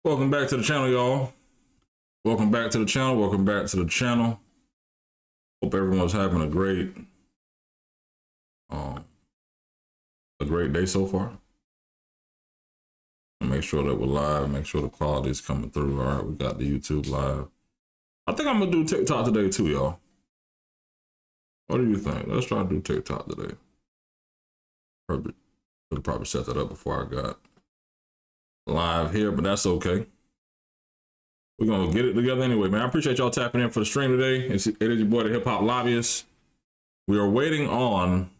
Welcome back to the channel, y'all. Welcome back to the channel. Welcome back to the channel. Hope everyone's having a great day so far. Make sure that we're live. Make sure the quality is coming through. All right, we got the YouTube live. I think I'm gonna do TikTok today too, y'all. What do you think? Let's try to do TikTok today. Probably set that up before I got live here, but that's okay. We're gonna get it together anyway, man. I appreciate y'all tapping in for the stream today. It is your boy, the Hip Hop Lobbyist. We are waiting on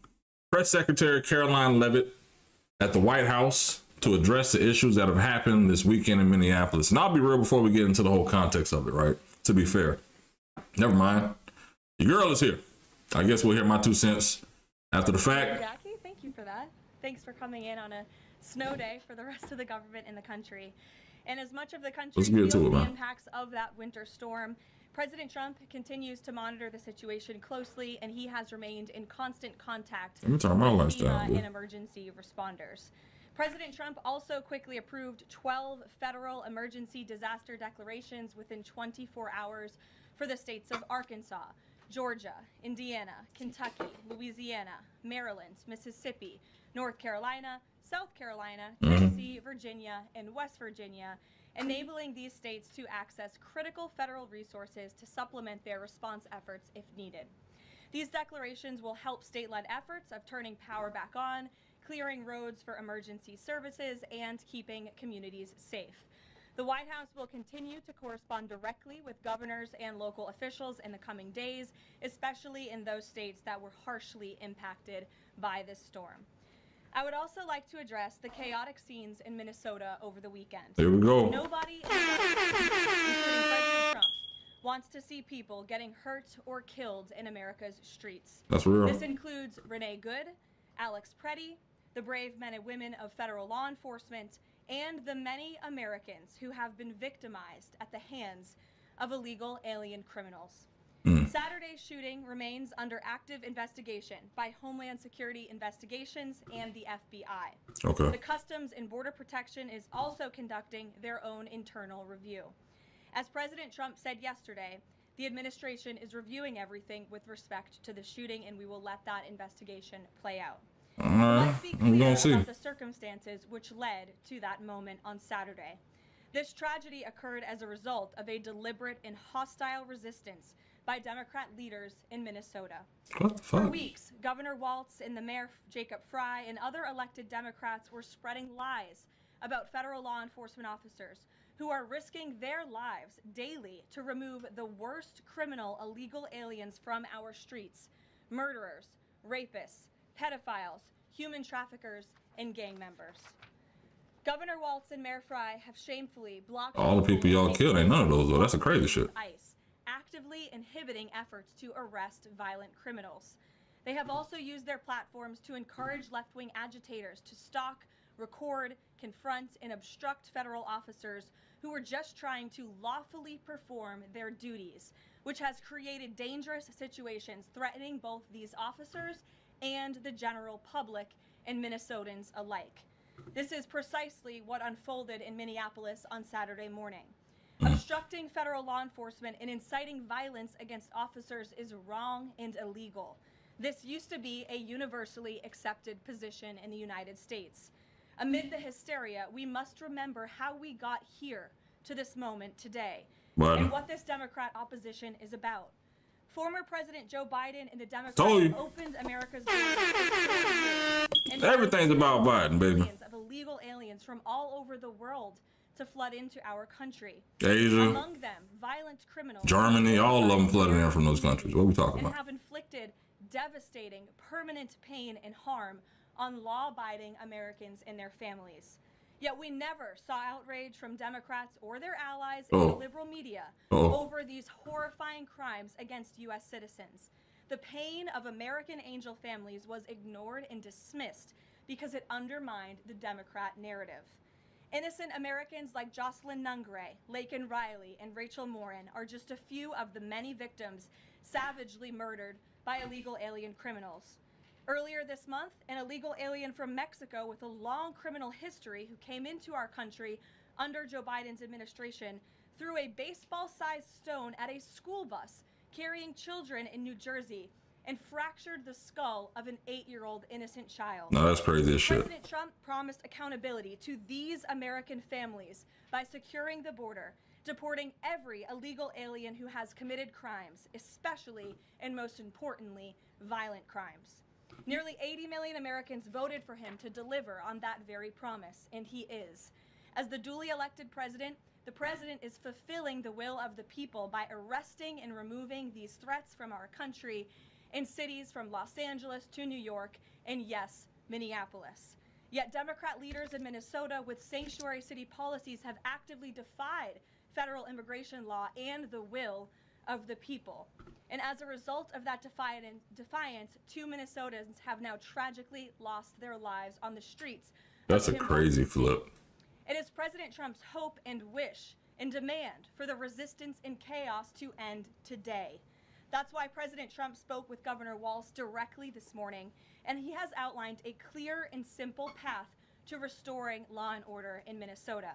Press Secretary Karoline Levitt at the White House to address the issues that have happened this weekend in Minneapolis. And I'll be real before we get into the whole context of it, right? To be fair. Never mind. Your girl is here. I guess we'll hear my 2 cents after the fact. Jackie, thank you for that. Thanks for coming in on a snow day for the rest of the government in the country. And as much of the country feels the impacts of that winter storm, President Trump continues to monitor the situation closely, and he has remained in constant contact with FEMA and emergency responders. President Trump also quickly approved 12 federal emergency disaster declarations within 24 hours for the states of Arkansas, Georgia, Indiana, Kentucky, Louisiana, Maryland, Mississippi, North Carolina, South Carolina, Tennessee, Virginia, and West Virginia, enabling these states to access critical federal resources to supplement their response efforts if needed. These declarations will help state-led efforts of turning power back on, clearing roads for emergency services, and keeping communities safe. The White House will continue to correspond directly with governors and local officials in the coming days, especially in those states that were harshly impacted by this storm. I would also like to address the chaotic scenes in Minnesota over the weekend. There we go. Nobody, including President Trump, wants to see people getting hurt or killed in America's streets. That's real. This includes Renee Good, Alex Pretti, the brave men and women of federal law enforcement, and the many Americans who have been victimized at the hands of illegal alien criminals. Saturday's shooting remains under active investigation by Homeland Security Investigations and the FBI. Okay. The Customs and Border Protection is also conducting their own internal review. As President Trump said yesterday, the administration is reviewing everything with respect to the shooting, and we will let that investigation play out. Let's be clear about the circumstances which led to that moment on Saturday. This tragedy occurred as a result of a deliberate and hostile resistance by Democrat leaders in Minnesota. What the fuck? For weeks, Governor Walz and the Mayor Jacob Fry and other elected Democrats were spreading lies about federal law enforcement officers who are risking their lives daily to remove the worst criminal illegal aliens from our streets: murderers, rapists, pedophiles, human traffickers, and gang members. Governor Walz and Mayor Fry have shamefully blocked all the people y'all killed. Ain't none of those though. That's a crazy shit. Actively inhibiting efforts to arrest violent criminals. They have also used their platforms to encourage left-wing agitators to stalk, record, confront, and obstruct federal officers who are just trying to lawfully perform their duties, which has created dangerous situations threatening both these officers and the general public and Minnesotans alike. This is precisely what unfolded in Minneapolis on Saturday morning. Obstructing federal law enforcement and inciting violence against officers is wrong and illegal. This used to be a universally accepted position in the United States. Amid the hysteria, we must remember how we got here to this moment today and what this Democrat opposition is about. Former President Joe Biden and the Democrats opened America's doors and everything's about Biden, baby. Of illegal aliens from all over the world to flood into our country. Asia, among them, violent criminals, Germany, all of them flooding in from those countries. What are we talking about? And have inflicted devastating, permanent pain and harm on law-abiding Americans and their families. Yet we never saw outrage from Democrats or their allies in the liberal media over these horrifying crimes against U.S. citizens. The pain of American angel families was ignored and dismissed because it undermined the Democrat narrative. Innocent Americans like Jocelyn Nungray, Laken Riley, and Rachel Morin are just a few of the many victims savagely murdered by illegal alien criminals. Earlier this month, an illegal alien from Mexico with a long criminal history who came into our country under Joe Biden's administration threw a baseball-sized stone at a school bus carrying children in New Jersey and fractured the skull of an 8-year-old innocent child. No, that's crazy as shit. President Trump promised accountability to these American families by securing the border, deporting every illegal alien who has committed crimes, especially and most importantly, violent crimes. Nearly 80 million Americans voted for him to deliver on that very promise, and he is. As the duly elected president, the president is fulfilling the will of the people by arresting and removing these threats from our country in cities from Los Angeles to New York and, yes, Minneapolis. Yet Democrat leaders in Minnesota with sanctuary city policies have actively defied federal immigration law and the will of the people. And as a result of that defiance, 2 Minnesotans have now tragically lost their lives on the streets. That's a crazy flip. It is President Trump's hope and wish and demand for the resistance and chaos to end today. That's why President Trump spoke with Governor Walz directly this morning, and he has outlined a clear and simple path to restoring law and order in Minnesota.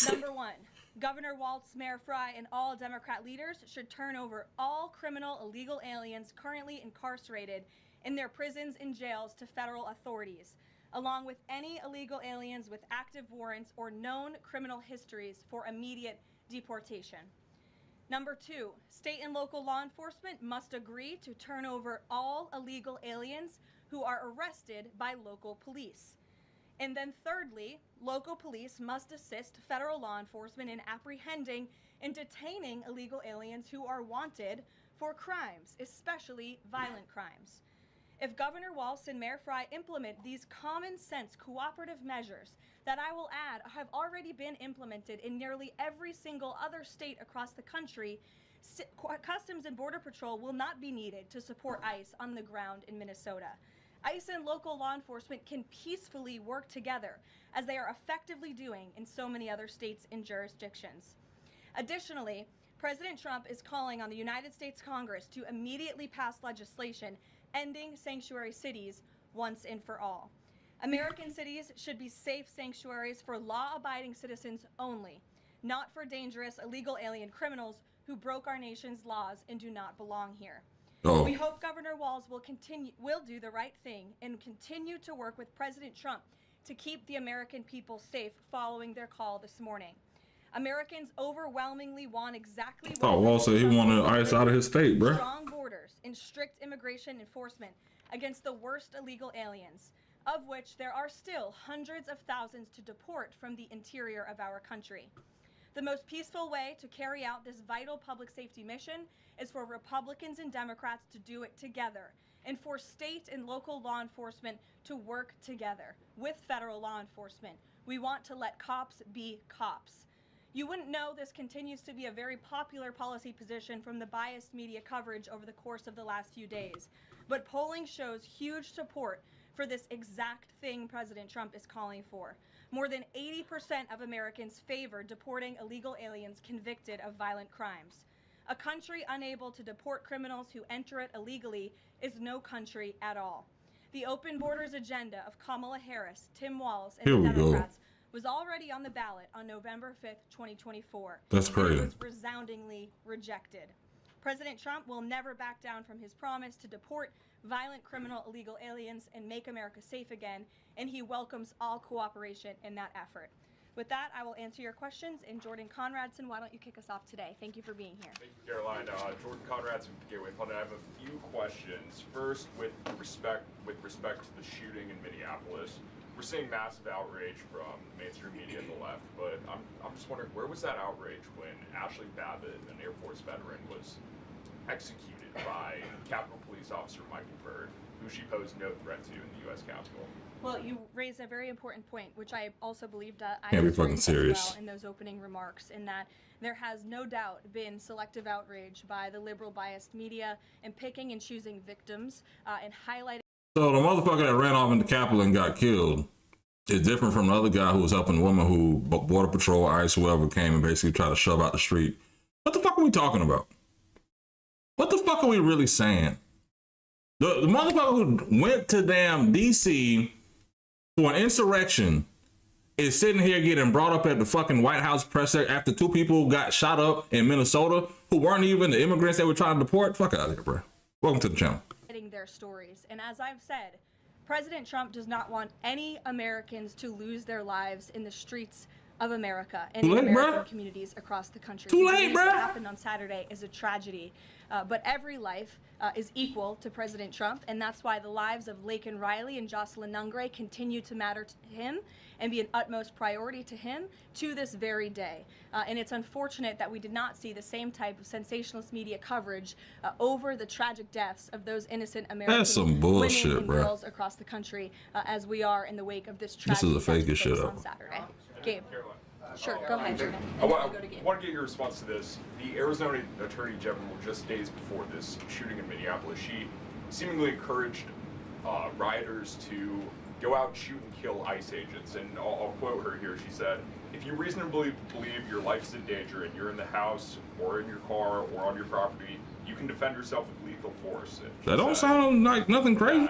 Number 1, Governor Walz, Mayor Frey, and all Democrat leaders should turn over all criminal illegal aliens currently incarcerated in their prisons and jails to federal authorities, along with any illegal aliens with active warrants or known criminal histories for immediate deportation. Number 2, state and local law enforcement must agree to turn over all illegal aliens who are arrested by local police. And then thirdly, local police must assist federal law enforcement in apprehending and detaining illegal aliens who are wanted for crimes, especially violent crimes. If Governor Walz and Mayor Frey implement these common sense cooperative measures that I will add have already been implemented in nearly every single other state across the country, Customs and Border Patrol will not be needed to support ICE on the ground in Minnesota. ICE and local law enforcement can peacefully work together, as they are effectively doing in so many other states and jurisdictions. Additionally, President Trump is calling on the United States Congress to immediately pass legislation ending sanctuary cities once and for all. American cities should be safe sanctuaries for law-abiding citizens only, not for dangerous illegal alien criminals who broke our nation's laws and do not belong here. We hope Governor Walz will do the right thing and continue to work with President Trump to keep the American people safe following their call this morning. Americans overwhelmingly want exactly what Walz said he wanted ICE out of his state, bro. Strong borders and strict immigration enforcement against the worst illegal aliens, of which there are still hundreds of thousands to deport from the interior of our country. The most peaceful way to carry out this vital public safety mission is for Republicans and Democrats to do it together, and for state and local law enforcement to work together with federal law enforcement. We want to let cops be cops. You wouldn't know this continues to be a very popular policy position from the biased media coverage over the course of the last few days, but polling shows huge support for this exact thing President Trump is calling for. More than 80% of Americans favor deporting illegal aliens convicted of violent crimes. A country unable to deport criminals who enter it illegally is no country at all. The open borders agenda of Kamala Harris, Tim Walz, and the Democrats was already on the ballot on November 5th, 2024. That's crazy. It was resoundingly rejected. President Trump will never back down from his promise to deport violent criminal illegal aliens and make America safe again, and he welcomes all cooperation in that effort. With that, I will answer your questions. And Jordan Conradson, why don't you kick us off today? Thank you for being here. Thank you, Caroline. Jordan Conradson from Gateway Pundit. I have a few questions. First, with respect to the shooting in Minneapolis, we're seeing massive outrage from mainstream media and the left, but I'm just wondering, where was that outrage when Ashley Babbitt, an Air Force veteran, was executed by Capitol Police Officer Michael Byrd, who she posed no threat to in the U.S. Capitol? Well, you raise a very important point, which I also believed I Can't be was fucking serious. well in those opening remarks, in that there has no doubt been selective outrage by the liberal biased media and picking and choosing victims and highlighting. So the motherfucker that ran off in the Capitol and got killed is different from the other guy who was helping the woman who Border Patrol, ICE, whoever came and basically tried to shove out the street. What the fuck are we talking about? What the fuck are we really saying? The motherfucker who went to damn DC for an insurrection is sitting here getting brought up at the fucking White House presser after 2 people got shot up in Minnesota who weren't even the immigrants they were trying to deport. Fuck out of here, bro. Welcome to the channel. Their stories. And as I've said, President Trump does not want any Americans to lose their lives in the streets of America and in American communities across the country. Too late, bro. What happened on Saturday is a tragedy, but every life is equal to President Trump, and that's why the lives of Laken Riley and Jocelyn Nungray continue to matter to him and be an utmost priority to him to this very day. And it's unfortunate that we did not see the same type of sensationalist media coverage over the tragic deaths of those innocent American women and girls across the country as we are in the wake of this tragedy. This is the fakest shit on Saturday. Gabe. Sure, go ahead. I want to get your response to this. The Arizona Attorney General, just days before this shooting in Minneapolis, she seemingly encouraged rioters to go out, shoot, and kill ICE agents. And I'll quote her here. She said, "If you reasonably believe your life's in danger and you're in the house or in your car or on your property, you can defend yourself with lethal force." That don't sound like nothing crazy.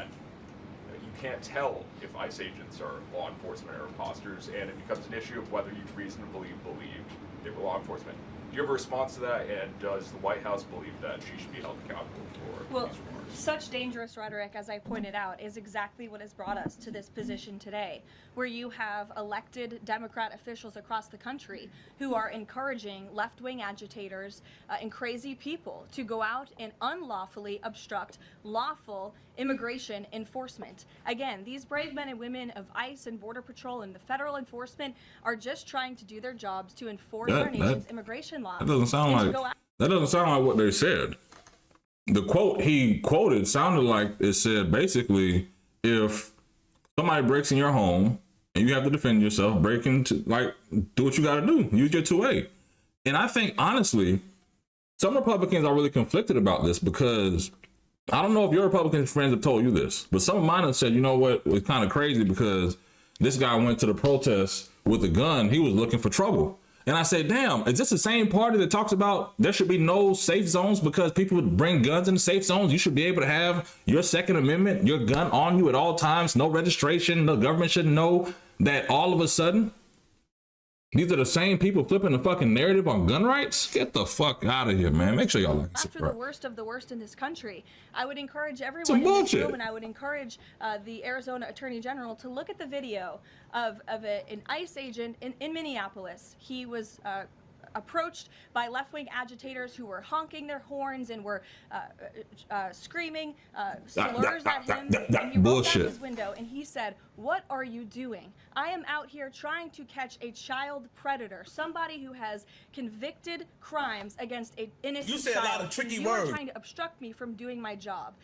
You can't tell if ICE agents are law enforcement or imposters, and it becomes an issue of whether you reasonably believe they were law enforcement. Do you have a response to that, and does the White House believe that she should be held accountable for these remarks? Such dangerous rhetoric, as I pointed out, is exactly what has brought us to this position today, where you have elected Democrat officials across the country who are encouraging left-wing agitators and crazy people to go out and unlawfully obstruct lawful immigration enforcement. Again, these brave men and women of ICE and Border Patrol and the federal enforcement are just trying to do their jobs to enforce our nation's immigration laws. That doesn't sound like what they said. The quote he quoted sounded like it said basically, if somebody breaks in your home and you have to defend yourself, break into, like, do what you got to do. Use your 2A. And I think, honestly, some Republicans are really conflicted about this because I don't know if your Republican friends have told you this, but some of mine have said, you know what, it's kind of crazy because this guy went to the protest with a gun. He was looking for trouble. And I say, damn, is this the same party that talks about there should be no safe zones because people bring guns into safe zones? You should be able to have your Second Amendment, your gun on you at all times, no registration. The government shouldn't know that all of a sudden. These are the same people flipping the fucking narrative on gun rights? Get the fuck out of here, man. Make sure y'all like After the worst of the worst in this country, I would encourage everyone in this room, and I would encourage the Arizona Attorney General to look at the video of an ICE agent in Minneapolis. He was approached by left-wing agitators who were honking their horns and were screaming slurs at him. And he rolled down his window and he said, "What are you doing? I am out here trying to catch a child predator, somebody who has convicted crimes against an innocent child. You said a lot of tricky words. You are trying to obstruct me from doing my job."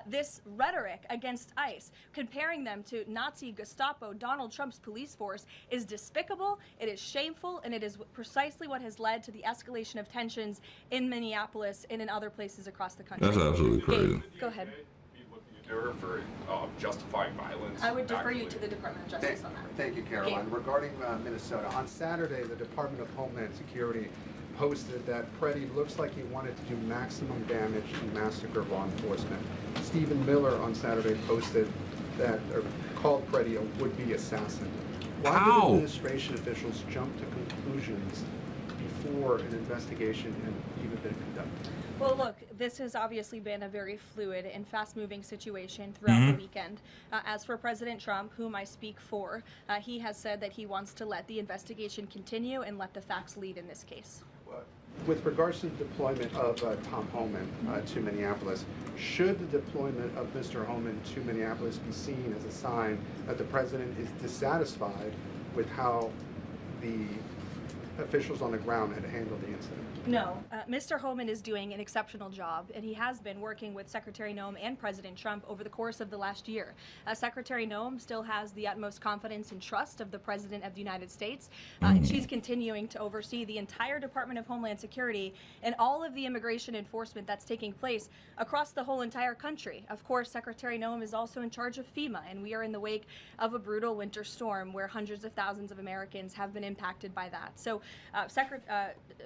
This rhetoric against ICE, comparing them to Nazi Gestapo, Donald Trump's police force, is despicable, it is shameful, and it is precisely what has led to the escalation of tensions in Minneapolis and in other places across the country. That's absolutely crazy. Go ahead. For justifying violence. I would defer you to the Department of Justice on that. Thank you, Karoline. Regarding Minnesota, on Saturday, the Department of Homeland Security posted that Pretti looks like he wanted to do maximum damage and massacre law enforcement. Stephen Miller on Saturday posted that, or called Pretti a would-be assassin. Why did administration officials jump to conclusions before an investigation had even been conducted? Well, look, this has obviously been a very fluid and fast-moving situation throughout the weekend. As for President Trump, whom I speak for, he has said that he wants to let the investigation continue and let the facts lead in this case. With regards to the deployment of Tom Homan to Minneapolis, should the deployment of Mr. Homan to Minneapolis be seen as a sign that the president is dissatisfied with how the officials on the ground had handled the incident? No, Mr. Homan is doing an exceptional job, and he has been working with Secretary Noem and President Trump over the course of the last year. Secretary Noem still has the utmost confidence and trust of the President of the United States, and she's continuing to oversee the entire Department of Homeland Security and all of the immigration enforcement that's taking place across the whole entire country. Of course, Secretary Noem is also in charge of FEMA, and we are in the wake of a brutal winter storm where hundreds of thousands of Americans have been impacted by that. So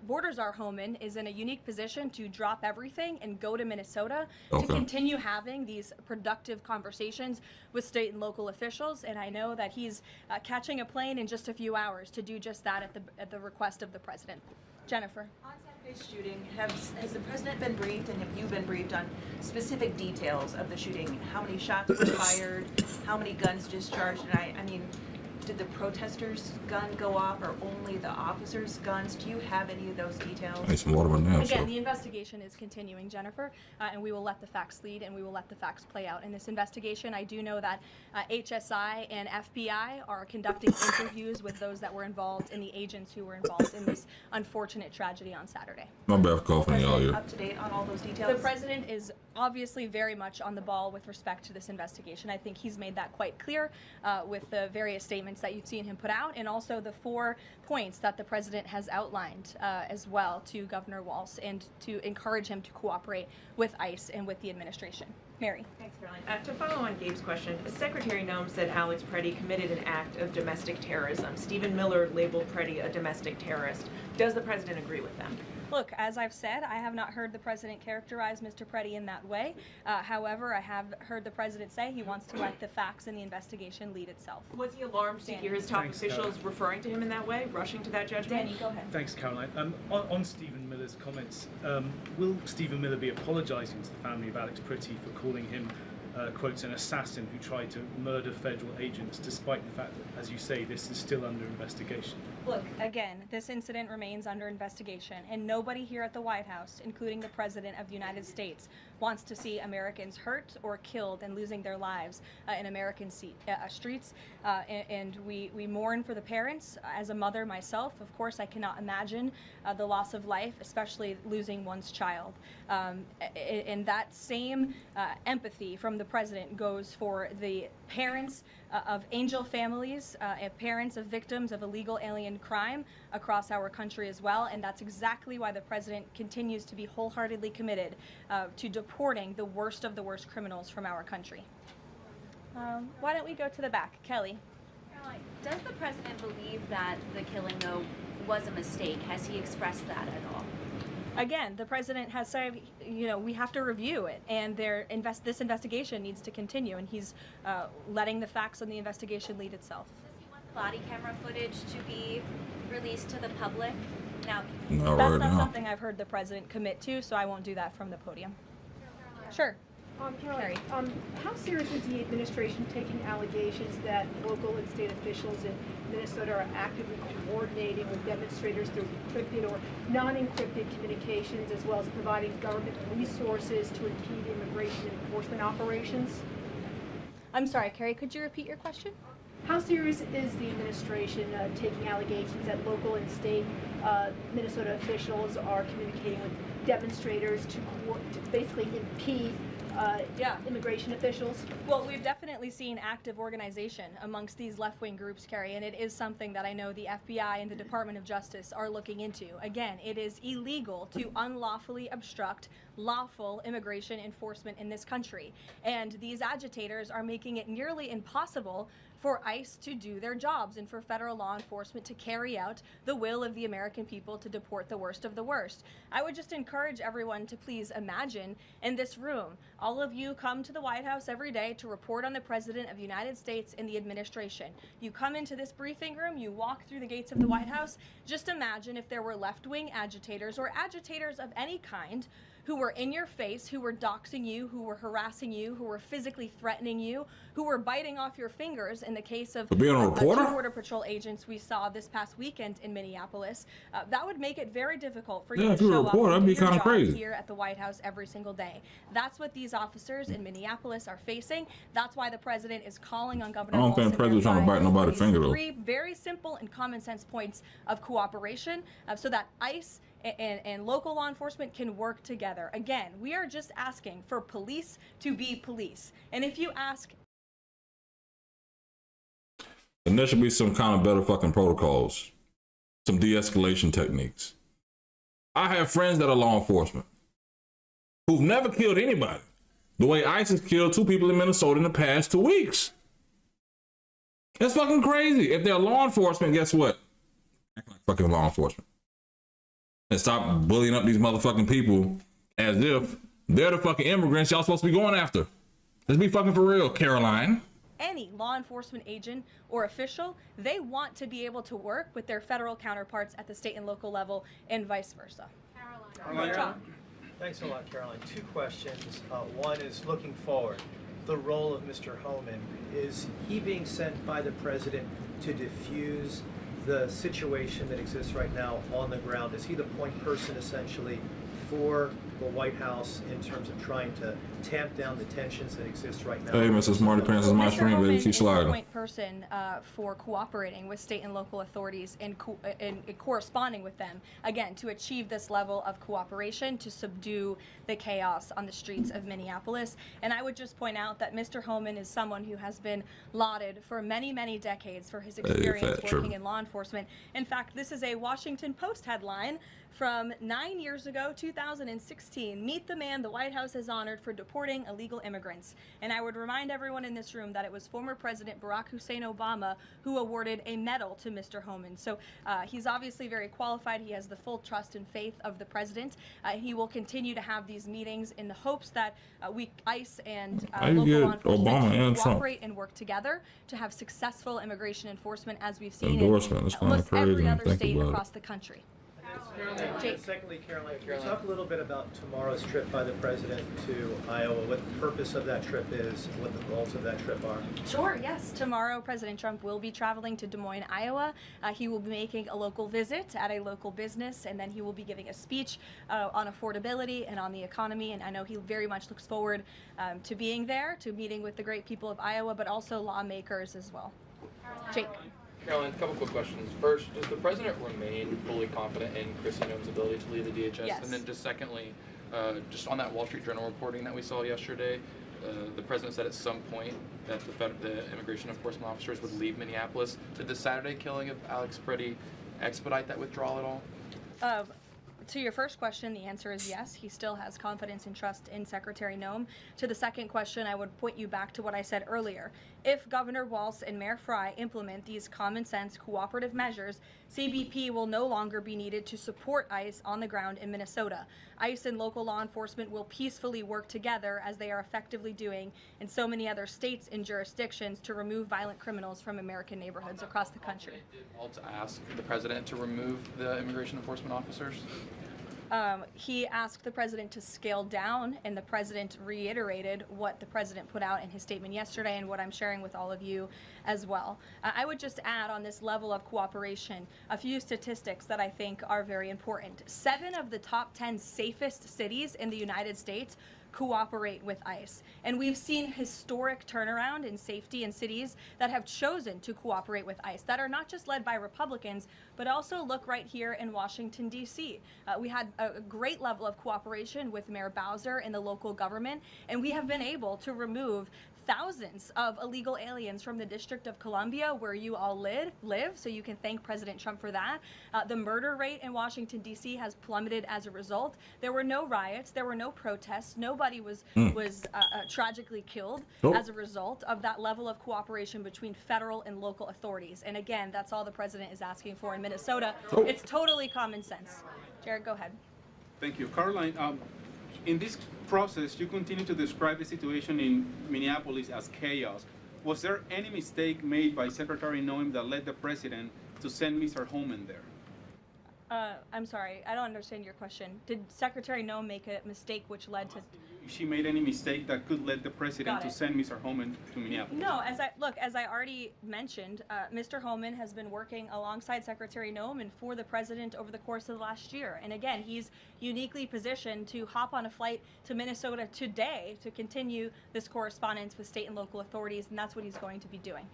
Border Czar Homan is in a unique position to drop everything and go to Minnesota to continue having these productive conversations with state and local officials. And I know that he's catching a plane in just a few hours to do just that at the request of the president. Jennifer. On Saturday's shooting, has the president been briefed, and have you been briefed on specific details of the shooting? How many shots were fired? How many guns discharged? And I mean, did the protesters' gun go off, or only the officers' guns? Do you have any of those details? Again, the investigation is continuing, Jennifer, and we will let the facts lead, and we will let the facts play out. In this investigation, I do know that HSI and FBI are conducting interviews with those that were involved and the agents who were involved in this unfortunate tragedy on Saturday. My bad for coughing y'all here. Up to date on all those details? The president is obviously very much on the ball with respect to this investigation. I think he's made that quite clear with the various statements that you've seen him put out, and also the 4 points that the president has outlined as well to Governor Walz, and to encourage him to cooperate with ICE and with the administration. Mary. Thanks, Caroline. To follow on Gabe's question, Secretary Noem said Alex Pretti committed an act of domestic terrorism. Stephen Miller labeled Pretti a domestic terrorist. Does the president agree with them? Look, as I've said, I have not heard the president characterize Mr. Pretti in that way. However, I have heard the president say he wants to let the facts in the investigation lead itself. Was he alarmed to hear his top officials referring to him in that way, rushing to that judgment? Danny, go ahead. Thanks, Caroline. On Stephen Miller's comments, will Stephen Miller be apologising to the family of Alex Pretti for calling him, quotes, an assassin who tried to murder federal agents, despite the fact that, as you say, this is still under investigation? Look, again, this incident remains under investigation, and nobody here at the White House, including the President of the United States, wants to see Americans hurt or killed and losing their lives in American streets. And we mourn for the parents. As a mother myself, of course, I cannot imagine the loss of life, especially losing one's child. And that same empathy from the President goes for the parents of angel families, parents of victims of illegal alien crime across our country as well, and that's exactly why the president continues to be wholeheartedly committed to deporting the worst of the worst criminals from our country. Why don't we go to the back? Kelly. Caroline, does the president believe that the killing, though, was a mistake? Has he expressed that at all? Again, the president has said, we have to review it, and this investigation needs to continue, and he's letting the facts on the investigation lead itself. Does he want the body camera footage to be released to the public? Now, that's not something I've heard the president commit to, so I won't do that from the podium. Sure. Caroline, how serious is the administration taking allegations that local and state officials in Minnesota are actively coordinating with demonstrators through encrypted or non-encrypted communications, as well as providing government resources to impede immigration enforcement operations? I'm sorry, Carrie, could you repeat your question? How serious is the administration taking allegations that local and state Minnesota officials are communicating with demonstrators to basically impede immigration officials? Well, we've definitely seen active organization amongst these left-wing groups, Carrie, and it is something that I know the FBI and the Department of Justice are looking into. Again, it is illegal to unlawfully obstruct lawful immigration enforcement in this country, and these agitators are making it nearly impossible for ICE to do their jobs and for federal law enforcement to carry out the will of the American people to deport the worst of the worst. I would just encourage everyone to please imagine in this room, all of you come to the White House every day to report on the President of the United States and the administration. You come into this briefing room, you walk through the gates of the White House. Just imagine if there were left-wing agitators or agitators of any kind who were in your face, who were doxing you, who were harassing you, who were physically threatening you, who were biting off your fingers in the case of being a reporter? 2 Border Patrol agents we saw this past weekend in Minneapolis. That would make it very difficult for you to show up and do your job here at the White House every single day. That's what these officers in Minneapolis are facing. That's why the president is calling on Governor Walz. I don't think the president's trying to bite nobody's finger, though. 3 very simple and common sense points of cooperation so that ICE and local law enforcement can work together. Again, we are just asking for police to be police. And if you ask... And there should be some kind of better fucking protocols. Some de-escalation techniques. I have friends that are law enforcement who've never killed anybody. The way ICE has killed 2 people in Minnesota in the past 2 weeks. That's fucking crazy. If they're law enforcement, guess what? Act like fucking law enforcement. And stop bullying up these motherfucking people as if they're the fucking immigrants y'all supposed to be going after. Let's be fucking for real, Karoline. Any law enforcement agent or official, they want to be able to work with their federal counterparts at the state and local level and vice versa. Caroline. Thanks a lot, Caroline. Two questions. One is looking forward. The role of Mr. Homan, is he being sent by the president to diffuse the situation that exists right now on the ground? Is he the point person essentially for the White House in terms of trying to tamp down the tensions that exist right now? Hey, Mrs. Marty Pants is my stream, baby. Keep sliding. The point person for cooperating with state and local authorities and corresponding with them, again, to achieve this level of cooperation to subdue the chaos on the streets of Minneapolis. And I would just point out that Mr. Homan is someone who has been lauded for many, many decades for his experience working in law enforcement. In fact, this is a Washington Post headline from 9 years ago, 2016. Meet the man the White House has honored for deporting illegal immigrants. And I would remind everyone in this room that it was former President Barack Hussein Obama who awarded a medal to Mr. Homan. So he's obviously very qualified. He has the full trust and faith of the president. He will continue to have these meetings in the hopes that ICE and local law enforcement can cooperate and work together to have successful immigration enforcement, as we've seen in almost every other state across the country. Secondly, Caroline, can you talk a little bit about tomorrow's trip by the president to Iowa, what the purpose of that trip is, what the goals of that trip are? Sure, yes. Tomorrow, President Trump will be traveling to Des Moines, Iowa. He will be making a local visit at a local business, and then he will be giving a speech on affordability and on the economy. And I know he very much looks forward to being there, to meeting with the great people of Iowa, but also lawmakers as well. Jake. Caroline, a couple quick questions. First, does the president remain fully confident in Kristi Noem's ability to lead the DHS? Yes. And then just secondly, just on that Wall Street Journal reporting that we saw yesterday, the president said at some point that the immigration enforcement officers would leave Minneapolis. Did the Saturday killing of Alex Pretti expedite that withdrawal at all? To your first question, the answer is yes. He still has confidence and trust in Secretary Noem. To the second question, I would point you back to what I said earlier. If Governor Walz and Mayor Frey implement these common sense cooperative measures, CBP will no longer be needed to support ICE on the ground in Minnesota. ICE and local law enforcement will peacefully work together, as they are effectively doing in so many other states and jurisdictions, to remove violent criminals from American neighborhoods across the country. Did Walz ask the president to remove the immigration enforcement officers? He asked the president to scale down, and the president reiterated what the president put out in his statement yesterday and what I'm sharing with all of you as well. I would just add on this level of cooperation a few statistics that I think are very important. 7 of the top 10 safest cities in the United States cooperate with ICE. And we've seen historic turnaround in safety in cities that have chosen to cooperate with ICE, that are not just led by Republicans, but also look right here in Washington, D.C. We had a great level of cooperation with Mayor Bowser and the local government, and we have been able to remove thousands of illegal aliens from the District of Columbia, where you all live, so you can thank President Trump for that. The murder rate in Washington, D.C. has plummeted as a result. There were no riots, there were no protests, nobody was tragically killed as a result of that level of cooperation between federal and local authorities. And again, that's all the president is asking for in Minnesota. It's totally common sense. Jared, go ahead. Thank you. Caroline, in this process, you continue to describe the situation in Minneapolis as chaos. Was there any mistake made by Secretary Noem that led the president to send Mr. Homan there? I'm sorry, I don't understand your question. Did Secretary Noem make a mistake which led to... She made any mistake that could lead the president to send Mr. Homan to Minneapolis? No, as I already mentioned, Mr. Homan has been working alongside Secretary Noem and for the president over the course of the last year. And again, he's uniquely positioned to hop on a flight to Minnesota today to continue this correspondence with state and local authorities, and that's what he's going to be doing.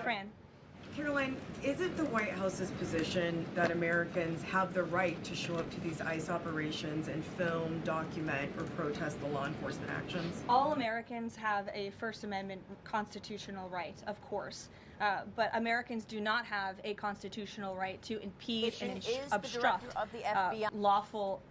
Fran. Caroline, is it the White House's position that Americans have the right to show up to these ICE operations and film, document, or protest the law enforcement actions? All Americans have a First Amendment constitutional right, of course. but Americans do not have a constitutional right to impede and obstruct lawful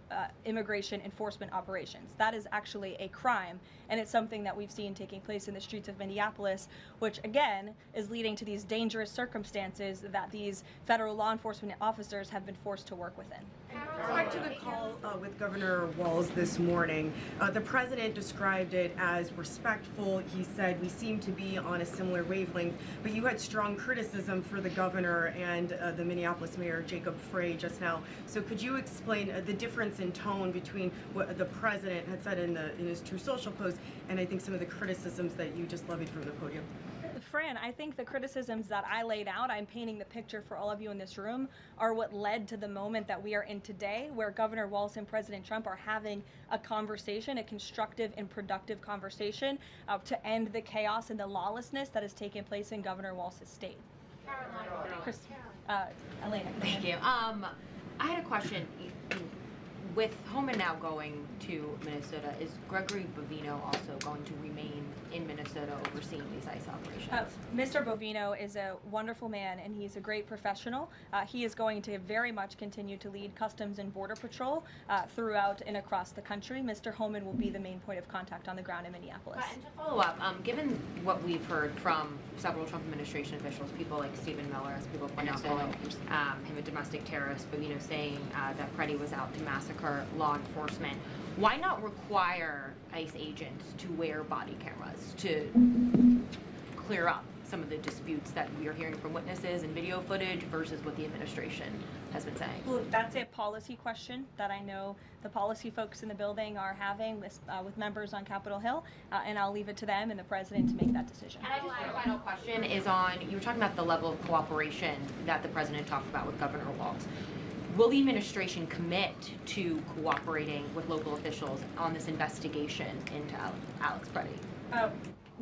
immigration enforcement operations. That is actually a crime, and it's something that we've seen taking place in the streets of Minneapolis, which again is leading to these dangerous circumstances that these federal law enforcement officers have been forced to work within. With respect to the call with Governor Walz this morning, the president described it as respectful. He said we seem to be on a similar wavelength, but you had strong criticism for the governor and the Minneapolis mayor, Jacob Frey, just now. So could you explain the difference in tone between what the president had said in his True Social post and I think some of the criticisms that you just levied from the podium? Fran, I think the criticisms that I laid out, I'm painting the picture for all of you in this room, are what led to the moment that we are in today, where Governor Walz and President Trump are having a conversation, a constructive and productive conversation to end the chaos and the lawlessness that has taken place in Governor Walz's state. Elena. Thank you. I had a question. With Homan now going to Minnesota, is Gregory Bovino also going to remain in Minnesota overseeing these ICE operations? Mr. Bovino is a wonderful man, and he's a great professional. He is going to very much continue to lead Customs and Border Patrol throughout and across the country. Mr. Homan will be the main point of contact on the ground in Minneapolis. And to follow up, given what we've heard from several Trump administration officials, people like Stephen Miller, as people point out, calling him a domestic terrorist, Bovino saying that Pretti was out to massacre law enforcement, why not require ICE agents to wear body cameras to clear up some of the disputes that we are hearing from witnesses and video footage versus what the administration has been saying? Well, that's a policy question that I know the policy folks in the building are having with members on Capitol Hill, and I'll leave it to them and the president to make that decision. And I just have a final question is on, you were talking about the level of cooperation that the president talked about with Governor Walz. Will the administration commit to cooperating with local officials on this investigation into Alex Pretti?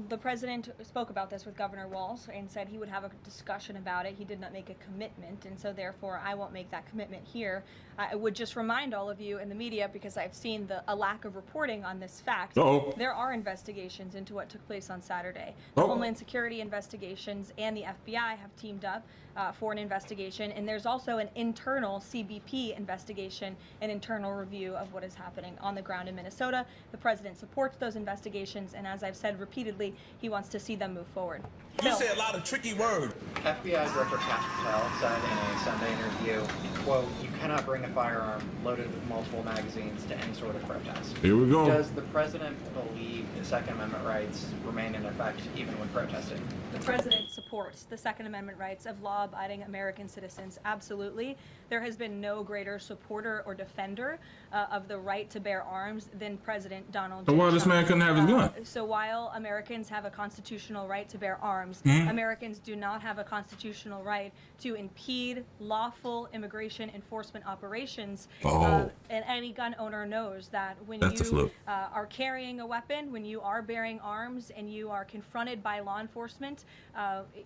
The president spoke about this with Governor Walz and said he would have a discussion about it. He did not make a commitment, and so therefore I won't make that commitment here. I would just remind all of you in the media, because I've seen a lack of reporting on this fact. There are investigations into what took place on Saturday. The Homeland Security investigations and the FBI have teamed up for an investigation, and there's also an internal CBP investigation, an internal review of what is happening on the ground in Minnesota. The president supports those investigations, and as I've said repeatedly, he wants to see them move forward. You say a lot of tricky words. FBI Director Kash Patel said in a Sunday interview, quote, "You cannot bring a firearm loaded with multiple magazines to any sort of protest." Here we go. Does the president believe the Second Amendment rights remain in effect even when protesting? The president supports the Second Amendment rights of law-abiding American citizens. Absolutely. There has been no greater supporter or defender of the right to bear arms than President Donald J. So why this man couldn't have his gun? So while Americans have a constitutional right to bear arms, Americans do not have a constitutional right to impede lawful immigration enforcement operations. And any gun owner knows that when you are carrying a weapon, when you are bearing arms, and you are confronted by law enforcement,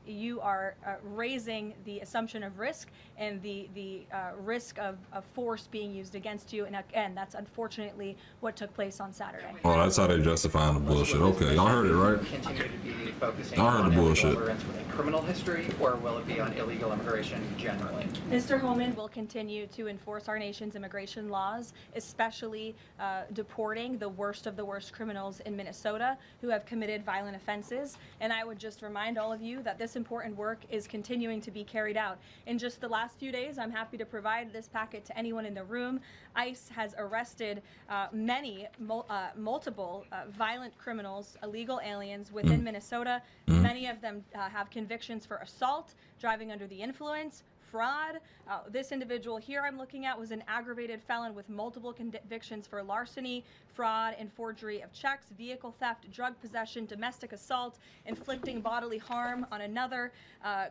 you are raising the assumption of risk and the risk of force being used against you. And again, that's unfortunately what took place on Saturday. Oh, that's how they justifying the bullshit. Okay, y'all heard it, right? Continue to be focusing I heard on the bullshit. illegal immigrants with a criminal history, or will it be on illegal immigration generally? Mr. Homan will continue to enforce our nation's immigration laws, especially deporting the worst of the worst criminals in Minnesota who have committed violent offenses. And I would just remind all of you that this important work is continuing to be carried out. In just the last few days, I'm happy to provide this packet to anyone in the room. ICE has arrested multiple violent criminals, illegal aliens within Minnesota. Many of them have convictions for assault, driving under the influence, fraud. This individual here I'm looking at was an aggravated felon with multiple convictions for larceny, fraud, and forgery of checks, vehicle theft, drug possession, domestic assault, inflicting bodily harm on another,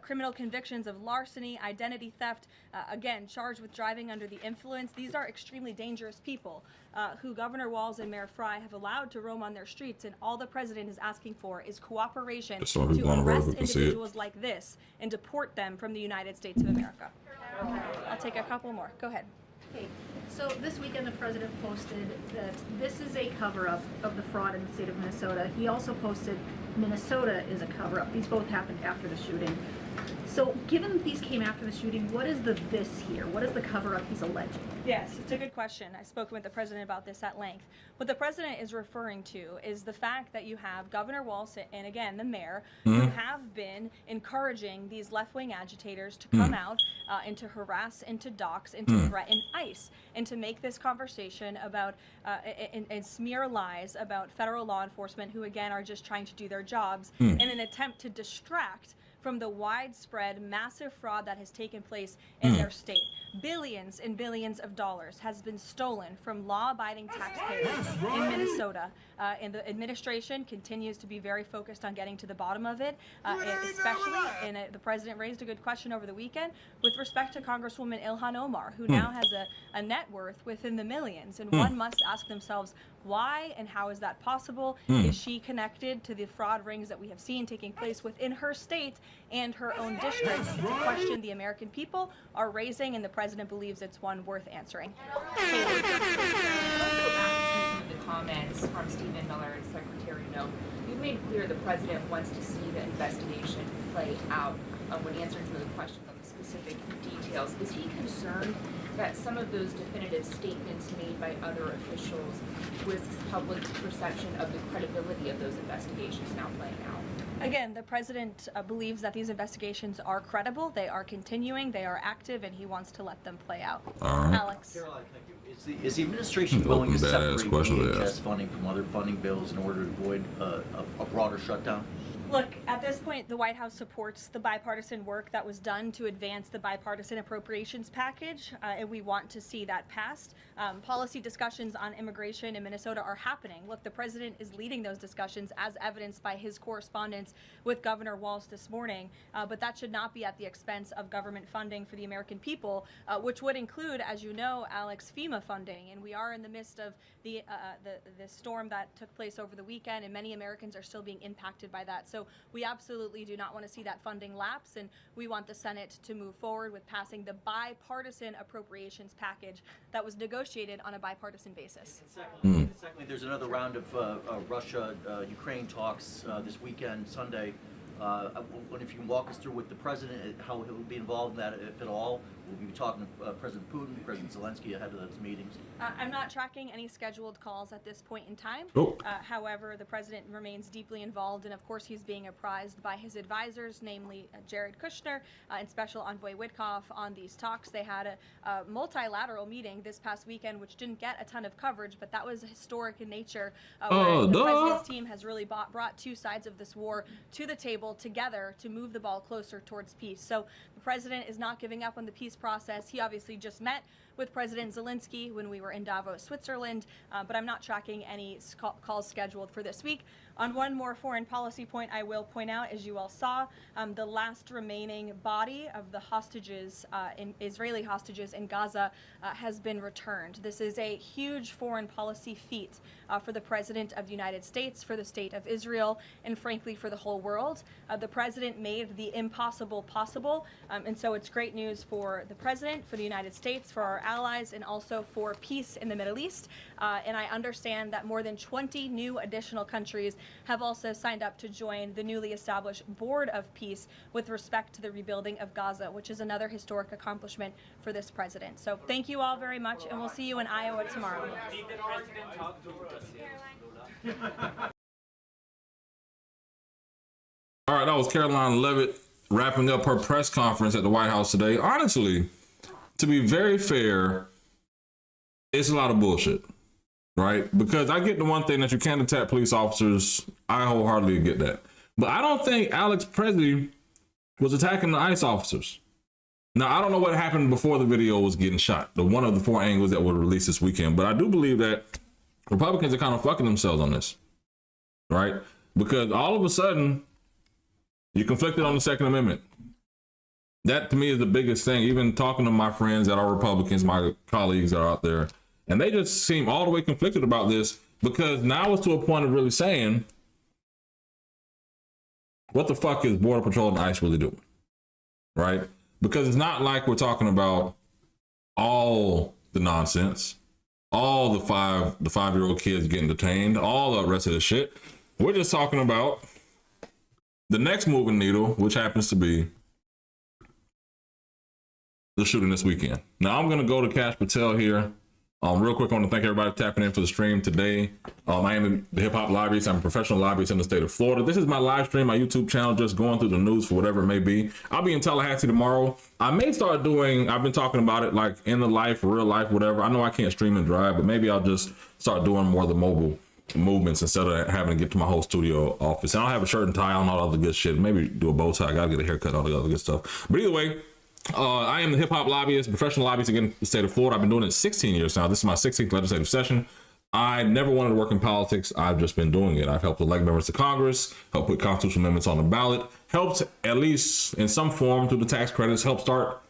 criminal convictions of larceny, identity theft, again, charged with driving under the influence. These are extremely dangerous people who Governor Walz and Mayor Frey have allowed to roam on their streets, and all the president is asking for is cooperation to arrest individuals like this and deport them from the United States of America. I'll take a couple more. Go ahead. Okay. So this weekend, the president posted that this is a cover-up of the fraud in the state of Minnesota. He also posted Minnesota is a cover-up. These both happened after the shooting. So given that these came after the shooting, what is the this here? What is the cover-up he's alleging? Yes, it's a good question. I've spoken with the president about this at length. What the president is referring to is the fact that you have Governor Walz and, again, the mayor, who have been encouraging these left-wing agitators to come out and to harass and to dox and to threaten ICE and to make this conversation about and smear lies about federal law enforcement who, again, are just trying to do their jobs in an attempt to distract from the widespread, massive fraud that has taken place in their state. Billions and billions of dollars has been stolen from law-abiding taxpayers in Minnesota, and the administration continues to be very focused on getting to the bottom of it, especially, and the president raised a good question over the weekend with respect to Congresswoman Ilhan Omar, who now has a net worth within the millions, and one must ask themselves, why and how is that possible? Is she connected to the fraud rings that we have seen taking place within her state and her own district? It's a question the American people are raising, and the president believes it's one worth answering. The comments from Stephen Miller and Secretary Noem, you've made clear the president wants to see the investigation play out. When answering some of the questions on the specific details, is he concerned that some of those definitive statements made by other officials risks public perception of the credibility of those investigations now playing out? Again, the president believes that these investigations are credible, they are continuing, they are active, and he wants to let them play out. Alex. Caroline, thank you. Is the administration willing to separate DHS funding from other funding bills in order to avoid a broader shutdown? Look, at this point, the White House supports the bipartisan work that was done to advance the bipartisan appropriations package, and we want to see that passed. Policy discussions on immigration in Minnesota are happening. Look, the president is leading those discussions as evidenced by his correspondence with Governor Walz this morning, but that should not be at the expense of government funding for the American people, which would include, as you know, Alex, FEMA funding, and we are in the midst of the storm that took place over the weekend, and many Americans are still being impacted by that. So we absolutely do not want to see that funding lapse, and we want the Senate to move forward with passing the bipartisan appropriations package that was negotiated on a bipartisan basis. Secondly, there's another round of Russia-Ukraine talks this weekend, Sunday. If you can walk us through with the president, how he'll be involved in that, if at all. We'll be talking to President Putin, President Zelensky ahead of those meetings. I'm not tracking any scheduled calls at this point in time. However, the president remains deeply involved, and of course he's being apprised by his advisors, namely Jared Kushner and Special Envoy Witkoff, on these talks. They had a multilateral meeting this past weekend, which didn't get a ton of coverage, but that was historic in nature, where the president's team has really brought two sides of this war to the table together to move the ball closer towards peace. So the president is not giving up on the peace process. He obviously just met with President Zelensky when we were in Davos, Switzerland, but I'm not tracking any calls scheduled for this week. On one more foreign policy point, I will point out, as you all saw, the last remaining body of the hostages, Israeli hostages in Gaza, has been returned. This is a huge foreign policy feat for the President of the United States, for the State of Israel, and frankly for the whole world. The President made the impossible possible, and so it's great news for the President, for the United States, for our allies, and also for peace in the Middle East. And I understand that more than 20 new additional countries have also signed up to join the newly established Board of Peace with respect to the rebuilding of Gaza, which is another historic accomplishment for this president. So thank you all very much, and we'll see you in Iowa tomorrow. All right, that was Karoline Levitt wrapping up her press conference at the White House today. Honestly, to be very fair, it's a lot of bullshit, right? Because I get the one thing that you can't attack police officers. I wholeheartedly get that. But I don't think Alex Pretti was attacking the ICE officers. Now, I don't know what happened before the video was getting shot, the one of the 4 angles that were released this weekend, but I do believe that Republicans are kind of fucking themselves on this, right? Because all of a sudden, you conflicted on the Second Amendment. That to me is the biggest thing, even talking to my friends that are Republicans, my colleagues that are out there, and they just seem all the way conflicted about this, because now it's to a point of really saying, what the fuck is Border Patrol and ICE really doing, right? Because it's not like we're talking about all the nonsense, all the 5-year-old kids getting detained, all the rest of the shit. We're just talking about the next moving needle, which happens to be the shooting this weekend. Now I'm gonna go to Cash Patel here. Real quick, I want to thank everybody tapping in for the stream today. I am the hip hop lobbyist. I'm a professional lobbyist in the state of Florida. This is my live stream, my YouTube channel, just going through the news for whatever it may be. I'll be in Tallahassee tomorrow. I may start doing, I've been talking about it like in the life, real life, whatever. I know I can't stream and drive, but maybe I'll just start doing more of the mobile movements instead of having to get to my whole studio office. And I'll have a shirt and tie on, all the other good shit. Maybe do a bow tie. I gotta get a haircut, all the other good stuff. But either way, I am the hip hop lobbyist, professional lobbyist again in the state of Florida. I've been doing it 16 years now. This is my 16th legislative session. I never wanted to work in politics. I've just been doing it. I've helped elect members to Congress, helped put constitutional amendments on the ballot, helped at least in some form through the tax credits, helped start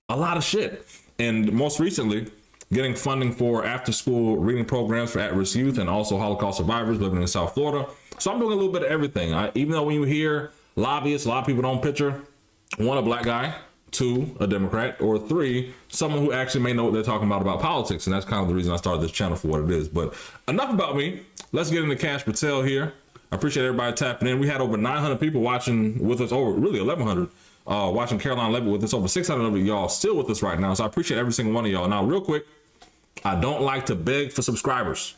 a lot of shit. And most recently, getting funding for after-school reading programs for at-risk youth and also Holocaust survivors living in South Florida. So I'm doing a little bit of everything. Even though when you hear lobbyists, a lot of people don't picture, 1, a black guy, 2, a Democrat, or 3, someone who actually may know what they're talking about politics. And that's kind of the reason I started this channel for what it is. But enough about me. Let's get into Cash Patel here. I appreciate everybody tapping in. We had over 900 people watching with us, over really 1,100 watching Karoline Levitt with us, over 600 of y'all still with us right now. So I appreciate every single one of y'all. Now, real quick, I don't like to beg for subscribers.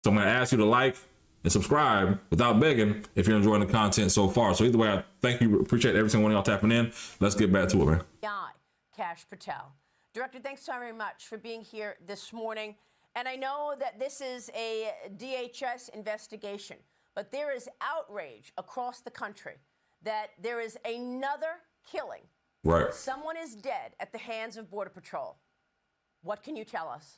So I'm going to ask you to like and subscribe without begging if you're enjoying the content so far. So either way, I thank you, appreciate every single one of y'all tapping in. Let's get back to it, man. Cash Patel. Director, thanks so very much for being here this morning. And I know that this is a DHS investigation, but there is outrage across the country that there is another killing. Right. Someone is dead at the hands of Border Patrol. What can you tell us?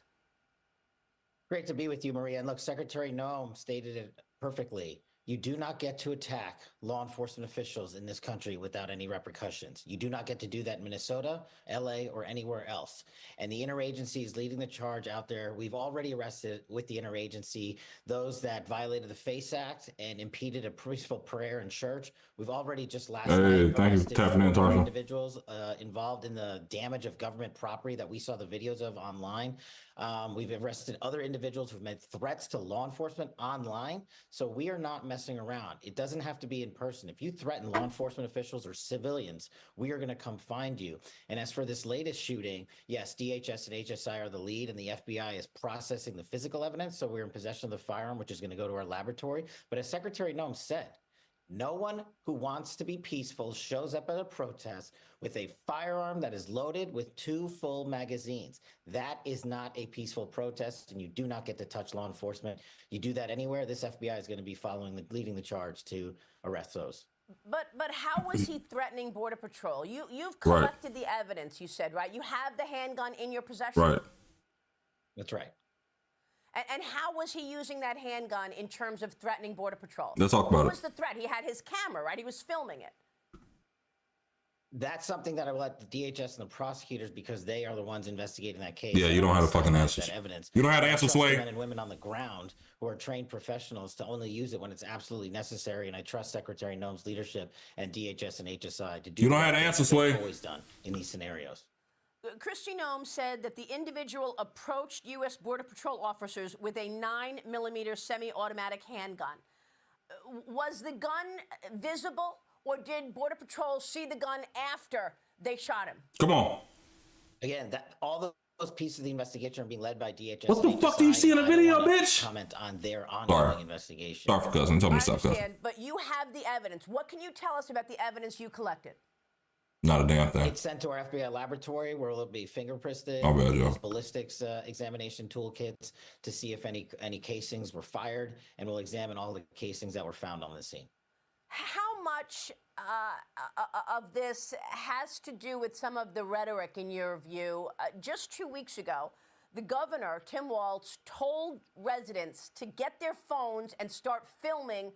Great to be with you, Maria. And look, Secretary Noem stated it perfectly. You do not get to attack law enforcement officials in this country without any repercussions. You do not get to do that in Minnesota, LA, or anywhere else. And the interagency is leading the charge out there. We've already arrested with the interagency those that violated the FACE Act and impeded a peaceful prayer in church. We've already just last night arrested 4 individuals involved in the damage of government property that we saw the videos of online. We've arrested other individuals who've made threats to law enforcement online. So we are not messing around. It doesn't have to be in person. If you threaten law enforcement officials or civilians, we are going to come find you. And as for this latest shooting, yes, DHS and HSI are the lead, and the FBI is processing the physical evidence. So we're in possession of the firearm, which is going to go to our laboratory. But as Secretary Noem said, no one who wants to be peaceful shows up at a protest with a firearm that is loaded with 2 full magazines. That is not a peaceful protest, and you do not get to touch law enforcement. You do that anywhere, this FBI is going to be leading the charge to arrest those. But how was he threatening Border Patrol? You've collected the evidence, you said, right? You have the handgun in your possession? Right. That's right. And how was he using that handgun in terms of threatening Border Patrol? Let's talk about it. What was the threat? He had his camera, right? He was filming it. That's something that I would let the DHS and the prosecutors, because they are the ones investigating that case. Yeah, you don't have the fucking answers. You don't have the answers, Sway. Men and women on the ground who are trained professionals to only use it when it's absolutely necessary. And I trust Secretary Noem's leadership and DHS and HSI to do. You don't have the answers, Sway. Always done in these scenarios. Kristi Noem said that the individual approached U.S. Border Patrol officers with a 9mm semi-automatic handgun. Was the gun visible, or did Border Patrol see the gun after they shot him? Come on. Again, all those pieces of the investigation are being led by DHS. What the fuck do you see in the video, bitch? Comment on their ongoing investigation. Sorry for cousin. Tell me to stop cussing. But you have the evidence. What can you tell us about the evidence you collected? Not a damn thing. It's sent to our FBI laboratory where it'll be fingerprinted. Oh, bad, Joe. Ballistics examination toolkits to see if any casings were fired, and we'll examine all the casings that were found on the scene. How much of this has to do with some of the rhetoric, in your view? Just 2 weeks ago, the governor, Tim Walz, told residents to get their phones and start filming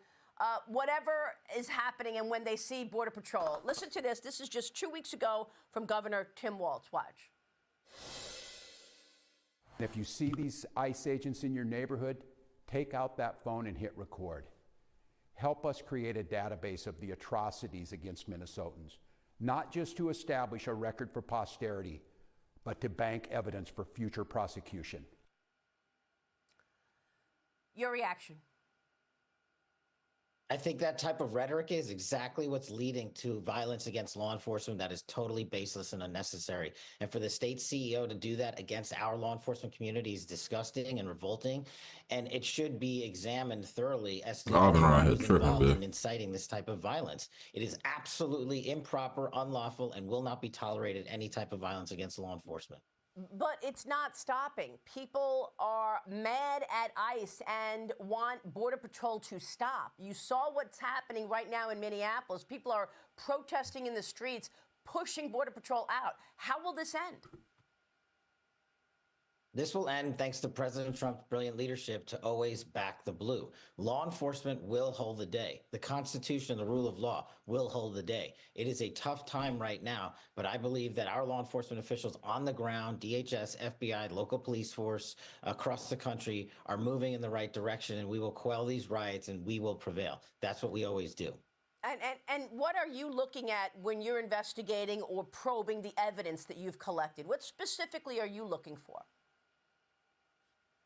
whatever is happening and when they see Border Patrol. Listen to this. This is just 2 weeks ago from Governor Tim Walz. Watch. If you see these ICE agents in your neighborhood, take out that phone and hit record. Help us create a database of the atrocities against Minnesotans, not just to establish a record for posterity, but to bank evidence for future prosecution. Your reaction? I think that type of rhetoric is exactly what's leading to violence against law enforcement that is totally baseless and unnecessary. And for the state CEO to do that against our law enforcement community is disgusting and revolting. And it should be examined thoroughly as to I've been around who here was tripping, involved bitch. in inciting this type of violence. It is absolutely improper, unlawful, and will not be tolerated any type of violence against law enforcement. But it's not stopping. People are mad at ICE and want Border Patrol to stop. You saw what's happening right now in Minneapolis. People are protesting in the streets, pushing Border Patrol out. How will this end? This will end thanks to President Trump's brilliant leadership to always back the blue. Law enforcement will hold the day. The Constitution and the rule of law will hold the day. It is a tough time right now, but I believe that our law enforcement officials on the ground, DHS, FBI, local police force across the country are moving in the right direction, and we will quell these riots and we will prevail. That's what we always do. And what are you looking at when you're investigating or probing the evidence that you've collected? What specifically are you looking for?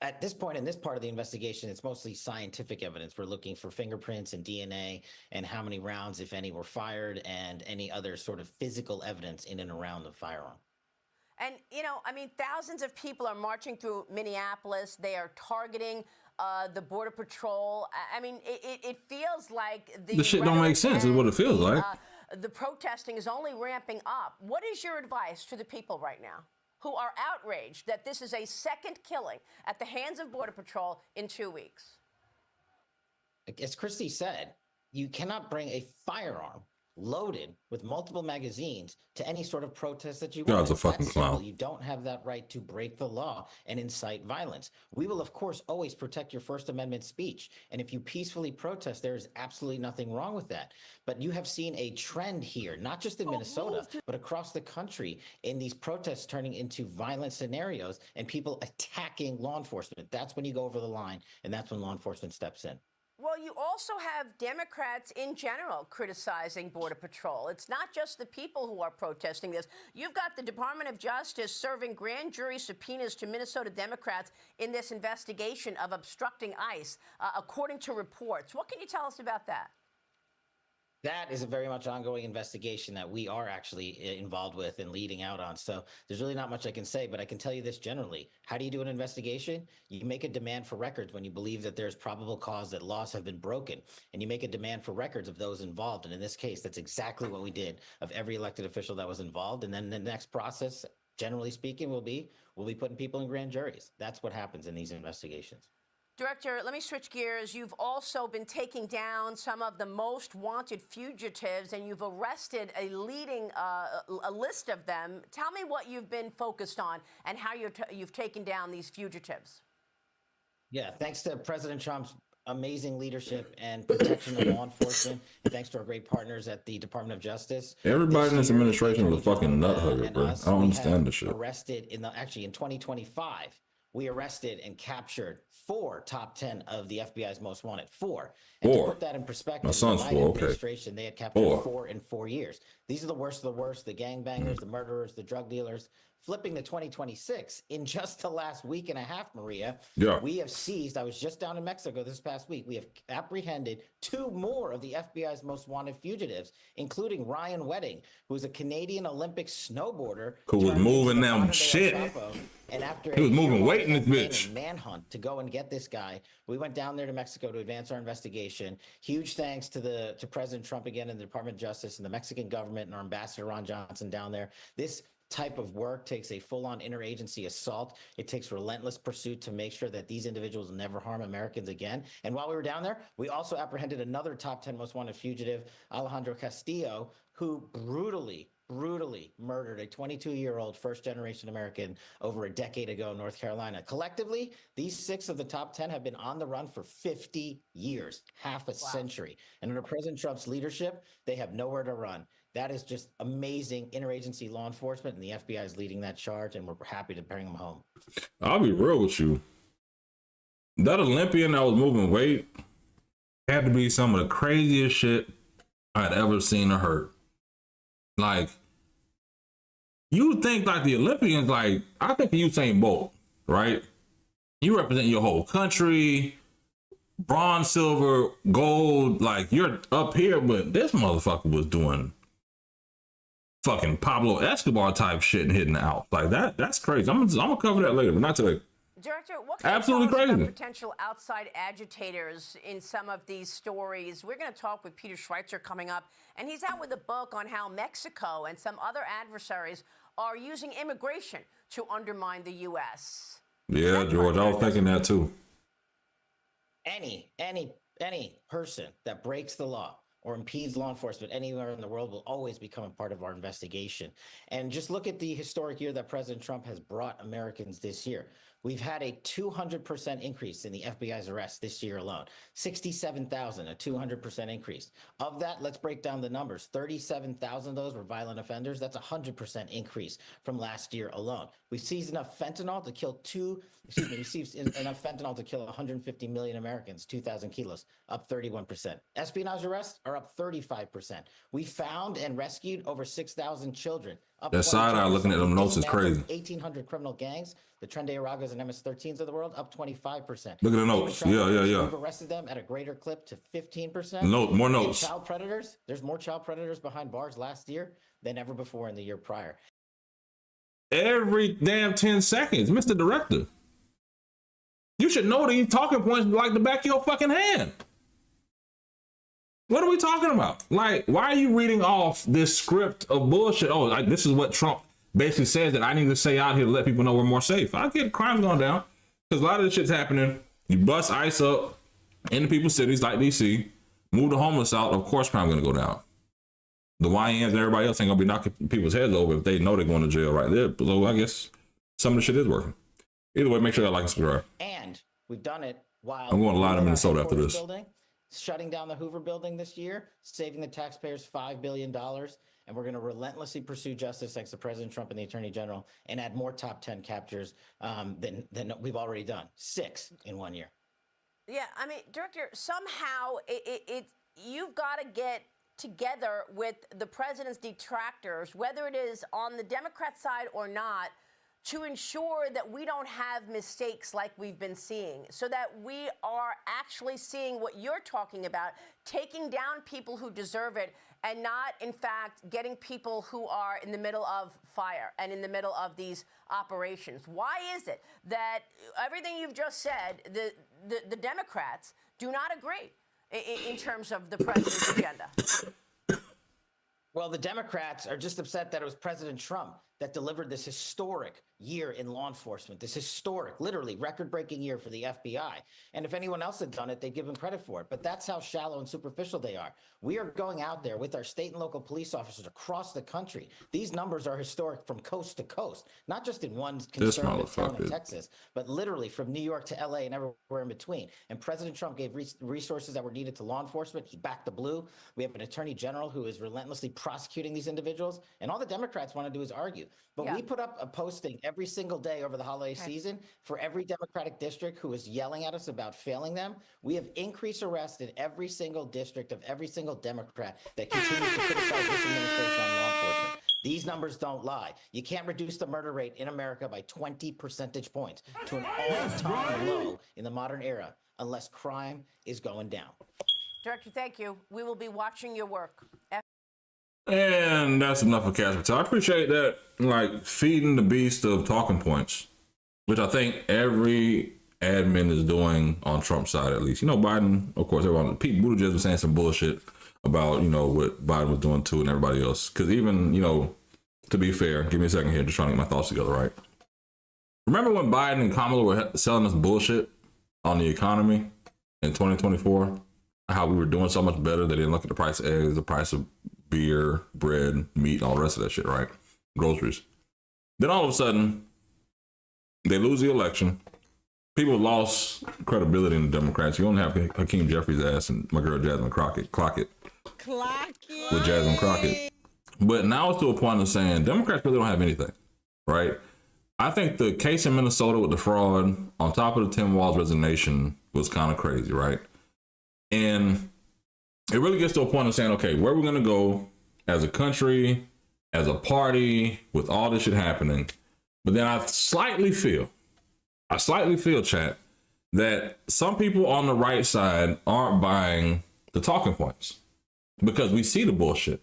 At this point, in this part of the investigation, it's mostly scientific evidence. We're looking for fingerprints and DNA and how many rounds, if any, were fired and any other sort of physical evidence in and around the firearm. And, you know, I mean, thousands of people are marching through Minneapolis. They are targeting the Border Patrol. I mean, it feels like the shit don't make sense is what it feels like. The protesting is only ramping up. What is your advice to the people right now who are outraged that this is a second killing at the hands of Border Patrol in 2 weeks? As Christy said, you cannot bring a firearm loaded with multiple magazines to any sort of protest that you want. God's a fucking clown. You don't have that right to break the law and incite violence. We will, of course, always protect your First Amendment speech. And if you peacefully protest, there is absolutely nothing wrong with that. But you have seen a trend here, not just in Minnesota, but across the country, in these protests turning into violent scenarios and people attacking law enforcement. That's when you go over the line, and that's when law enforcement steps in. Well, you also have Democrats in general criticizing Border Patrol. It's not just the people who are protesting this. You've got the Department of Justice serving grand jury subpoenas to Minnesota Democrats in this investigation of obstructing ICE, according to reports. What can you tell us about that? That is a very much ongoing investigation that we are actually involved with and leading out on. So there's really not much I can say, but I can tell you this generally. How do you do an investigation? You make a demand for records when you believe that there's probable cause that laws have been broken, and you make a demand for records of those involved. And in this case, that's exactly what we did of every elected official that was involved. And then the next process, generally speaking, we'll be putting people in grand juries. That's what happens in these investigations. Director, let me switch gears. You've also been taking down some of the most wanted fugitives, and you've arrested a list of them. Tell me what you've been focused on and how you've taken down these fugitives. Yeah, thanks to President Trump's amazing leadership and protection of law enforcement, and thanks to our great partners at the Department of Justice. Everybody in this administration is a fucking nut hugger, bro. I don't understand this shit. Arrested in 2025. We arrested and captured 4 top 10 of the FBI's most wanted. 4. And to put that in perspective, my son's the Biden 4, okay. administration, they had captured 4 in 4 years. These are the worst of the worst, the gangbangers, the murderers, the drug dealers. Flipping to 2026, in just the last week and a half, Maria, we have seized, I was just down in Mexico this past week, we have apprehended 2 more of the FBI's most wanted fugitives, including Ryan Wedding, who's a Canadian Olympic snowboarder. Who was moving them shit. And after he was moving weight in this bitch. Manhunt to go and get this guy, we went down there to Mexico to advance our investigation. Huge thanks to President Trump again and the Department of Justice and the Mexican government and our ambassador Ron Johnson down there. This type of work takes a full-on interagency assault. It takes relentless pursuit to make sure that these individuals never harm Americans again. And while we were down there, we also apprehended another top 10 most wanted fugitive, Alejandro Castillo, who brutally murdered a 22-year-old first-generation American over a decade ago in North Carolina. Collectively, these 6 of the top 10 have been on the run for 50 years, half a century. And under President Trump's leadership, they have nowhere to run. That is just amazing interagency law enforcement, and the FBI is leading that charge, and we're happy to bring them home. I'll be real with you. That Olympian that was moving weight had to be some of the craziest shit I'd ever seen or heard. Like, You think like the Olympians, like I think Usain Bolt, right? You represent your whole country, bronze, silver, gold, like you're up here, but this motherfucker was doing fucking Pablo Escobar type shit and hitting out like that. That's crazy. I'm gonna cover that later, but not today. Director, what can absolutely you tell us crazy about potential outside agitators in some of these stories? We're going to talk with Peter Schweitzer coming up, and he's out with a book on how Mexico and some other adversaries are using immigration to undermine the U.S. Yeah, George, I was thinking that too. Any person that breaks the law or impedes law enforcement anywhere in the world will always become a part of our investigation. And just look at the historic year that President Trump has brought Americans this year. We've had a 200% increase in the FBI's arrests this year alone. 67,000, a 200% increase. Of that, let's break down the numbers. 37,000 of those were violent offenders. That's a 100% increase from last year alone. We seized enough fentanyl to kill enough fentanyl to kill 150 million Americans, 2,000 kilos, up 31%. Espionage arrests are up 35%. We found and rescued over 6,000 children. That side eye looking at them notes is crazy. 1,800 criminal gangs, the Trendy Aragas and MS-13s of the world, up 25%. Look at the notes. Yeah. We've arrested them at a greater clip to 15%. More notes. And child predators, there's more child predators behind bars last year than ever before in the year prior. Every damn 10 seconds, Mr. Director. You should know these talking points like the back of your fucking hand. What are we talking about? Like, why are you reading off this script of bullshit? Oh, like this is what Trump basically says that I need to say out here to let people know we're more safe. I get crimes going down because a lot of this shit's happening. You bust ICE up in the people's cities like DC, move the homeless out. Of course, crime gonna go down. The YNs and everybody else ain't gonna be knocking people's heads over if they know they're going to jail right there. So I guess some of the shit is working. Either way, make sure you like and subscribe. And we've done it while I'm going to lie to Minnesota after this. Shutting down the Hoover building this year, saving the taxpayers $5 billion, and we're going to relentlessly pursue justice thanks to President Trump and the Attorney General and add more top 10 captures than we've already done. 6 in 1 year. Yeah, I mean, Director, somehow you've got to get together with the president's detractors, whether it is on the Democrat side or not, to ensure that we don't have mistakes like we've been seeing, so that we are actually seeing what you're talking about, taking down people who deserve it and not, in fact, getting people who are in the middle of fire and in the middle of these operations. Why is it that everything you've just said, the Democrats do not agree in terms of the president's agenda? Well, the Democrats are just upset that it was President Trump that delivered this historic year in law enforcement, this historic, literally record-breaking year for the FBI. And if anyone else had done it, they'd give him credit for it. But that's how shallow and superficial they are. We are going out there with our state and local police officers across the country. These numbers are historic from coast to coast, not just in one conservative town in Texas, but literally from New York to LA and everywhere in between. And President Trump gave resources that were needed to law enforcement. He backed the blue. We have an attorney general who is relentlessly prosecuting these individuals. And all the Democrats want to do is argue. But we put up a posting every single day over the holiday season for every Democratic district who is yelling at us about failing them. We have increased arrests in every single district of every single Democrat that continues to criticize this administration on law enforcement. These numbers don't lie. You can't reduce the murder rate in America by 20 percentage points to an all-time low in the modern era unless crime is going down. Director, thank you. We will be watching your work. And that's enough of Cash Patel. I appreciate that, like, feeding the beast of talking points, which I think every admin is doing on Trump's side, at least. You know, Biden, of course, everyone, Pete Buttigieg was saying some bullshit about, you know, what Biden was doing too and everybody else. Because even, you know, to be fair, give me a second here, just trying to get my thoughts together, right? Remember when Biden and Kamala were selling us bullshit on the economy in 2024? How we were doing so much better, they didn't look at the price of eggs, the price of beer, bread, meat, all the rest of that shit, right? Groceries. Then all of a sudden, they lose the election. People lost credibility in the Democrats. You only have Hakeem Jeffries' ass and my girl Jasmine Crockett. With Jasmine Crockett. But now it's to a point of saying Democrats really don't have anything, right? I think the case in Minnesota with the fraud on top of the Tim Walz resignation was kind of crazy, right? And it really gets to a point of saying, okay, where are we going to go as a country, as a party with all this shit happening. But then I slightly feel, chat, that some people on the right side aren't buying the talking points because we see the bullshit.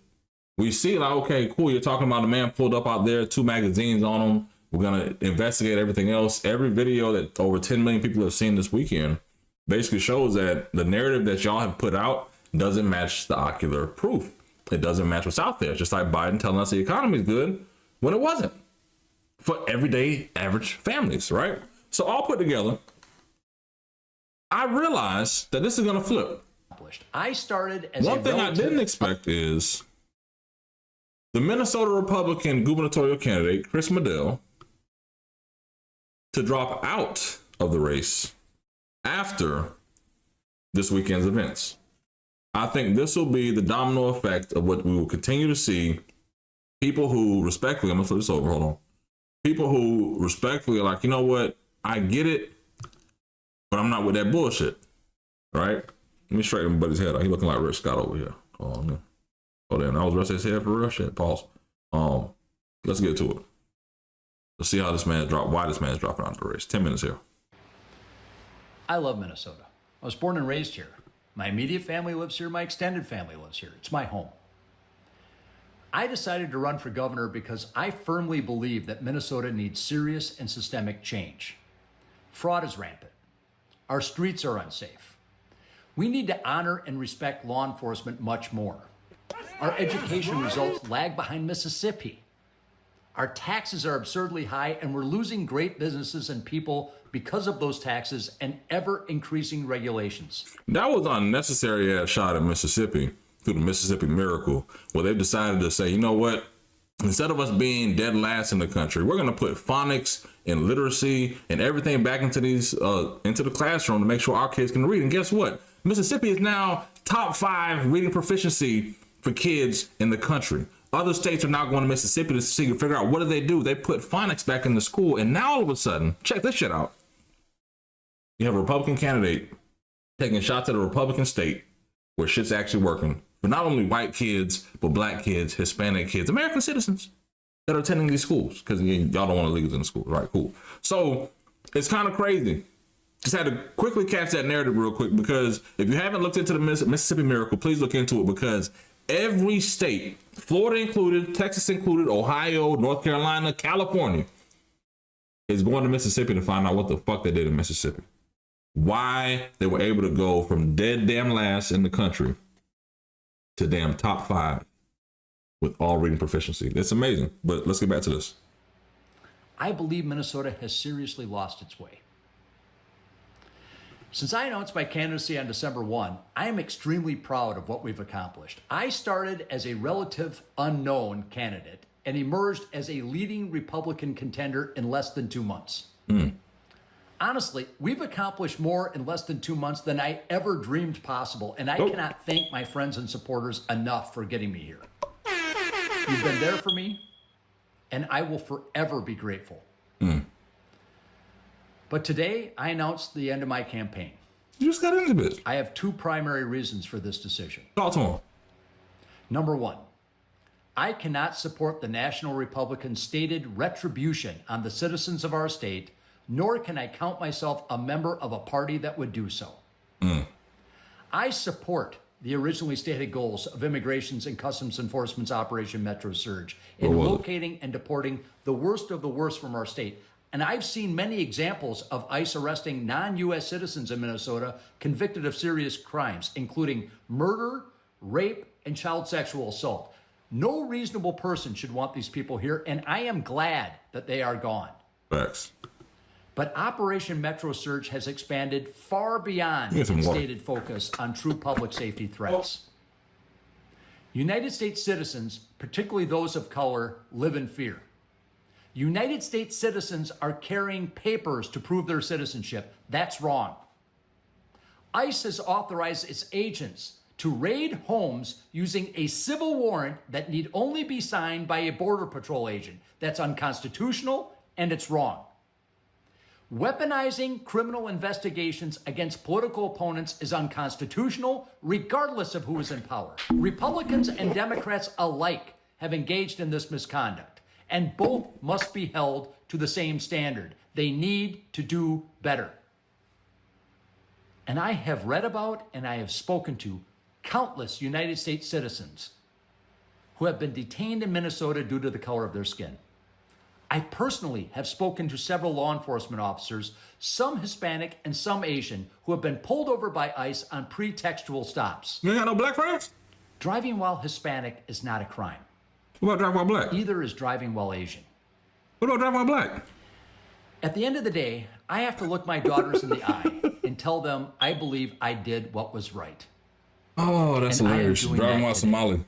We see like, okay, cool. You're talking about a man pulled up out there, 2 magazines on him. We're going to investigate everything else. Every video that over 10 million people have seen this weekend basically shows that the narrative that y'all have put out doesn't match the ocular proof. It doesn't match what's out there. It's just like Biden telling us the economy is good when it wasn't for everyday average families, right? So all put together, I realized that this is going to flip. I started as one thing I didn't expect is the Minnesota Republican gubernatorial candidate, Chris Medill, to drop out of the race after this weekend's events. I think this will be the domino effect of what we will continue to see. People who respectfully, I'm gonna flip this over, hold on. People who respectfully are like, you know what, I get it, but I'm not with that bullshit, right? Let me straighten my buddy's head out. He looking like Rick Scott over here. Oh, damn, I was resting his head for real shit. Pause. Let's get to it. Let's see how this man's why this man's dropping out of the race. 10 minutes here. I love Minnesota. I was born and raised here. My immediate family lives here. My extended family lives here. It's my home. I decided to run for governor because I firmly believe that Minnesota needs serious and systemic change. Fraud is rampant. Our streets are unsafe. We need to honor and respect law enforcement much more. Our education results lag behind Mississippi. Our taxes are absurdly high, and we're losing great businesses and people because of those taxes and ever-increasing regulations. That was an unnecessary ass shot at Mississippi through the Mississippi Miracle, where they've decided to say, you know what? Instead of us being dead last in the country, we're going to put phonics and literacy and everything back into these into the classroom to make sure our kids can read. And guess what? Mississippi is now top 5 reading proficiency for kids in the country. Other states are now going to Mississippi to see figure out what do. They put phonics back in the school, and now all of a sudden, check this shit out. You have a Republican candidate taking shots at a Republican state where shit's actually working for not only white kids, but black kids, Hispanic kids, American citizens that are attending these schools, because y'all don't want illegals in the school, right? Cool. So it's kind of crazy. Just had to quickly catch that narrative real quick, because if you haven't looked into the Mississippi Miracle, please look into it, because every state, Florida included, Texas included, Ohio, North Carolina, California, is going to Mississippi to find out what the fuck they did in Mississippi. Why they were able to go from dead damn last in the country to damn top 5 with all reading proficiency. It's amazing, but let's get back to this. I believe Minnesota has seriously lost its way. Since I announced my candidacy on December 1, I am extremely proud of what we've accomplished. I started as a relative unknown candidate and emerged as a leading Republican contender in less than 2 months. Honestly, we've accomplished more in less than 2 months than I ever dreamed possible, and I cannot thank my friends and supporters enough for getting me here. You've been there for me, and I will forever be grateful. But today, I announced the end of my campaign. You just got into this. I have 2 primary reasons for this decision. Talk to him. Number 1, I cannot support the National Republican's stated retribution on the citizens of our state, nor can I count myself a member of a party that would do so. I support the originally stated goals of Immigration's and Customs Enforcement's Operation Metro Surge in locating and deporting the worst of the worst from our state. And I've seen many examples of ICE arresting non-U.S. citizens in Minnesota convicted of serious crimes, including murder, rape, and child sexual assault. No reasonable person should want these people here, and I am glad that they are gone. Facts. But Operation Metro Surge has expanded far beyond its stated focus on true public safety threats. United States citizens, particularly those of color, live in fear. United States citizens are carrying papers to prove their citizenship. That's wrong. ICE has authorized its agents to raid homes using a civil warrant that need only be signed by a Border Patrol agent. That's unconstitutional, and it's wrong. Weaponizing criminal investigations against political opponents is unconstitutional, regardless of who is in power. Republicans and Democrats alike have engaged in this misconduct, and both must be held to the same standard. They need to do better. And I have read about and I have spoken to countless United States citizens who have been detained in Minnesota due to the color of their skin. I personally have spoken to several law enforcement officers, some Hispanic and some Asian, who have been pulled over by ICE on pretextual stops. You ain't got no black friends? Driving while Hispanic is not a crime. What about driving while black? Either is driving while Asian. What about driving while black? At the end of the day, I have to look my daughters in the eye and tell them I believe I did what was right. Oh, that's hilarious. Driving while Somali.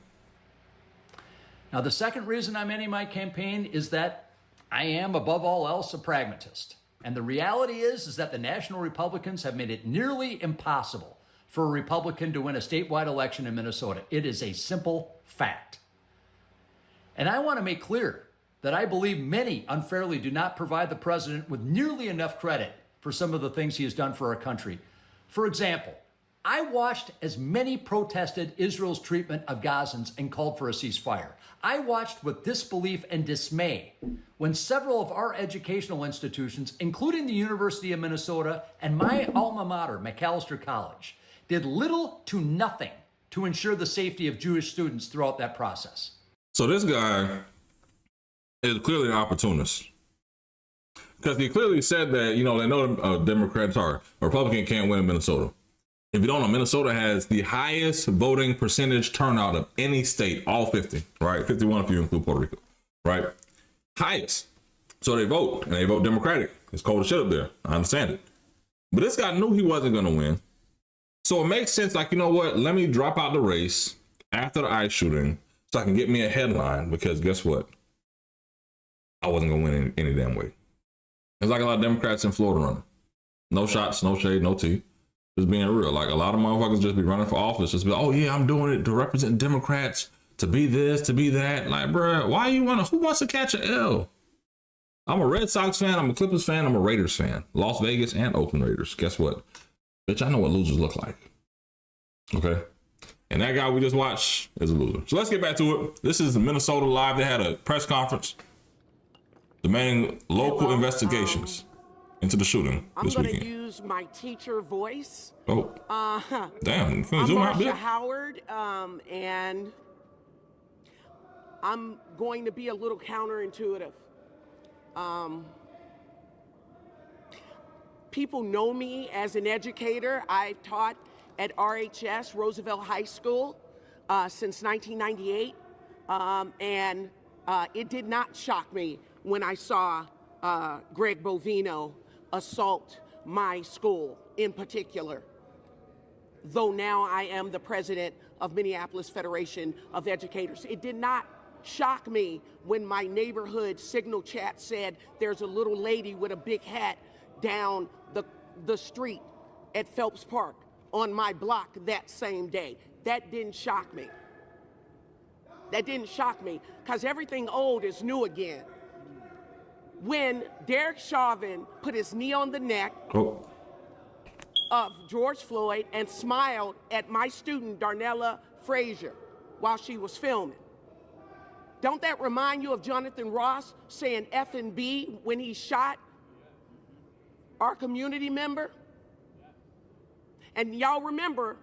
Now, the second reason I'm ending my campaign is that I am, above all else, a pragmatist. And the reality is that the National Republicans have made it nearly impossible for a Republican to win a statewide election in Minnesota. It is a simple fact. And I want to make clear that I believe many unfairly do not provide the president with nearly enough credit for some of the things he has done for our country. For example, I watched as many protested Israel's treatment of Gazans and called for a ceasefire. I watched with disbelief and dismay when several of our educational institutions, including the University of Minnesota and my alma mater, Macalester College, did little to nothing to ensure the safety of Jewish students throughout that process. So this guy is clearly an opportunist. Because he clearly said that, they know Democrats or Republican can't win in Minnesota. If you don't know, Minnesota has the highest voting percentage turnout of any state, all 50, right? 51 if you include Puerto Rico, right? Highest. So they vote, and they vote Democratic. It's cold as shit up there. I understand it. But this guy knew he wasn't going to win. So it makes sense, like, you know what? Let me drop out the race after the ICE shooting so I can get me a headline, because guess what? I wasn't going to win any damn way. It's like a lot of Democrats in Florida running. No shots, no shade, no tea. Just being real. Like, a lot of motherfuckers just be running for office, just be, oh yeah, I'm doing it to represent Democrats, to be this, to be that. Like, bruh, who wants to catch an L? I'm a Red Sox fan, I'm a Clippers fan, I'm a Raiders fan. Las Vegas and Oakland Raiders. Guess what? Bitch, I know what losers look like. Okay? And that guy we just watched is a loser. So let's get back to it. This is Minnesota Live. They had a press conference demanding local investigations into the shooting this weekend. I'm going to use my teacher voice. Oh. Damn. Can you I'm zoom out a Marsha bit? Howard, and I'm going to be a little counterintuitive. People know me as an educator. I've taught at RHS, Roosevelt High School, since 1998. And it did not shock me when I saw Greg Bovino assault my school in particular, though now I am the president of Minneapolis Federation of Educators. It did not shock me when my neighborhood signal chat said there's a little lady with a big hat down the street at Phelps Park on my block that same day. That didn't shock me. That didn't shock me, because everything old is new again. When Derek Chauvin put his knee on the neck of George Floyd and smiled at my student Darnella Frazier while she was filming, don't that remind you of Jonathan Ross saying F and B when he shot our community member? And y'all remember,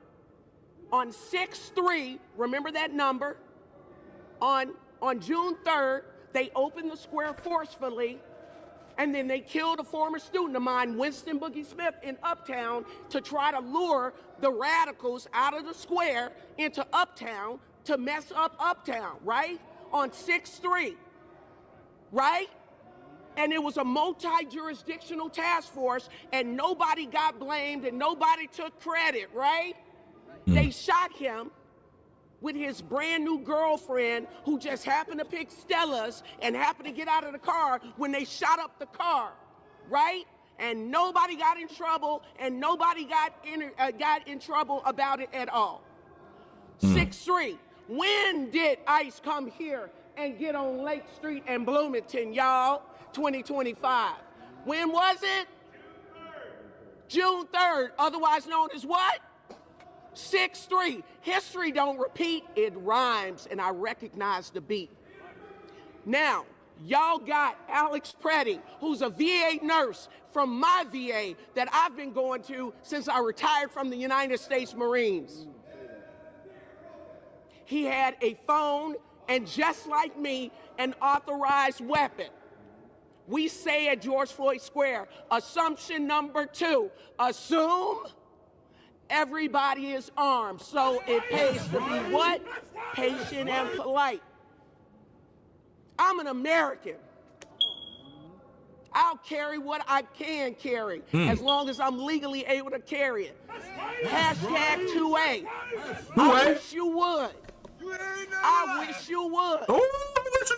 on 6/3, remember that number? On June 3rd, they opened the square forcefully, and then they killed a former student of mine, Winston Boogie Smith, in Uptown to try to lure the radicals out of the square into Uptown to mess up Uptown, right? On 6/3, right? And it was a multi-jurisdictional task force, and nobody got blamed and nobody took credit, right? They shot him with his brand new girlfriend, who just happened to pick Stella's and happened to get out of the car when they shot up the car, right? And nobody got in trouble, and nobody got in trouble about it at all. 6/3. When did ICE come here and get on Lake Street and Bloomington, y'all? 2025. When was it? June 3rd, otherwise known as what? 6/3. History don't repeat, it rhymes, and I recognize the beat. Now, y'all got Alex Pretti, who's a VA nurse from my VA that I've been going to since I retired from the United States Marines. He had a phone and, just like me, an authorized weapon. We say at George Floyd Square, assumption number 2, assume everybody is armed. So it pays to be what? Patient and polite. I'm an American. I'll carry what I can carry as long as I'm legally able to carry it. Hashtag 2A. I wish you would. I wish you would. Oh, I wish you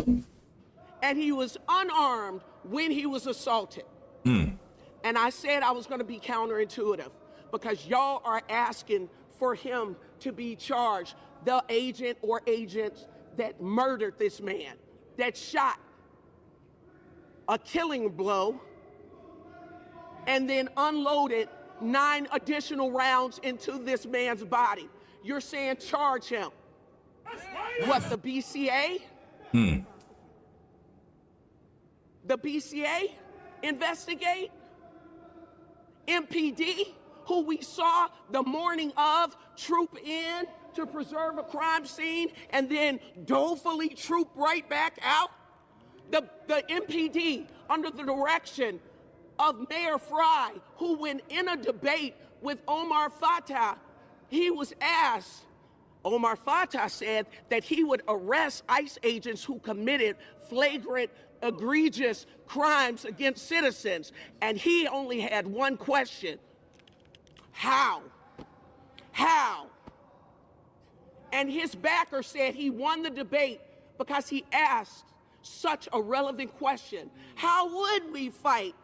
would. And he was unarmed when he was assaulted. And I said I was going to be counterintuitive because y'all are asking for him to be charged, the agent or agents that murdered this man, that shot a killing blow and then unloaded 9 additional rounds into this man's body. You're saying charge him. What, the BCA? The BCA investigate? Impede, who we saw the morning of troop in to preserve a crime scene and then dolefully troop right back out? The MPD, under the direction of Mayor Fry, who when in a debate with Omar Fattah, he was asked, Omar Fattah said that he would arrest ICE agents who committed flagrant, egregious crimes against citizens. And he only had one question: how? How? And his backer said he won the debate because he asked such a relevant question. How would we fight?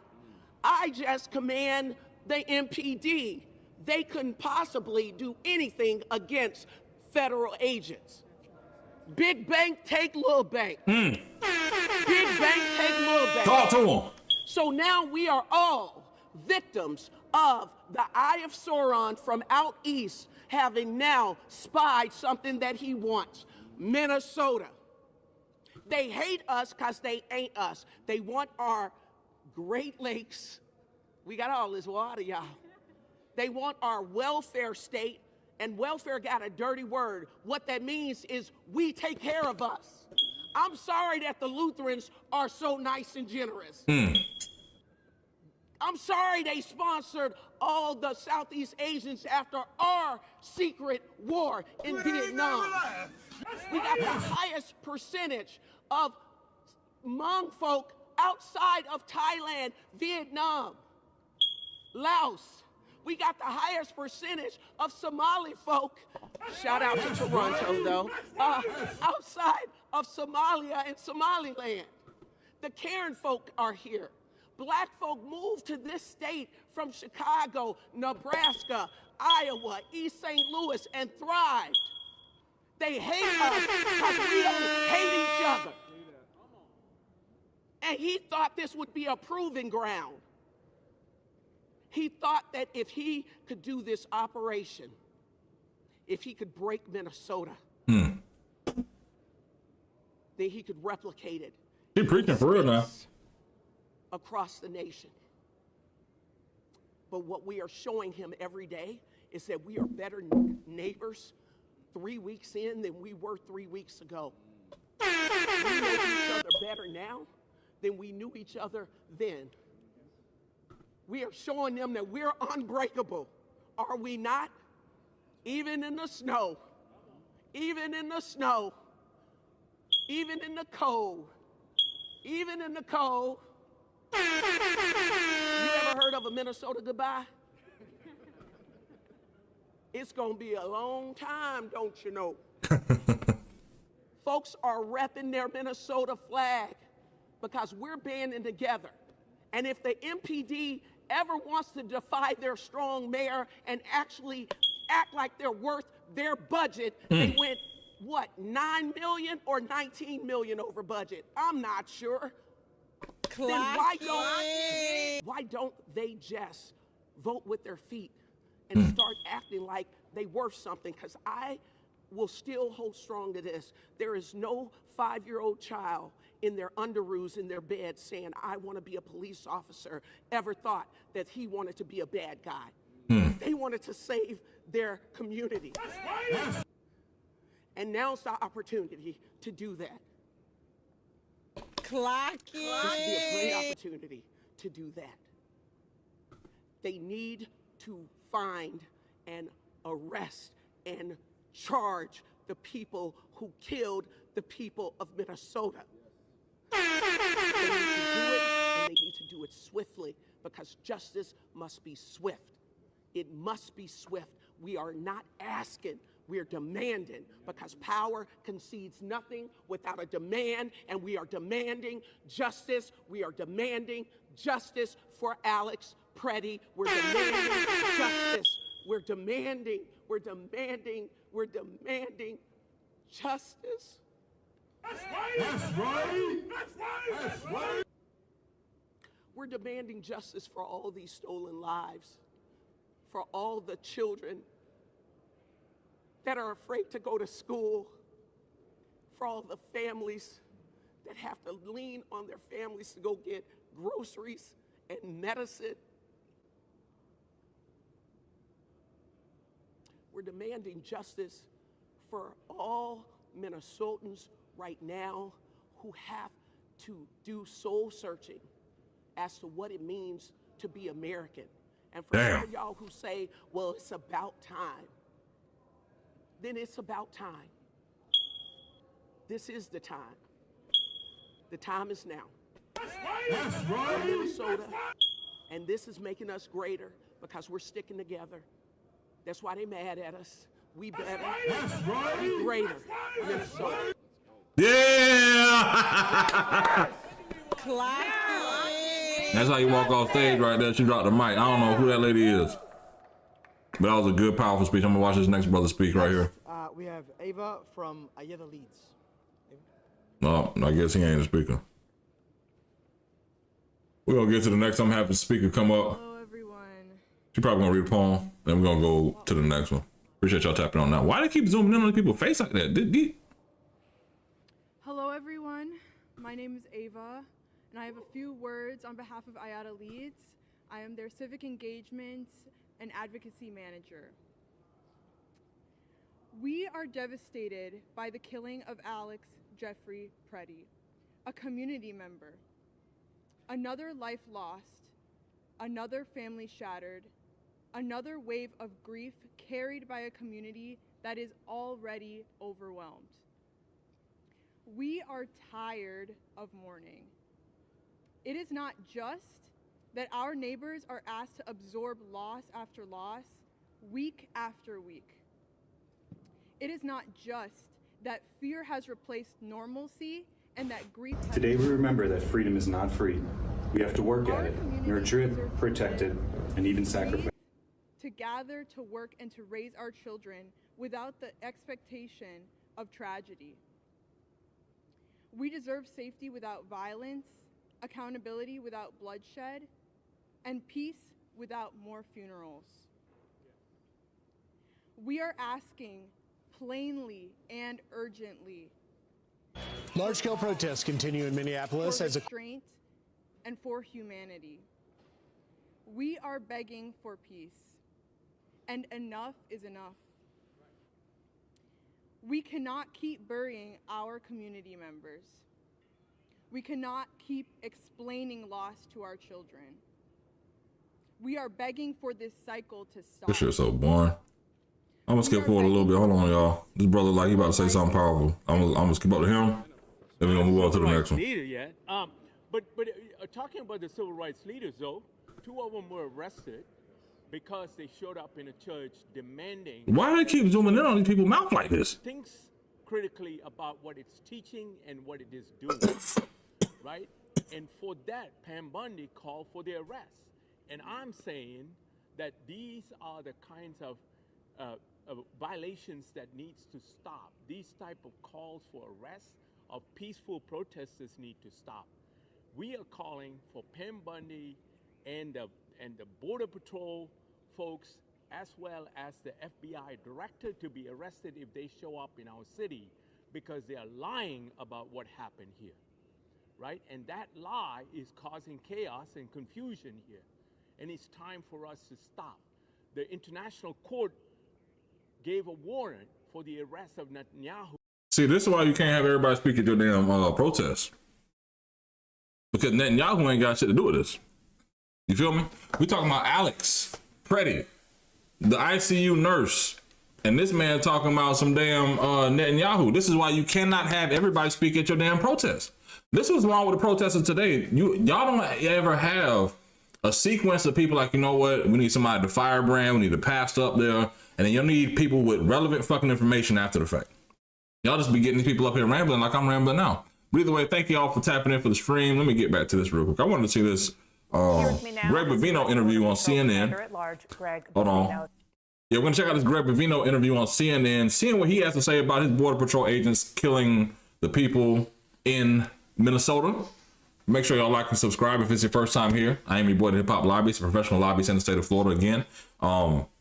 I just command the MPD. They couldn't possibly do anything against federal agents. Big bank take little bank. Big bank take little bank. Talk to him. So now we are all victims of the Eye of Sauron from out east having now spied something that he wants. Minnesota. They hate us because they ain't us. They want our Great Lakes. We got all this water, y'all. They want our welfare state, and welfare got a dirty word. What that means is we take care of us. I'm sorry that the Lutherans are so nice and generous. I'm sorry they sponsored all the Southeast Asians after our secret war in Vietnam. We got the highest percentage of Hmong folk outside of Thailand, Vietnam, Laos. We got the highest percentage of Somali folk, shout out to Toronto though, outside of Somalia and Somaliland. The Karen folk are here. Black folk moved to this state from Chicago, Nebraska, Iowa, East St. Louis, and thrived. They hate us because we don't hate each other. And he thought this would be a proving ground. He thought that if he could do this operation, if he could break Minnesota, then he could replicate it. He preaching for real now. Across the nation. But what we are showing him every day is that we are better neighbors 3 weeks in than we were 3 weeks ago. We know each other better now than we knew each other then. We are showing them that we're unbreakable. Are we not? Even in the snow, even in the snow, even in the cold, even in the cold. You ever heard of a Minnesota goodbye? It's gonna be a long time, don't you know? Folks are repping their Minnesota flag because we're banding together. And if the MPD ever wants to defy their strong mayor and actually act like they're worth their budget, they went, what, 9 million or 19 million over budget? I'm not sure. Then why don't they just vote with their feet and start acting like they worth something? Because I will still hold strong to this. There is no 5-year-old child in their underoos in their bed saying, I want to be a police officer, ever thought that he wanted to be a bad guy. They wanted to save their community. And now's the opportunity to do that. Clock it. This would be a great opportunity to do that. They need to find and arrest and charge the people who killed the people of Minnesota. They need to do it, and they need to do it swiftly, because justice must be swift. It must be swift. We are not asking, we're demanding, because power concedes nothing without a demand, and we are demanding justice. We are demanding justice for Alex Pretti. We're demanding justice. We're demanding justice. That's right. That's right. That's right. That's right. We're demanding justice for all these stolen lives, for all the children that are afraid to go to school, for all the families that have to lean on their families to go get groceries and medicine. We're demanding justice for all Minnesotans right now who have to do soul searching as to what it means to be American. And for all of y'all who say, well, it's about time, then it's about time. This is the time. The time is now. That's right. We're Minnesota, and this is making us greater because we're sticking together. That's why they mad at us. We better be greater, Minnesota. Yeah! Clock it. That's how you walk off stage right there. She dropped the mic. I don't know who that lady is. But that was a good, powerful speech. I'm going to watch this next brother speak right here. We have Ava from Iyata Leed. No, I guess he ain't a speaker. We're going to get to the next. I'm having the speaker come up. Hello, everyone. She probably going to read a poem. Then we're going to go to the next one. Appreciate y'all tapping on that. Why do they keep zooming in on people's face like that? Hello, everyone. My name is Ava, and I have a few words on behalf of Iyata Leed. I am their civic engagement and advocacy manager. We are devastated by the killing of Alex Jeffrey Pretti, a community member. Another life lost, another family shattered, another wave of grief carried by a community that is already overwhelmed. We are tired of mourning. It is not just that our neighbors are asked to absorb loss after loss, week after week. It is not just that fear has replaced normalcy and that grief has... Today we remember that freedom is not free. We have to work at it, nurture it, protect it, and even sacrifice. To gather, to work, and to raise our children without the expectation of tragedy. We deserve safety without violence, accountability without bloodshed, and peace without more funerals. We are asking plainly and urgently. Large-scale protests continue in Minneapolis for as a restraint and for humanity. We are begging for peace, and enough is enough. We cannot keep burying our community members. We cannot keep explaining loss to our children. We are begging for this cycle to stop. This shit's so boring. I'm gonna skip forward a little bit. Hold on, y'all. This brother, like, he about to say something powerful. I'm gonna skip up to him, then we're gonna move on to the next one. Leader yet. But talking about the civil rights leaders, though, 2 of them were arrested because they showed up in a church demanding. Why do they keep zooming in on these people's mouth like this? Thinks critically about what it's teaching and what it is doing, right? And for that, Pam Bondi called for their arrest. And I'm saying that these are the kinds of violations that needs to stop. These type of calls for arrest of peaceful protesters need to stop. We are calling for Pam Bondi and the Border Patrol folks as well as the FBI director to be arrested if they show up in our city because they are lying about what happened here, right? And that lie is causing chaos and confusion here. And it's time for us to stop. The International Court gave a warrant for the arrest of Netanyahu. See, this is why you can't have everybody speak at your damn protest. Because Netanyahu ain't got shit to do with this. You feel me? We talking about Alex Pretti, the ICU nurse, and this man talking about some damn Netanyahu. This is why you cannot have everybody speak at your damn protest. This was wrong with the protesters today. Y'all don't ever have a sequence of people like, you know what, we need somebody to firebrand, we need a pastor up there, and then you need people with relevant fucking information after the fact. Y'all just be getting these people up here rambling like I'm rambling now. But either way, thank you all for tapping in for the stream. Let me get back to this real quick. I wanted to see this Greg Bovino interview on CNN. Hold on. Yeah, we're going to check out this Greg Bovino interview on CNN, seeing what he has to say about his Border Patrol agents killing the people in Minnesota. Make sure y'all like and subscribe if it's your first time here. I am your boy, the Hip Hop Lobbyist, a professional lobbyist in the state of Florida again.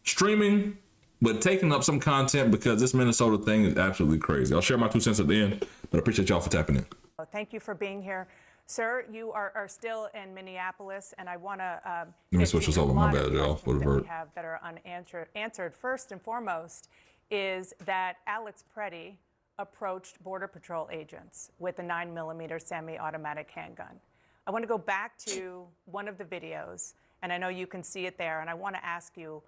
Streaming, but taking up some content because this Minnesota thing is absolutely crazy. I'll share my 2 cents at the end, but I appreciate y'all for tapping in. Thank you for being here. Sir, you are still in Minneapolis, and I want to let me switch this over. My bad, y'all. For the we have that are unanswered. First and foremost is that Alex Pretti approached Border Patrol agents with a 9mm semi-automatic handgun. I want to go back to one of the videos, and I know you can see it there, and I want to ask you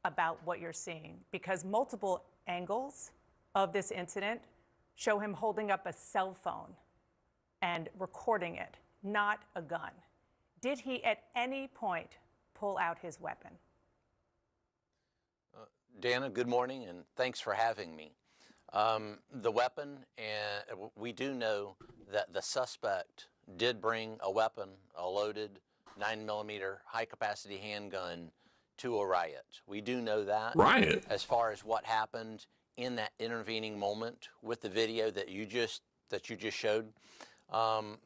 about what you're seeing, because multiple angles of this incident show him holding up a cell phone and recording it, not a gun. Did he at any point pull out his weapon? Dana, good morning, and thanks for having me. The weapon, and we do know that the suspect did bring a weapon, a loaded 9mm high-capacity handgun to a riot. We do know that. Riot. As far as what happened in that intervening moment with the video that you just showed,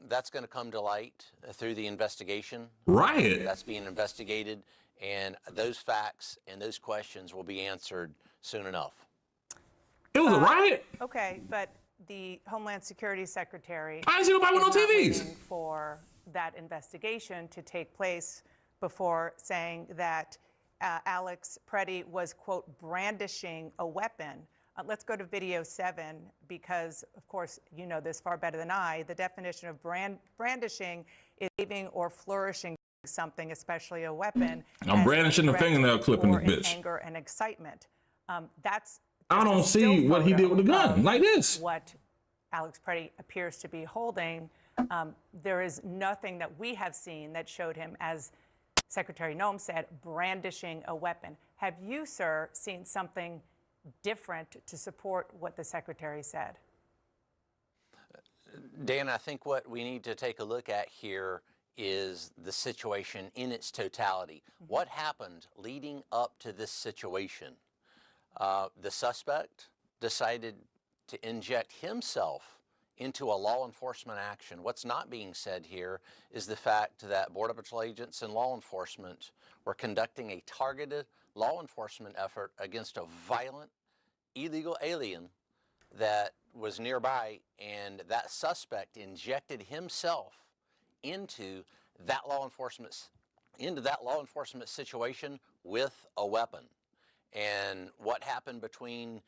that's going to come to light through the investigation. Riot. That's being investigated, and those facts and those questions will be answered soon enough. It was a riot. Okay, but the Homeland Security Secretary I didn't see nobody with no TVs. Waiting for that investigation to take place before saying that Alex Pretti was, quote, brandishing a weapon. Let's go to video 7, because, of course, you know this far better than I. The definition of brandishing is waving or flourishing something, especially a weapon. I'm brandishing the fingernail clip in this bitch. Anger and excitement. That's. I don't see what he did with the gun, like this. What Alex Pretti appears to be holding. There is nothing that we have seen that showed him, as Secretary Noem said, brandishing a weapon. Have you, sir, seen something different to support what the Secretary said? Dan, I think what we need to take a look at here is the situation in its totality. What happened leading up to this situation? The suspect decided to inject himself into a law enforcement action. What's not being said here is the fact that Border Patrol agents and law enforcement were conducting a targeted law enforcement effort against a violent, illegal alien that was nearby, and that suspect injected himself into that law enforcement situation with a weapon. And what happened between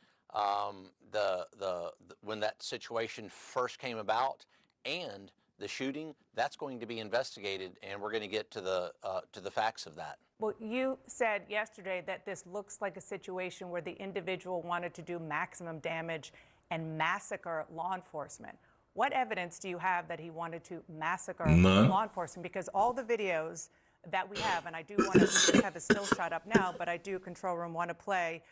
when that situation first came about and the shooting, that's going to be investigated, and we're going to get to the facts of that. Well, you said yesterday that this looks like a situation where the individual wanted to do maximum damage and massacre law enforcement. What evidence do you have that he wanted to massacre law enforcement? Because all the videos that we have, and I do want to just have a still shot up now, but I do, control room, want to play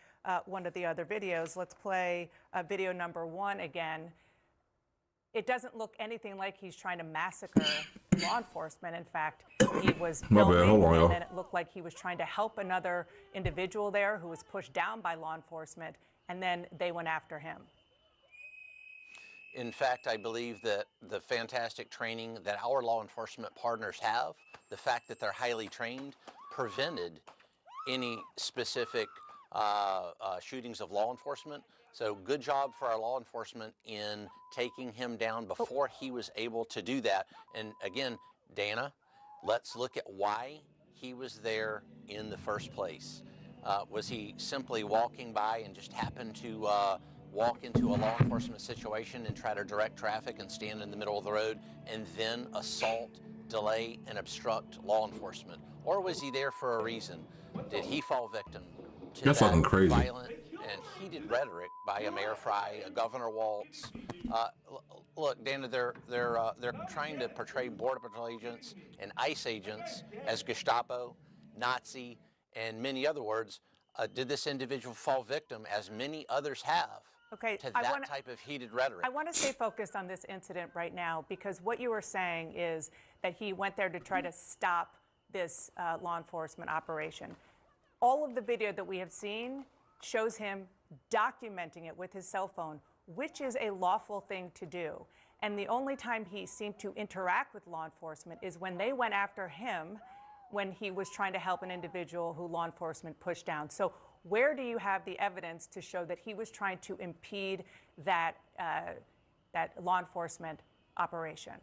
one of the other videos. Let's play video number 1 again. It doesn't look anything like he's trying to massacre law enforcement. In fact, he was filming, and then it looked like he was trying to help another individual there who was pushed down by law enforcement, and then they went after him. In fact, I believe that the fantastic training that our law enforcement partners have, the fact that they're highly trained, prevented any specific shootings of law enforcement. So good job for our law enforcement in taking him down before he was able to do that. And again, Dana, let's look at why he was there in the first place. Was he simply walking by and just happened to walk into a law enforcement situation and try to direct traffic and stand in the middle of the road and then assault, delay, and obstruct law enforcement? Or was he there for a reason? Did he fall victim to That's that fucking crazy. violent and heated rhetoric by a Mayor Fry, a Governor Walz? Look, Dana, they're trying to portray Border Patrol agents and ICE agents as Gestapo, Nazi, and many other words. Did this individual fall victim, as many others have, to that type of heated rhetoric? I want to stay focused on this incident right now, because what you were saying is that he went there to try to stop this law enforcement operation. All of the video that we have seen shows him documenting it with his cell phone, which is a lawful thing to do. And the only time he seemed to interact with law enforcement is when they went after him when he was trying to help an individual who law enforcement pushed down. So where do you have the evidence to show that he was trying to impede that, that law enforcement operation?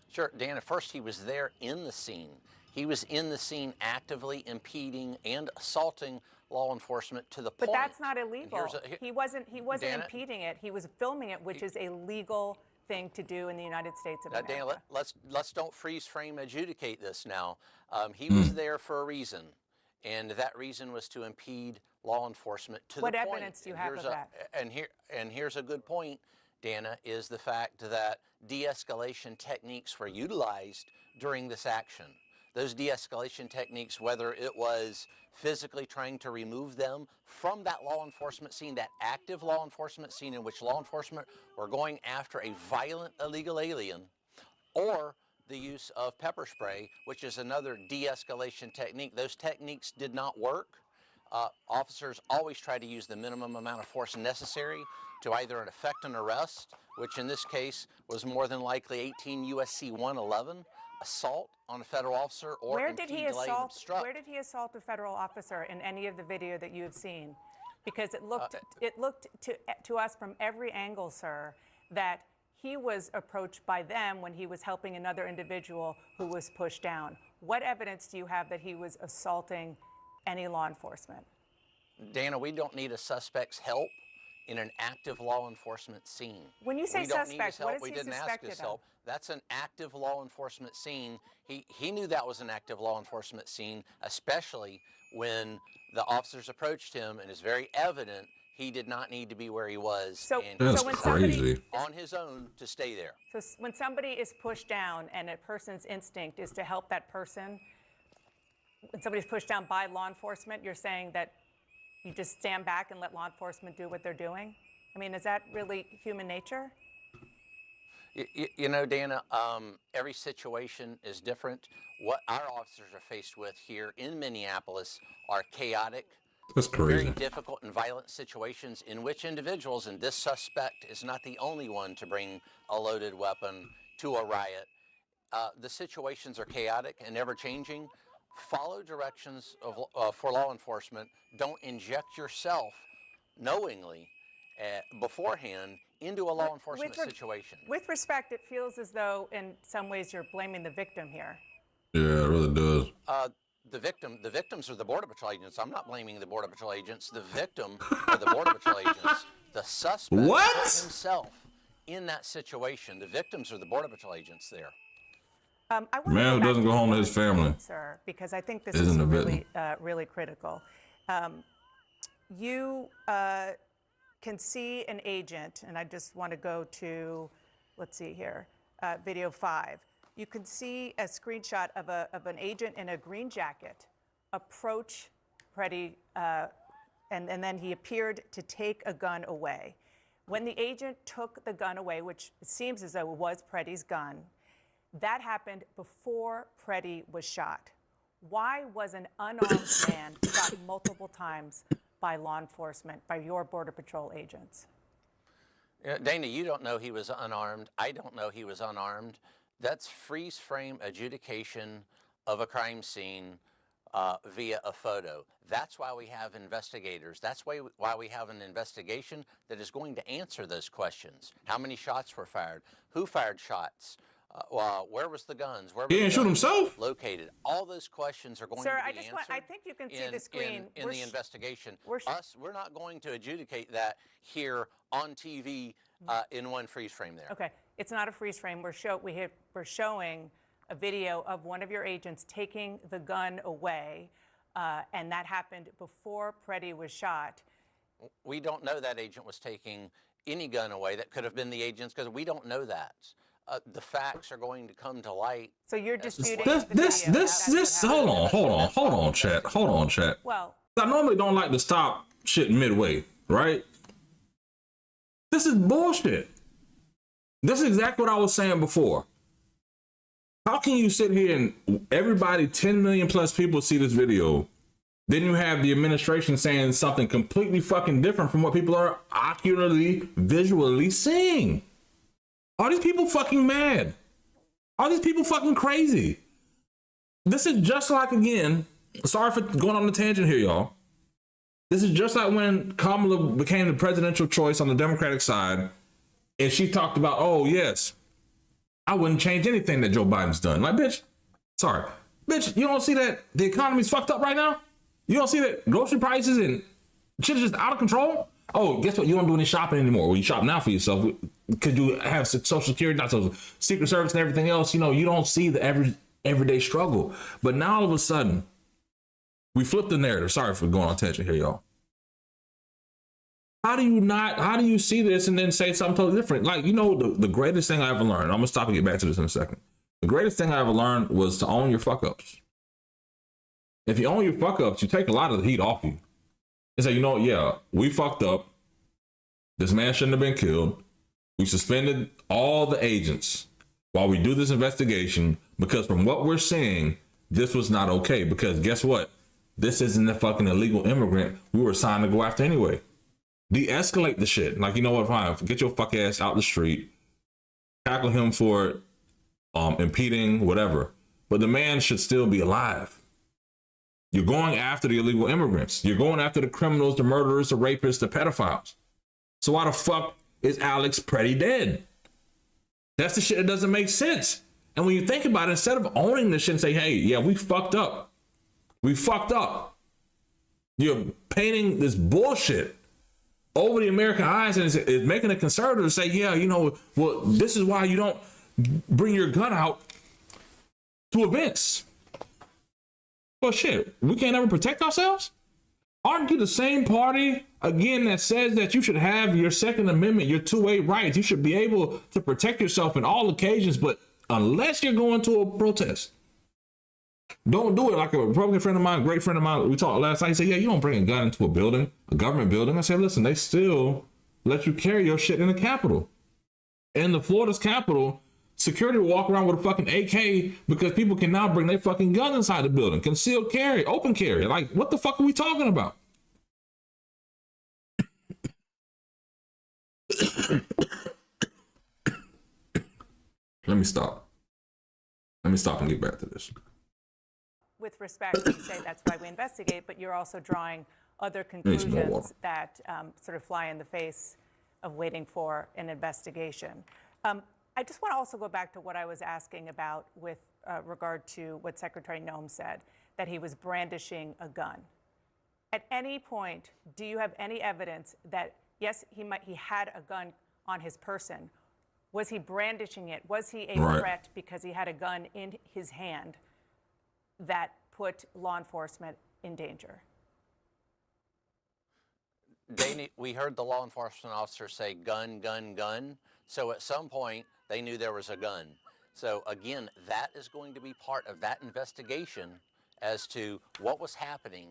Sure, Dana, first he was there in the scene. He was in the scene actively impeding and assaulting law enforcement to the point. But that's not illegal. He wasn't Dana, impeding it. He was filming it, which is a legal thing to do in the United States of America. Dana, let's don't freeze frame adjudicate this now. He was there for a reason, and that reason was to impede law enforcement to the point. What evidence do you have of that? And here's a good point, Dana, is the fact that de-escalation techniques were utilized during this action. Those de-escalation techniques, whether it was physically trying to remove them from that law enforcement scene, that active law enforcement scene in which law enforcement were going after a violent illegal alien, or the use of pepper spray, which is another de-escalation technique. Those techniques did not work. Officers always try to use the minimum amount of force necessary to either effect an arrest, which in this case was more than likely 18 U.S.C. 111, assault on a federal officer, or Where did he assault a federal officer in any of the video that you have seen? Because it looked to us from every angle, sir, that he was approached by them when he was helping another individual who was pushed down. What evidence do you have that he was assaulting any law enforcement? Dana, we don't need a suspect's help in an active law enforcement scene. When you say suspect, what is he suspected of? That's an active law enforcement scene. He knew that was an active law enforcement scene, especially when the officers approached him, and it's very evident he did not need to be where he was. That's crazy. On his own to stay there. So when somebody is pushed down and a person's instinct is to help that person, when somebody's pushed down by law enforcement, you're saying that you just stand back and let law enforcement do what they're doing? I mean, is that really human nature? You know, Dana, every situation is different. What our officers are faced with here in Minneapolis are chaotic, That's crazy. very difficult and violent situations in which individuals, and this suspect is not the only one to bring a loaded weapon to a riot. The situations are chaotic and ever-changing. Follow directions for law enforcement. Don't inject yourself knowingly beforehand into a law enforcement situation. With respect, it feels as though in some ways you're blaming the victim here. Yeah, it really does. The victims are the Border Patrol agents. I'm not blaming the Border Patrol agents. The victim are the Border Patrol agents. The suspect himself in that situation. The victims are the Border Patrol agents there. Man who doesn't go home to his family. Sir, because I think this is really, really critical. You can see an agent, and I just want to go to, let's see here, video 5. You can see a screenshot of an agent in a green jacket approach Pretti, and then he appeared to take a gun away. When the agent took the gun away, which it seems as though it was Pretti's gun, that happened before Pretti was shot. Why was an unarmed man shot multiple times by law enforcement, by your Border Patrol agents? Dana, you don't know he was unarmed. I don't know he was unarmed. That's freeze frame adjudication of a crime scene via a photo. That's why we have investigators. That's why we have an investigation that is going to answer those questions. How many shots were fired? Who fired shots? Where was the guns? Where He were didn't shoot himself? located? All those questions are going Sir, to be answered. I think you can see the screen. In the investigation. We're not going to adjudicate that here on TV in one freeze frame there. Okay, it's not a freeze frame. We're showing a video of one of your agents taking the gun away, and that happened before Pretti was shot. We don't know that agent was taking any gun away. That could have been the agents, because we don't know that. The facts are going to come to light. So you're disputing this. Hold on, chat. Well, I normally don't like to stop shit midway, right? This is bullshit. This is exactly what I was saying before. How can you sit here and everybody, 10 million plus people see this video, then you have the administration saying something completely fucking different from what people are ocularly, visually seeing? Are these people fucking mad? Are these people fucking crazy? This is just like, again, sorry for going on the tangent here, y'all. This is just like when Kamala became the presidential choice on the Democratic side, and she talked about, oh, yes, I wouldn't change anything that Joe Biden's done. Like, bitch, you don't see that the economy's fucked up right now? You don't see that grocery prices and shit is just out of control? Oh, guess what? You don't do any shopping anymore. Well, you shop now for yourself. Could you have Social Security, not Social Secret Service and everything else? You know, you don't see the everyday struggle. But now all of a sudden, we flip the narrative. Sorry for going on tangent here, y'all. How do you see this and then say something totally different? Like, you know, the greatest thing I ever learned, I'm gonna stop and get back to this in a second. The greatest thing I ever learned was to own your fuck ups. If you own your fuck ups, you take a lot of the heat off you. And say, you know, yeah, we fucked up. This man shouldn't have been killed. We suspended all the agents while we do this investigation, because from what we're seeing, this was not okay. Because guess what? This isn't a fucking illegal immigrant we were assigned to go after anyway. De-escalate the shit. Like, you know what, fine, get your fuck ass out the street, tackle him for impeding, whatever. But the man should still be alive. You're going after the illegal immigrants. You're going after the criminals, the murderers, the rapists, the pedophiles. So why the fuck is Alex Pretti dead? That's the shit that doesn't make sense. And when you think about it, instead of owning this shit and say, hey, yeah, we fucked up. We fucked up. You're painting this bullshit over the American eyes, and it's making a conservative say, yeah, you know, well, this is why you don't bring your gun out to events. Well, shit, we can't ever protect ourselves? Aren't you the same party, again, that says that you should have your Second Amendment, your two-way rights? You should be able to protect yourself in all occasions, but unless you're going to a protest, don't do it. Like a Republican friend of mine, great friend of mine, we talked last night, he said, yeah, you don't bring a gun into a building, a government building. I said, listen, they still let you carry your shit in the Capitol. In the Florida's Capitol, security will walk around with a fucking AK because people can now bring their fucking gun inside the building. Concealed carry, open carry. Like, what the fuck are we talking about? Let me stop and get back to this. With respect, you say that's why we investigate, but you're also drawing other conclusions that sort of fly in the face of waiting for an investigation. I just want to also go back to what I was asking about with regard to what Secretary Noem said, that he was brandishing a gun. At any point, do you have any evidence that, yes, he had a gun on his person? Was he brandishing it? Was he a threat because he had a gun in his hand that put law enforcement in danger? We heard the law enforcement officer say gun, gun, gun. So at some point, they knew there was a gun. So again, that is going to be part of that investigation as to what was happening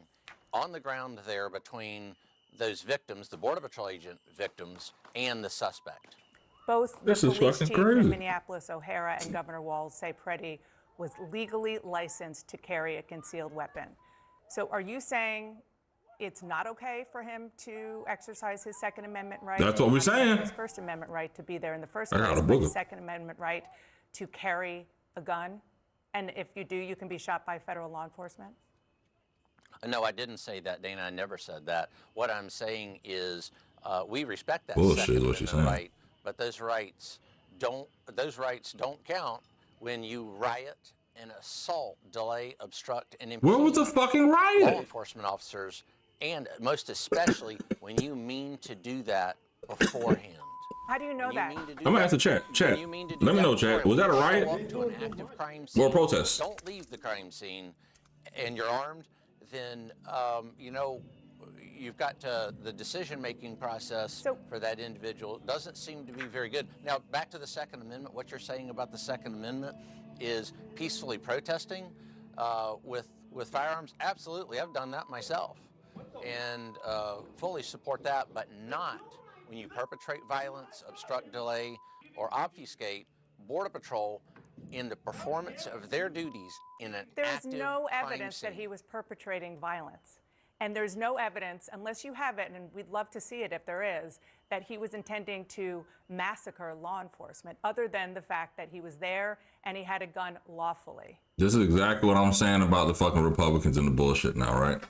on the ground there between those victims, the Border Patrol agent victims, and the suspect. Both the police chief in Minneapolis, O'Hara, and Governor Walz say Pretti was legally licensed to carry a concealed weapon. So are you saying it's not okay for him to exercise his Second Amendment right? That's what we're saying. His First Amendment right to be there in the first place, but his Second Amendment right to carry a gun? And if you do, you can be shot by federal law enforcement? No, I didn't say that, Dana. I never said that. What I'm saying is we respect that Bullshit Second is what you're Amendment saying. right, but those rights don't count when you riot and assault, delay, obstruct, and impede Where was the fucking riot? law enforcement officers, and most especially when you mean to do that beforehand. How do you know that? I'm gonna ask the chat. Chat. Let me know, chat. Was that a riot or a protest? Don't leave the crime scene, and you're armed. Then you know you've got the decision-making process for that individual doesn't seem to be very good. Now, back to the Second Amendment. What you're saying about the Second Amendment is peacefully protesting with firearms. Absolutely, I've done that myself, and fully support that. But not when you perpetrate violence, obstruct, delay, or obfuscate Border Patrol in the performance of their duties in an There's no evidence that scene. he was perpetrating violence. And there's no evidence, unless you have it, and we'd love to see it if there is, that he was intending to massacre law enforcement, other than the fact that he was there and he had a gun lawfully. This is exactly what I'm saying about the fucking Republicans and the bullshit now, right?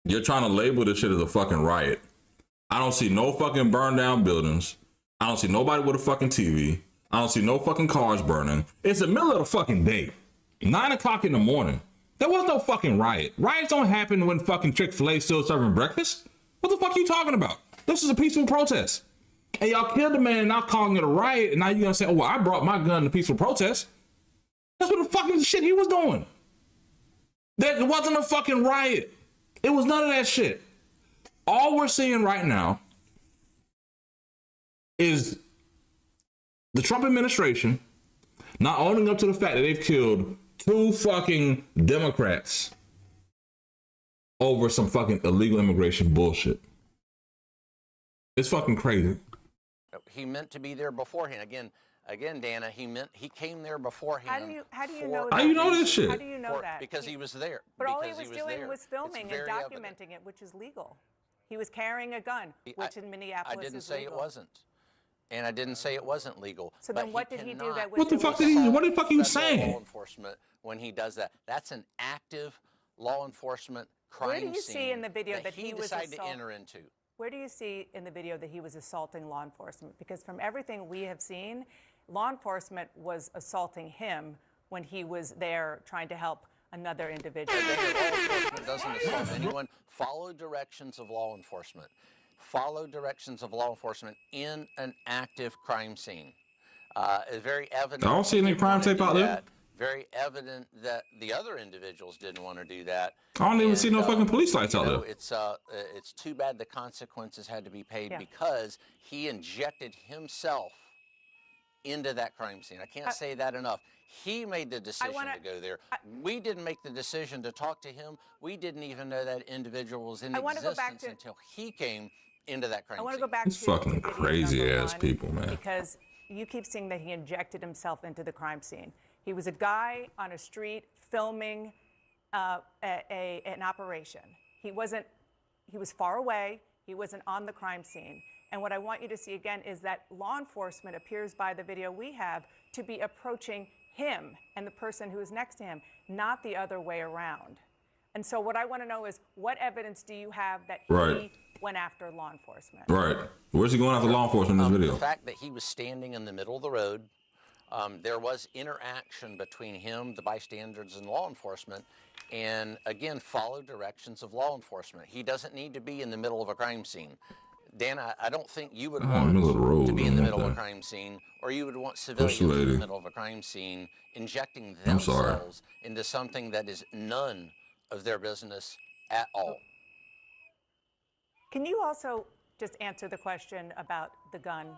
You're trying to label this shit as a fucking riot. I don't see no fucking burned down buildings. I don't see nobody with a fucking TV. I don't see no fucking cars burning. It's the middle of the fucking day. 9 o'clock in the morning. There was no fucking riot. Riots don't happen when fucking Chick-fil-A still serving breakfast. What the fuck are you talking about? This is a peaceful protest. And y'all killed the man and now calling it a riot. And now you're gonna say, oh, well, I brought my gun to peaceful protest. That's what the fucking shit he was doing. That wasn't a fucking riot. It was none of that shit. All we're seeing right now is the Trump administration not owning up to the fact that they've killed 2 fucking Democrats over some fucking illegal immigration bullshit. It's fucking crazy. He meant to be there beforehand. Again, Dana, he came there beforehand. How do you know that? How you know this shit? How do you know that? Because he was there. But all he was doing was filming and documenting it, which is legal. He was carrying a gun, which in Minneapolis is legal. I didn't say it wasn't. And I didn't say it wasn't legal. So then what did he do that was What the fuck did he, what the fuck are you saying? Law enforcement when he does that. That's an active law enforcement crime scene. Where do you see in the video that he was decided to enter into? Where do you see in the video that he was assaulting law enforcement? Because from everything we have seen, law enforcement was assaulting him when he was there trying to help another individual. Law enforcement doesn't assault anyone. Follow directions of law enforcement. Follow directions of law enforcement in an active crime scene. It's very evident. I don't see any crime tape out there. Very evident that the other individuals didn't want to do that. I don't even see no fucking police lights out there. It's too bad the consequences had to be paid because he injected himself into that crime scene. I can't say that enough. He made the decision to go there. We didn't make the decision to talk to him. We didn't even know that individual was in existence until he came into that crime scene. I want to go back It's to fucking crazy ass people, man. Because you keep saying that he injected himself into the crime scene. He was a guy on a street filming an operation. He was far away. He wasn't on the crime scene. And what I want you to see again is that law enforcement appears by the video we have to be approaching him and the person who is next to him, not the other way around. And so what I want to know is what evidence do you have that he went after law enforcement? Right. Where's he going after law enforcement in this video? The fact that he was standing in the middle of the road, there was interaction between him, the bystanders, and law enforcement. And again, follow directions of law enforcement. He doesn't need to be in the middle of a crime scene. Dan, I don't think you would want to be in the middle of a crime scene, or you would want civilians in the middle of a crime scene injecting themselves into something that is none of their business at all. Can you also just answer the question about the gun?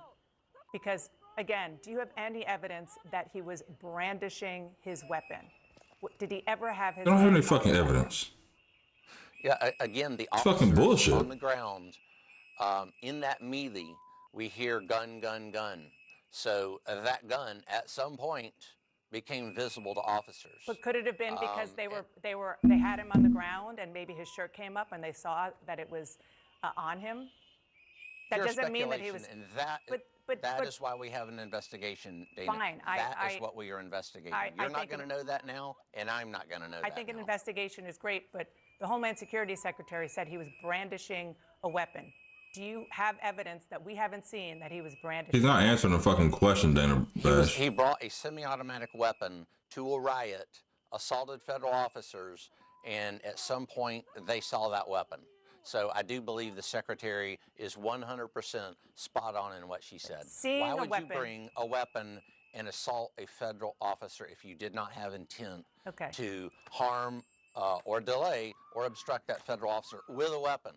Because, again, do you have any evidence that he was brandishing his weapon? Did he ever have his I don't have any fucking evidence. Yeah, again, the fucking bullshit on the ground. In that melee, we hear gun, gun, gun. So that gun, at some point, became visible to officers. But could it have been because they had him on the ground and maybe his shirt came up and they saw that it was on him? That doesn't mean that he was. That is why we have an investigation, Dana. Fine. That is what we are investigating. You're not going to know that now, and I'm not going to know that I think now. an investigation is great, but the Homeland Security Secretary said he was brandishing a weapon. Do you have evidence that we haven't seen that he was brandishing? He's not answering the fucking question, Dana. He brought a semi-automatic weapon to a riot, assaulted federal officers, and at some point they saw that weapon. So I do believe the secretary is 100% spot on in what she said. Why would you bring a weapon and assault a federal officer if you did not have intent to harm or delay or obstruct that federal officer with a weapon?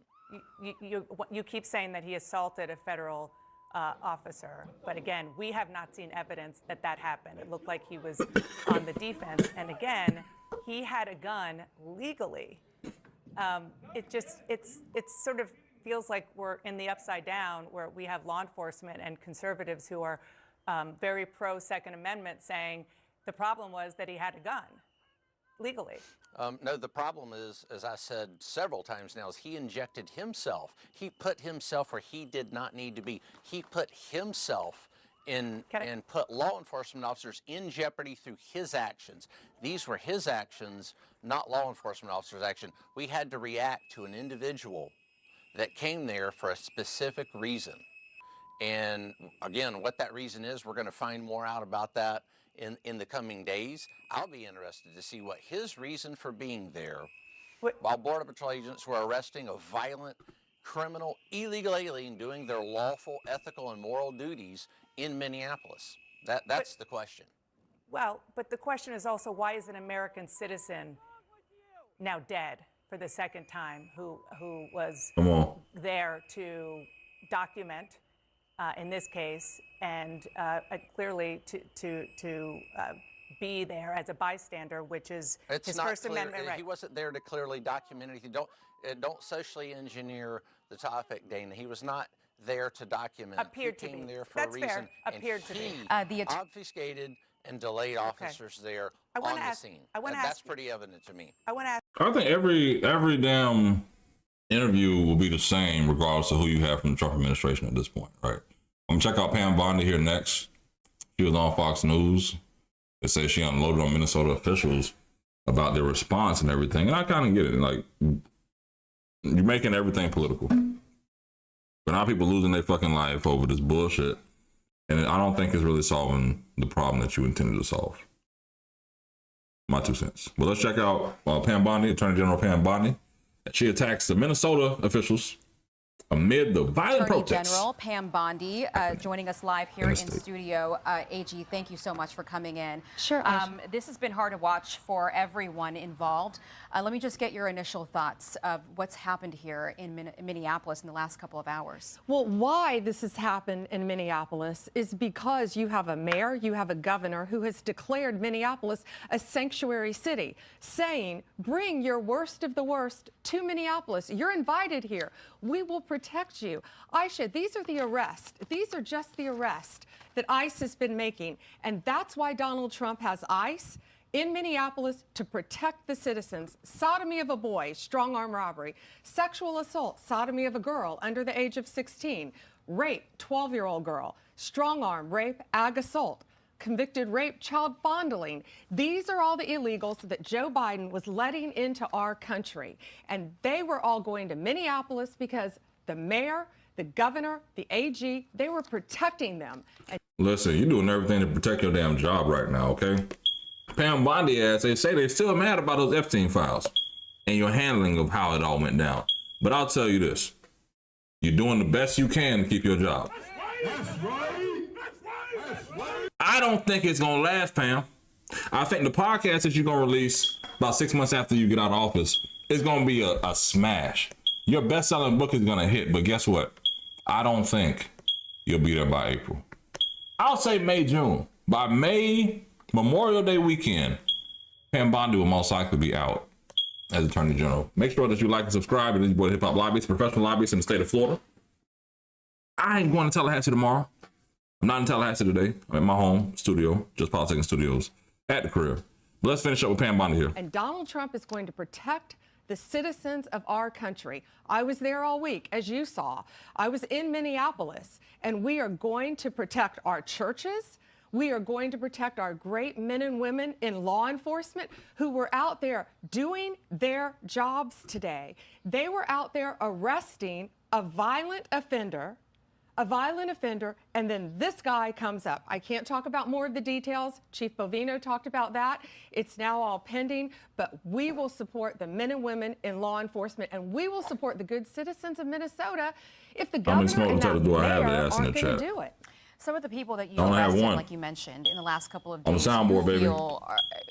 You keep saying that he assaulted a federal officer, but again, we have not seen evidence that that happened. It looked like he was on the defense, and again, he had a gun legally. It sort of feels like we're in the upside down, where we have law enforcement and conservatives who are very pro Second Amendment saying the problem was that he had a gun legally. No, the problem is, as I said several times now, is he injected himself. He put himself where he did not need to be. He put himself in and put law enforcement officers in jeopardy through his actions. These were his actions, not law enforcement officers' action. We had to react to an individual that came there for a specific reason. And again, what that reason is, we're going to find more out about that in the coming days. I'll be interested to see what his reason for being there, while Border Patrol agents were arresting a violent, criminal, illegal alien doing their lawful, ethical, and moral duties in Minneapolis. That's the question. Well, but the question is also, why is an American citizen now dead for the second time who was there to document, in this case, and clearly to be there as a bystander, which is his First Amendment right. He wasn't there to clearly document anything. Don't socially engineer the topic, Dana. He was not there to document. Appeared he to came be. there for That's a reason. fair. Appeared to be. He obfuscated and delayed officers there on the scene. That's pretty evident to me. I want to ask. I think every damn interview will be the same regardless of who you have from the Trump administration at this point, right? I'm gonna check out Pam Bondi here next. She was on Fox News. They say she unloaded on Minnesota officials about their response and everything. And I kind of get it. Like, you're making everything political. But now people losing their fucking life over this bullshit. And I don't think it's really solving the problem that you intended to solve. My 2 cents. But let's check out Pam Bondi, Attorney General Pam Bondi. She attacks the Minnesota officials amid the violent protests. Attorney General Pam Bondi joining us live here in studio. AG, thank you so much for coming in. Sure. This has been hard to watch for everyone involved. Let me just get your initial thoughts of what's happened here in Minneapolis in the last couple of hours. Well, why this has happened in Minneapolis is because you have a mayor, you have a governor who has declared Minneapolis a sanctuary city, saying, bring your worst of the worst to Minneapolis. You're invited here. We will protect you. Aisha, these are the arrests. These are just the arrests that ICE has been making. And that's why Donald Trump has ICE in Minneapolis to protect the citizens. Sodomy of a boy, strong arm robbery. Sexual assault, sodomy of a girl under the age of 16. Rape, 12-year-old girl. Strong arm, rape, ag assault. Convicted rape, child fondling. These are all the illegals that Joe Biden was letting into our country. And they were all going to Minneapolis because the mayor, the governor, the AG, they were protecting them. And listen, you're doing everything to protect your damn job right now, okay? Pam Bondi ass, they say they're still mad about those Epstein files and your handling of how it all went down. But I'll tell you this, you're doing the best you can to keep your job. That's right. I don't think it's gonna last, Pam. I think the podcast that you're gonna release about 6 months after you get out of office is gonna be a smash. Your best-selling book is gonna hit, but guess what? I don't think you'll be there by April. I'll say May, June. By May, Memorial Day weekend, Pam Bondi will most likely be out as Attorney General. Make sure that you like and subscribe to this boy Hip Hop Lobbyist, professional lobbyist in the state of Florida. I ain't going to Tallahassee tomorrow. I'm not in Tallahassee today. I'm at my home studio, Just Politicking Studios, at the crib. But let's finish up with Pam Bondi here. And Donald Trump is going to protect the citizens of our country. I was there all week, as you saw. I was in Minneapolis, and we are going to protect our churches. We are going to protect our great men and women in law enforcement who were out there doing their jobs today. They were out there arresting a violent offender, and then this guy comes up. I can't talk about more of the details. Chief Bovino talked about that. It's now all pending, but we will support the men and women in law enforcement, and we will support the good citizens of Minnesota if the governor and that mayor aren't going to do it. Some of the people that you arrested, like you mentioned, in the last couple of days, on the soundboard, baby.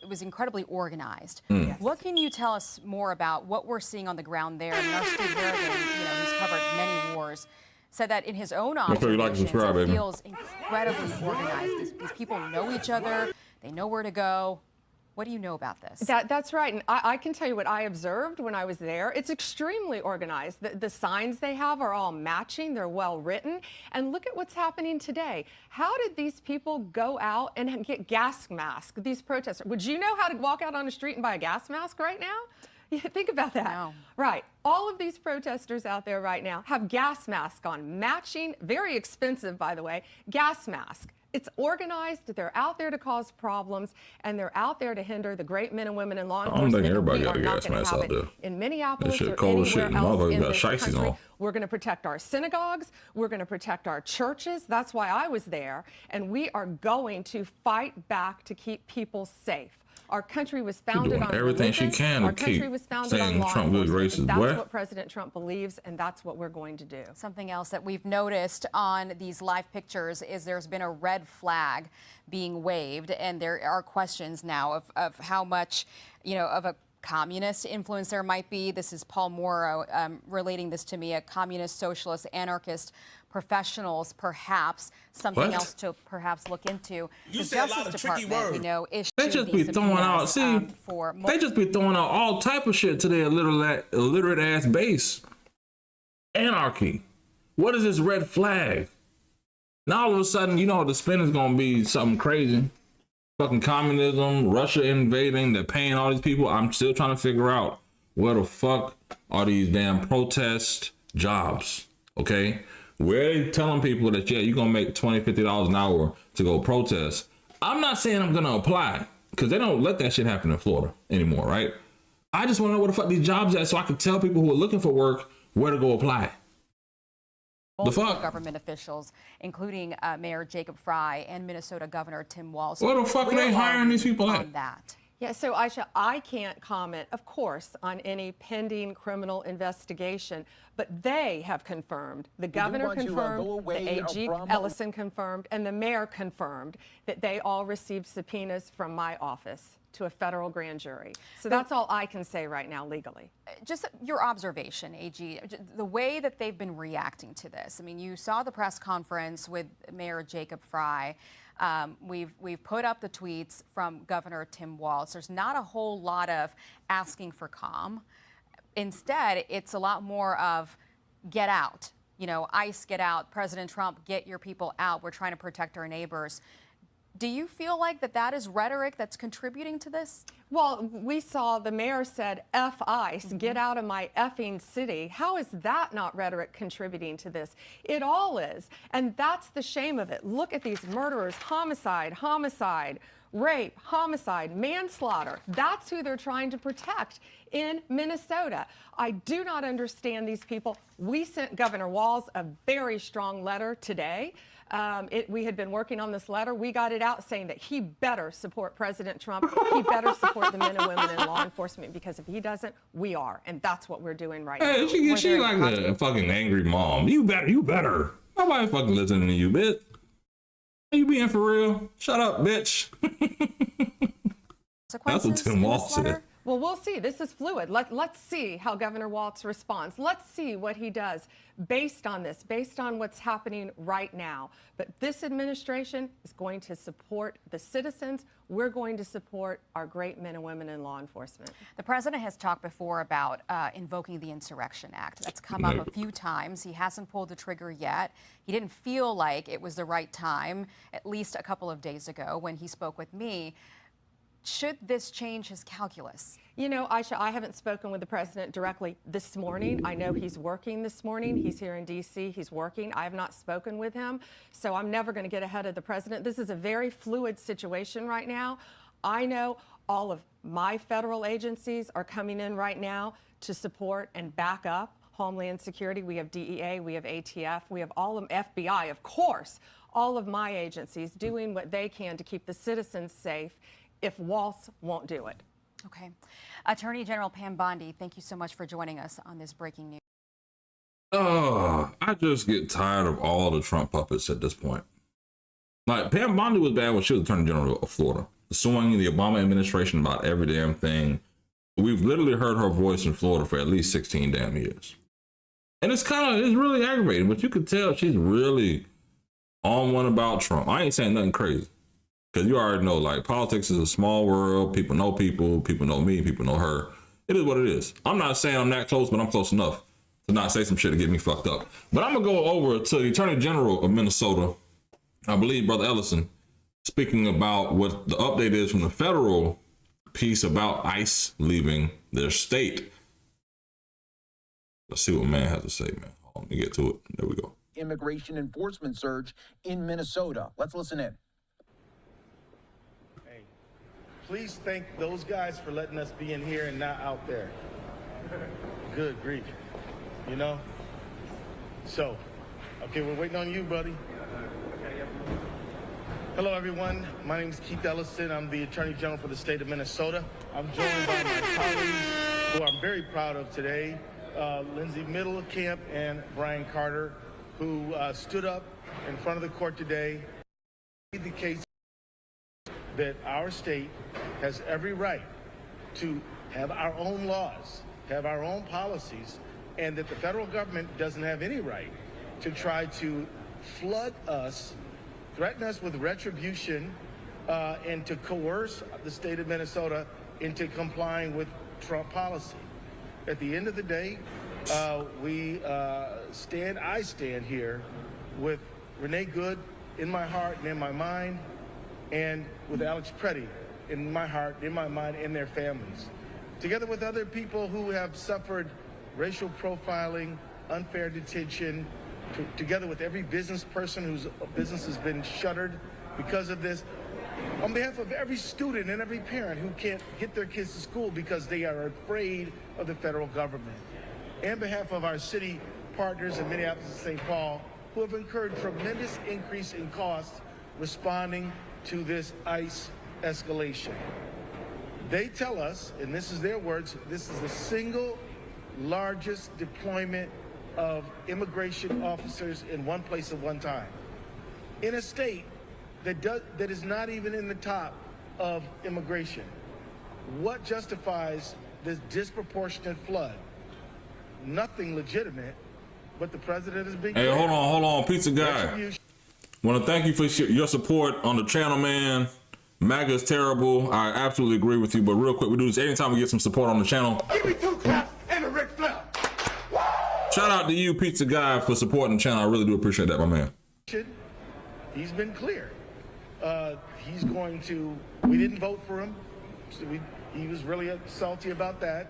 It was incredibly organized. What can you tell us more about what we're seeing on the ground there? I mean, our Steve Harrigan, who's covered many wars, said that in his own observations, it feels incredibly organized. These people know each other. They know where to go. What do you know about this? That's right. And I can tell you what I observed when I was there. It's extremely organized. The signs they have are all matching. They're well written. And look at what's happening today. How did these people go out and get gas masks, these protesters? Would you know how to walk out on the street and buy a gas mask right now? Yeah, think about that. No. Right. All of these protesters out there right now have gas masks on, matching, very expensive, by the way, gas mask. It's organized. They're out there to cause problems, and they're out there to hinder the great men and women in law enforcement. I don't think everybody got a gas mask out there. In Minneapolis or cold anywhere shit. else in this country, country, we're going to protect our synagogues. We're going to protect our churches. That's why I was there, and we are going to fight back to keep people safe. Our country was founded on everything religion. she can Our to country keep was founded on saying law Trump was enforcement. racist. That's what President Trump believes, and that's what we're going to do. Something else that we've noticed on these live pictures is there's been a red flag being waved, and there are questions now of how much, of a communist influence there might be. This is Paul Morrow relating this to me, a communist, socialist, anarchist professionals, perhaps something else to perhaps look into. You the said Justice a lot of tricky Department, words. Issued They just be these throwing out, subpoenas, they just be throwing out all type of shit to their illiterate ass base. Anarchy. What is this red flag? Now all of a sudden, the spin is gonna be something crazy. Fucking communism, Russia invading, they're paying all these people. I'm still trying to figure out where the fuck are these damn protest jobs, okay? Where they telling people that, you're gonna make $20, $50 an hour to go protest. I'm not saying I'm gonna apply, because they don't let that shit happen in Florida anymore, right? I just wanna know where the fuck these jobs at so I can tell people who are looking for work where to go apply. Multiple government officials, including Mayor Jacob Fry and Minnesota Governor Tim Walz. Where the fuck are they hiring these people at? That. Yeah, so Aisha, I can't comment, of course, on any pending criminal investigation, but they have confirmed, the governor confirmed, the AG Ellison confirmed, and the mayor confirmed that they all received subpoenas from my office to a federal grand jury. So that's all I can say right now legally. Just your observation, AG, the way that they've been reacting to this. I mean, you saw the press conference with Mayor Jacob Fry. We've put up the tweets from Governor Tim Walz. There's not a whole lot of asking for calm. Instead, it's a lot more of get out. ICE, get out. President Trump, get your people out. We're trying to protect our neighbors. Do you feel like that is rhetoric that's contributing to this? Well, we saw the mayor said, F ICE, get out of my effing city. How is that not rhetoric contributing to this? It all is. And that's the shame of it. Look at these murderers, homicide, rape, homicide, manslaughter. That's who they're trying to protect in Minnesota. I do not understand these people. We sent Governor Walz a very strong letter today. We had been working on this letter. We got it out saying that he better support President Trump. He better support the men and women in law enforcement, because if he doesn't, we are. And that's what we're doing right now. She like a fucking angry mom. You better. Nobody fucking listening to you, bitch. Are you being for real? Shut up, bitch. That's what Tim Walz said. Well, we'll see. This is fluid. Let's see how Governor Walz responds. Let's see what he does based on this, based on what's happening right now. But this administration is going to support the citizens. We're going to support our great men and women in law enforcement. The president has talked before about invoking the Insurrection Act. That's come up a few times. He hasn't pulled the trigger yet. He didn't feel like it was the right time, at least a couple of days ago when he spoke with me. should this change his calculus? You know, Aisha, I haven't spoken with the president directly this morning. I know he's working this morning. He's here in D.C. He's working. I have not spoken with him, so I'm never going to get ahead of the president. This is a very fluid situation right now. I know all of my federal agencies are coming in right now to support and back up Homeland Security. We have DEA, we have ATF, we have all of FBI, of course, all of my agencies doing what they can to keep the citizens safe if Walz won't do it. Okay. Attorney General Pam Bondi, thank you so much for joining us on this breaking news. I just get tired of all the Trump puppets at this point. Like, Pam Bondi was bad when she was Attorney General of Florida, suing the Obama administration about every damn thing. We've literally heard her voice in Florida for at least 16 damn years. And it's really aggravating, but you could tell she's really on one about Trump. I ain't saying nothing crazy. Because you already know, like, politics is a small world. People know me, people know her. It is what it is. I'm not saying I'm that close, but I'm close enough to not say some shit to get me fucked up. But I'm going to go over to the Attorney General of Minnesota, I believe Brother Ellison, speaking about what the update is from the federal piece about ICE leaving their state. Let's see what man has to say, man. Let me get to it. There we go. Immigration enforcement surge in Minnesota. Let's listen in. Please thank those guys for letting us be in here and not out there. Good grief. You know? So, okay, we're waiting on you, buddy. Hello, everyone. My name is Keith Ellison. I'm the Attorney General for the state of Minnesota. I'm joined by my colleagues, who I'm very proud of today, Lindsay Middlecamp and Brian Carter, who stood up in front of the court today, made the case that our state has every right to have our own laws, have our own policies, and that the federal government doesn't have any right to try to flood us, threaten us with retribution, and to coerce the state of Minnesota into complying with Trump policy. At the end of the day, I stand here with Renee Good in my heart and in my mind, and with Alex Pretti in my heart, in my mind, and their families. Together with other people who have suffered racial profiling, unfair detention, together with every business person whose business has been shuttered because of this, on behalf of every student and every parent who can't get their kids to school because they are afraid of the federal government, and on behalf of our city partners in Minneapolis and St. Paul, who have incurred tremendous increase in costs responding to this ICE escalation. They tell us, and this is their words, this is the single largest deployment of immigration officers in one place at one time, in a state that is not even in the top of immigration. What justifies this disproportionate flood? Nothing legitimate, but the president is being— Hey, hold on, pizza guy. Want to thank you for your support on the channel, man. MAGA is terrible. I absolutely agree with you, but real quick, we do this anytime we get some support on the channel. Give me 2 claps and a Ric Flair. Shout out to you, pizza guy, for supporting the channel. I really do appreciate that, my man. He's been clear. He's going to— we didn't vote for him, so he was really salty about that.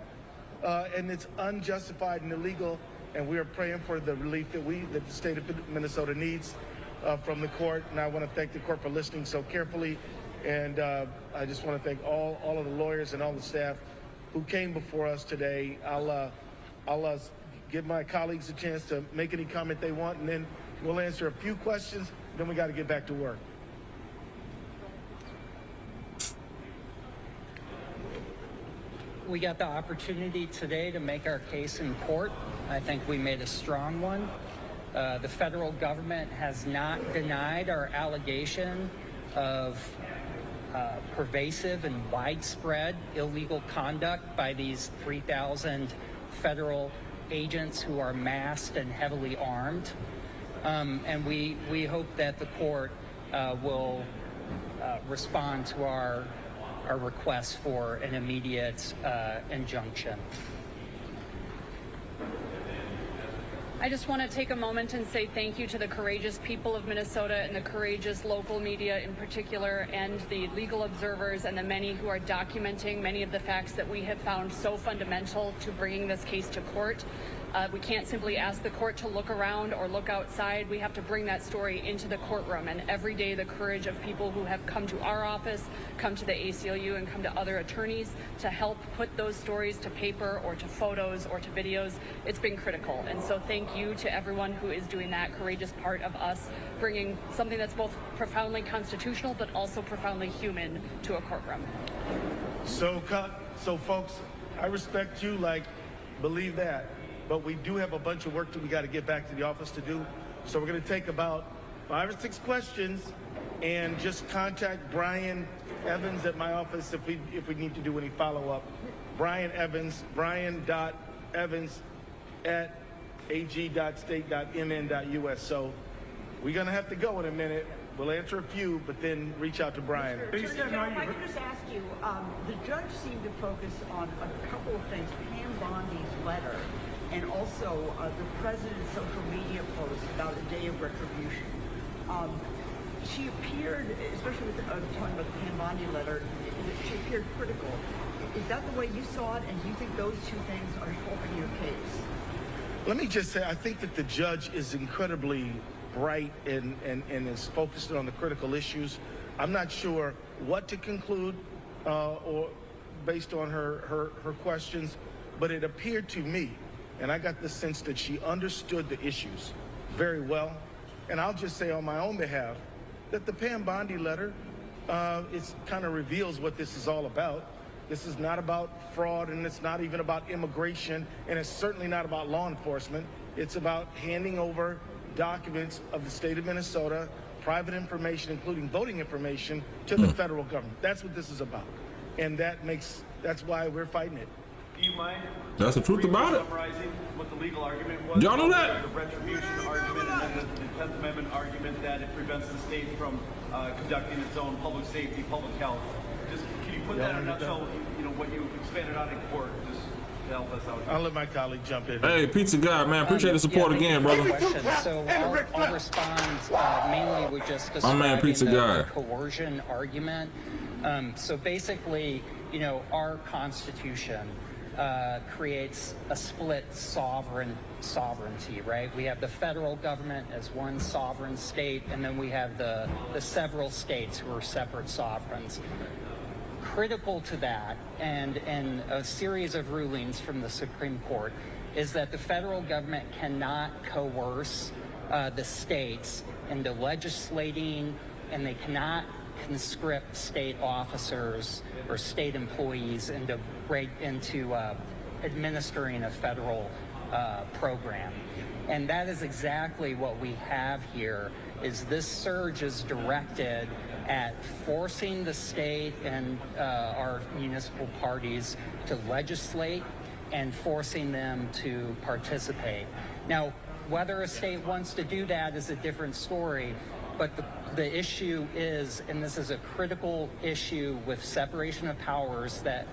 And it's unjustified and illegal, and we are praying for the relief that the state of Minnesota needs from the court. And I want to thank the court for listening so carefully. And I just want to thank all of the lawyers and all the staff who came before us today. I'll give my colleagues a chance to make any comment they want, and then we'll answer a few questions. Then we got to get back to work. We got the opportunity today to make our case in court. I think we made a strong one. The federal government has not denied our allegation of pervasive and widespread illegal conduct by these 3,000 federal agents who are masked and heavily armed. And we hope that the court will respond to our request for an immediate injunction. I just want to take a moment and say thank you to the courageous people of Minnesota and the courageous local media in particular, and the legal observers and the many who are documenting many of the facts that we have found so fundamental to bringing this case to court. We can't simply ask the court to look around or look outside. We have to bring that story into the courtroom. And every day, the courage of people who have come to our office, come to the ACLU, and come to other attorneys to help put those stories to paper or to photos or to videos, it's been critical. And so thank you to everyone who is doing that courageous part of us bringing something that's both profoundly constitutional but also profoundly human to a courtroom. So folks, I respect you, believe that. But we do have a bunch of work that we got to get back to the office to do. So we're going to take about 5 or 6 questions and just contact Brian Evans at my office if we need to do any follow-up. Brian Evans, brian.evans@ag.state.mn.us. So we're going to have to go in a minute. We'll answer a few, but then reach out to Brian. If I could just ask you, the judge seemed to focus on a couple of things. Pam Bondi's letter, and also the president's social media post about a day of retribution. She appeared, especially with talking about the Pam Bondi letter, she appeared critical. Is that the way you saw it, and do you think those two things are helping your case? Let me just say, I think that the judge is incredibly bright and is focused on the critical issues. I'm not sure what to conclude or based on her questions, but it appeared to me, and I got the sense that she understood the issues very well. And I'll just say on my own behalf that the Pam Bondi letter, it kind of reveals what this is all about. This is not about fraud, and it's not even about immigration, and it's certainly not about law enforcement. It's about handing over documents of the state of Minnesota, private information, including voting information, to the federal government. That's what this is about. And that's why we're fighting it. Do you mind? That's the truth about it. Summarizing what the legal argument was. Y'all know that? The retribution argument and then the 10th Amendment argument that it prevents the state from conducting its own public safety, public health. Just can you put that in a nutshell? You know what you expanded on in court, just to help us out. I'll let my colleague jump in. Hey, Pizza God, man, appreciate the support again, brother. So I'll respond mainly with just my man, Pizza the coercion argument. So basically, our Constitution creates a split sovereignty, right? We have the federal government as one sovereign state, and then we have the several states who are separate sovereigns. Critical to that, and a series of rulings from the Supreme Court, is that the federal government cannot coerce the states into legislating, and they cannot conscript state officers or state employees into administering a federal program. And that is exactly what we have here, is this surge is directed at forcing the state and our municipal parties to legislate and forcing them to participate. Now, whether a state wants to do that is a different story, but the issue is, and this is a critical issue with separation of powers that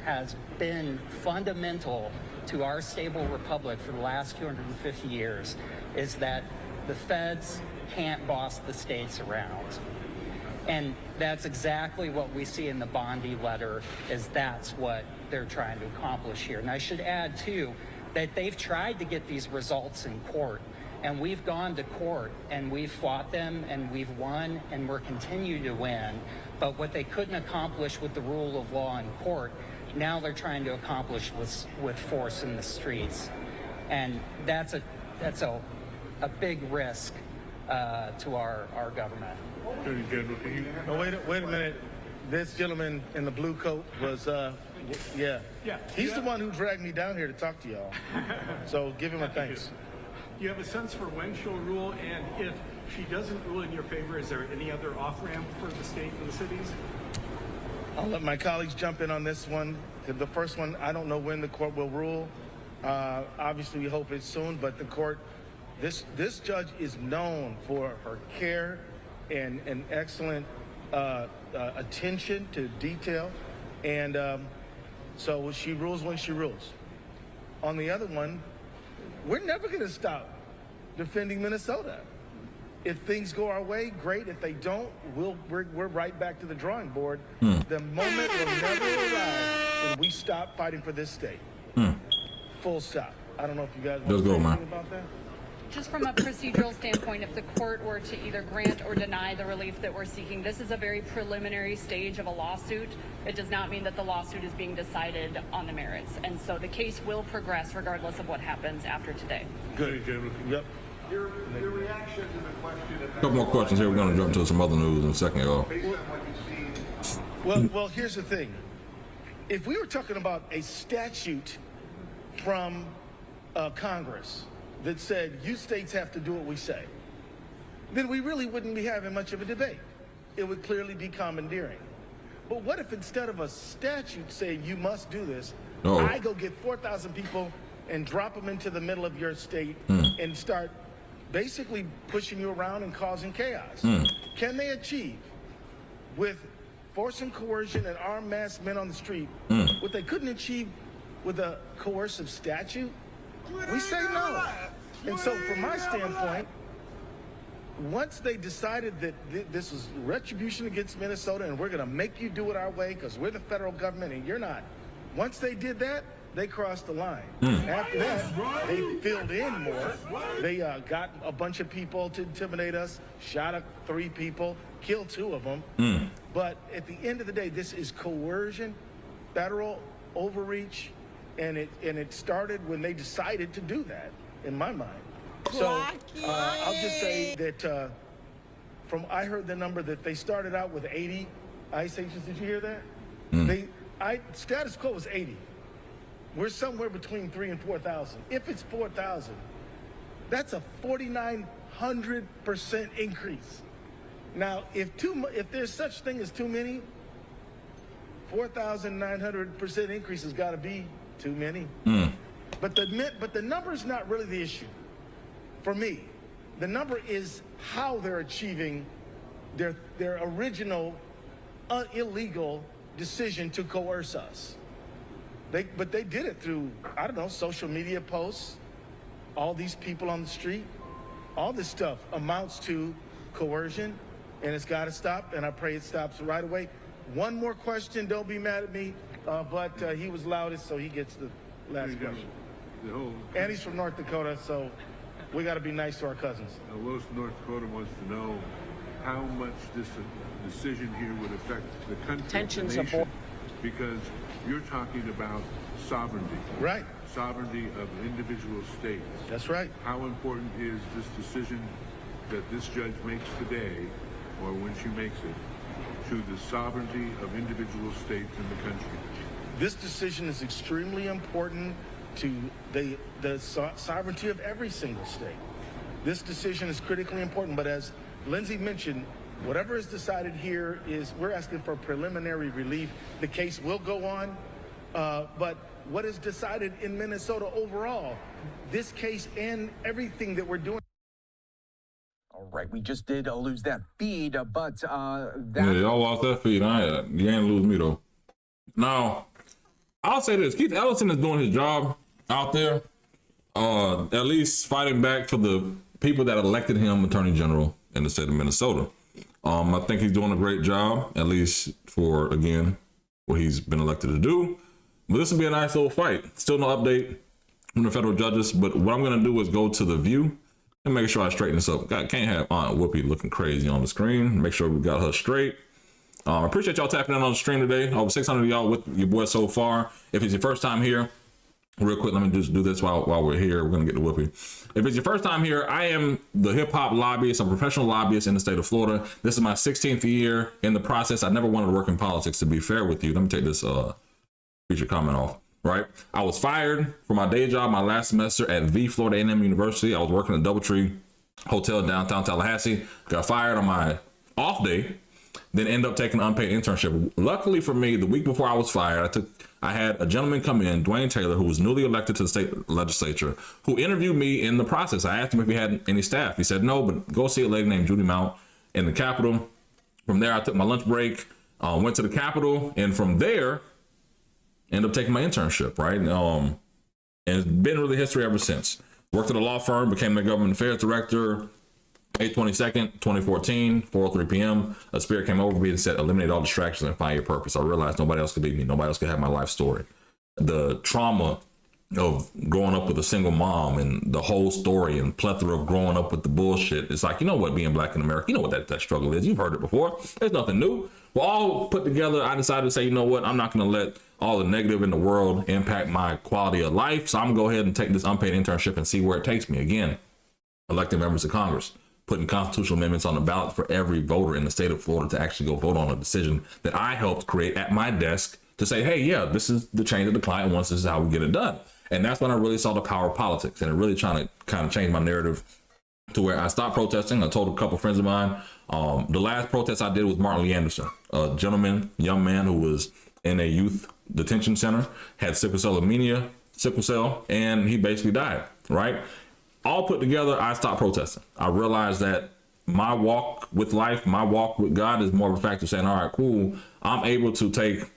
has been fundamental to our stable republic for the last 250 years, is that the feds can't boss the states around. And that's exactly what we see in the Bondi letter, is that's what they're trying to accomplish here. And I should add, too, that they've tried to get these results in court. And we've gone to court, and we've fought them, and we've won, and we're continuing to win. But what they couldn't accomplish with the rule of law in court, now they're trying to accomplish with force in the streets. And that's a big risk to our government. Pretty good. Oh, wait a minute. This gentleman in the blue coat was, yeah. He's the one who dragged me down here to talk to y'all. So give him a thanks. Do you have a sense for when she'll rule, and if she doesn't rule in your favor, is there any other off-ramp for the state and the cities? I'll let my colleagues jump in on this one. The first one, I don't know when the court will rule. Obviously, we hope it's soon, but the court, this judge is known for her care and excellent attention to detail. And so she rules when she rules. On the other one, we're never going to stop defending Minnesota. If things go our way, great. If they don't, we're right back to the drawing board. The moment will never arrive when we stop fighting for this state. Full stop. I don't know if you guys want to say anything about that. Just from a procedural standpoint, if the court were to either grant or deny the relief that we're seeking, this is a very preliminary stage of a lawsuit. It does not mean that the lawsuit is being decided on the merits. And so the case will progress regardless of what happens after today. Good. Yep. Your reaction to the question. A couple more questions here. We're going to jump to some other news in a second, y'all. Based on what you've seen. Well, here's the thing. If we were talking about a statute from Congress that said you states have to do what we say, then we really wouldn't be having much of a debate. It would clearly be commandeering. But what if instead of a statute saying you must do this, I go get 4,000 people and drop them into the middle of your state and start basically pushing you around and causing chaos? Can they achieve with force and coercion and armed masked men on the street what they couldn't achieve with a coercive statute? We say no. And so from my standpoint, once they decided that this was retribution against Minnesota and we're going to make you do it our way because we're the federal government and you're not, once they did that, they crossed the line. After that, they filled in more. They got a bunch of people to intimidate us, shot up 3 people, killed 2 of them. But at the end of the day, this is coercion, federal overreach, and it started when they decided to do that, in my mind. So I'll just say that I heard the number that they started out with 80 ICE agents. Did you hear that? Status quo was 80. We're somewhere between 3,000 and 4,000. If it's 4,000, that's a 4,900% increase. Now, if there's such thing as too many, 4,900% increase has got to be too many. But the number is not really the issue for me. The number is how they're achieving their original illegal decision to coerce us. But they did it through, I don't know, social media posts, all these people on the street. All this stuff amounts to coercion, and it's got to stop, and I pray it stops right away. One more question, don't be mad at me, but he was loudest, so he gets the last question. And he's from North Dakota, so we got to be nice to our cousins. Los North Dakota wants to know how much this decision here would affect the country, the nation, because you're talking about sovereignty. Right. Sovereignty of individual states. That's right. How important is this decision that this judge makes today, or when she makes it, to the sovereignty of individual states in the country? This decision is extremely important to the sovereignty of every single state. This decision is critically important, but as Lindsay mentioned, whatever is decided here is, we're asking for preliminary relief. The case will go on, but what is decided in Minnesota overall, this case and everything that we're doing. All right, we just did lose that feed, but yeah, y'all lost that feed. You ain't lose me though. Now, I'll say this: Keith Ellison is doing his job out there, at least fighting back for the people that elected him Attorney General in the state of Minnesota. I think he's doing a great job, at least for, again, what he's been elected to do. But this will be a nice little fight. Still no update from the federal judges, but what I'm going to do is go to the View and make sure I straighten this up. Can't have Aunt Whoopi looking crazy on the screen. Make sure we got her straight. I appreciate y'all tapping in on the stream today. Over 600 of y'all with your boy so far. If it's your first time here, real quick, let me just do this while we're here. We're going to get to Whoopi. If it's your first time here, I am the hip-hop lobbyist. I'm a professional lobbyist in the state of Florida. This is my 16th year in the process. I never wanted to work in politics, to be fair with you. Let me take this feature comment off, right? I was fired from my day job my last semester at the Florida A&M University. I was working at Doubletree Hotel downtown Tallahassee. Got fired on my off day, then ended up taking an unpaid internship. Luckily for me, the week before I was fired, I had a gentleman come in, Dwayne Taylor, who was newly elected to the state legislature, who interviewed me in the process. I asked him if he had any staff. He said no, but go see a lady named Judy Mount in the Capitol. From there, I took my lunch break, went to the Capitol, and from there, ended up taking my internship, right? And it's been really history ever since. Worked at a law firm, became the government affairs director, May 22nd, 2014, 4:03 p.m. A spirit came over me and said, eliminate all distractions and find your purpose. I realized nobody else could be me. Nobody else could have my life story. The trauma of growing up with a single mom and the whole story and plethora of growing up with the bullshit. It's like, you know what being black in America, you know what that struggle is. You've heard it before. There's nothing new. We're all put together. I decided to say, you know what? I'm not going to let all the negative in the world impact my quality of life. So I'm going to go ahead and take this unpaid internship and see where it takes me. Again, electing members of Congress, putting constitutional amendments on the ballot for every voter in the state of Florida to actually go vote on a decision that I helped create at my desk to say, hey, yeah, this is the change that the client wants. This is how we get it done. And that's when I really saw the power of politics and it really trying to kind of change my narrative to where I stopped protesting. I told a couple friends of mine, the last protest I did was Martin Lee Anderson, a gentleman, young man who was in a youth detention center, had sickle cell anemia, and he basically died, right? All put together, I stopped protesting. I realized that my walk with life, my walk with God is more of a fact of saying, all right, cool. I'm able to take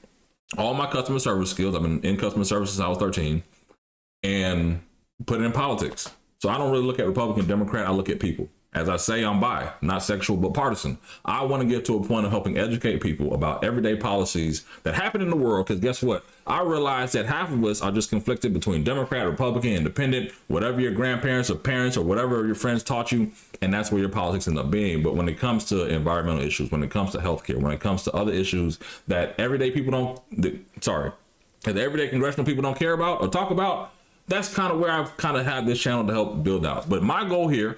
all my customer service skills. I've been in customer service since I was 13 and put it in politics. So I don't really look at Republican, Democrat. I look at people. As I say, I'm bi, not sexual, but partisan. I want to get to a point of helping educate people about everyday policies that happen in the world. Because guess what? I realize that half of us are just conflicted between Democrat, Republican, Independent, whatever your grandparents or parents or whatever your friends taught you. And that's where your politics end up being. But when it comes to environmental issues, when it comes to healthcare, when it comes to other issues that everyday people that everyday congressional people don't care about or talk about, that's kind of where I've kind of had this channel to help build out. But my goal here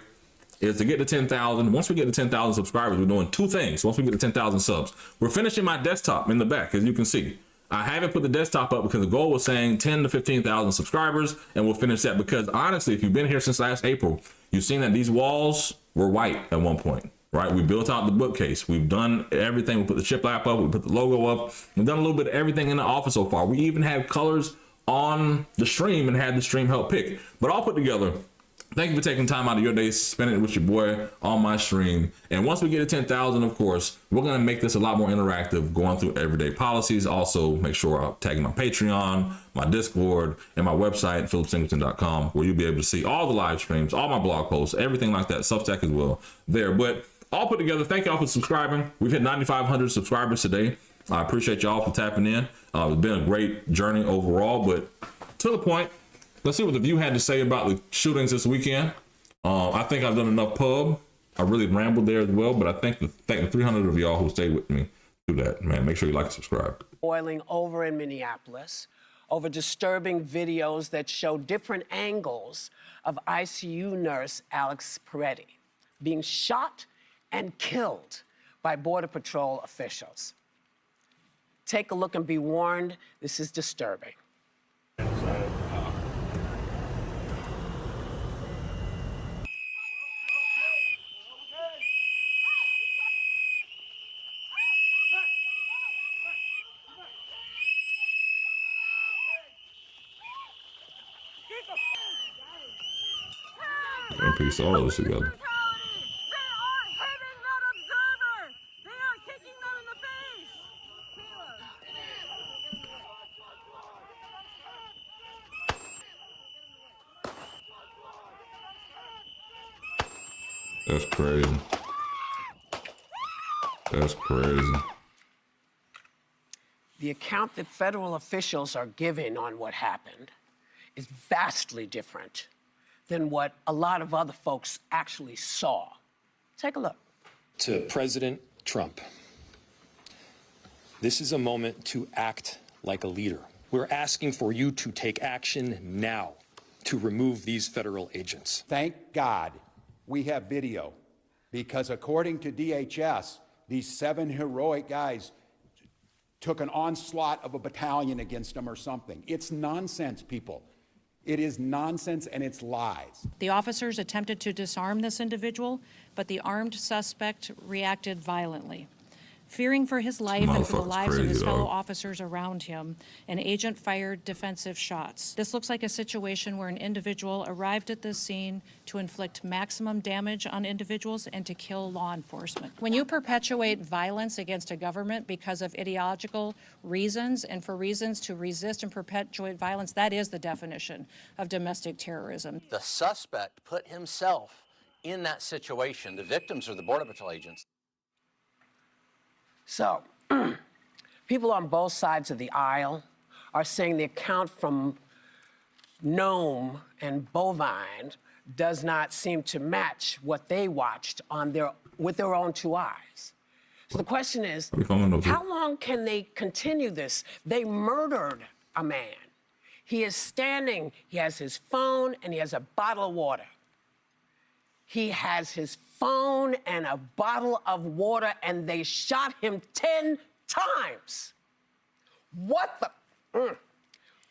is to get to 10,000. Once we get to 10,000 subscribers, we're doing two things. Once we get to 10,000 subs, we're finishing my desktop in the back, as you can see. I haven't put the desktop up because the goal was saying 10 to 15,000 subscribers, and we'll finish that because honestly, if you've been here since last April, you've seen that these walls were white at one point, right? We built out the bookcase. We've done everything. We put the shiplap up. We put the logo up. We've done a little bit of everything in the office so far. We even had colors on the stream and had the stream help pick. But all put together, thank you for taking time out of your day, spending it with your boy on my stream. And once we get to 10,000, of course, we're going to make this a lot more interactive, going through everyday policies. Also, make sure I'm tagging my Patreon, my Discord, and my website, philipsingleton.com, where you'll be able to see all the live streams, all my blog posts, everything like that, Substack as well there. But all put together, thank y'all for subscribing. We've hit 9,500 subscribers today. I appreciate y'all for tapping in. It's been a great journey overall, but to the point, let's see what the View had to say about the shootings this weekend. I think I've done enough pub. I really rambled there as well, but I thank the 300 of y'all who stayed with me through that. Man, make sure you like and subscribe. Boiling over in Minneapolis over disturbing videos that show different angles of ICU nurse Alex Pretti being shot and killed by Border Patrol officials. Take a look and be warned, this is disturbing. And piece all of this together. That's crazy. That's crazy. The account that federal officials are giving on what happened is vastly different than what a lot of other folks actually saw. Take a look. To President Trump, this is a moment to act like a leader. We're asking for you to take action now to remove these federal agents. Thank God we have video, because according to DHS, these 7 heroic guys took an onslaught of a battalion against them or something. It's nonsense, people. It is nonsense and it's lies. The officers attempted to disarm this individual, but the armed suspect reacted violently. Fearing for his life and for the lives of his crazy, fellow dog. officers around him, an agent fired defensive shots. This looks like a situation where an individual arrived at this scene to inflict maximum damage on individuals and to kill law enforcement. When you perpetuate violence against a government because of ideological reasons and for reasons to resist and perpetuate violence, that is the definition of domestic terrorism. The suspect put himself in that situation. The victims are the Border Patrol agents. So, people on both sides of the aisle are saying the account from Noem and Bovino does not seem to match what they watched with their own two eyes. So the question is, how long can they continue this? They murdered a man. He is standing, he has his phone, and he has a bottle of water. He has his phone and a bottle of water, and they shot him 10 times. What the?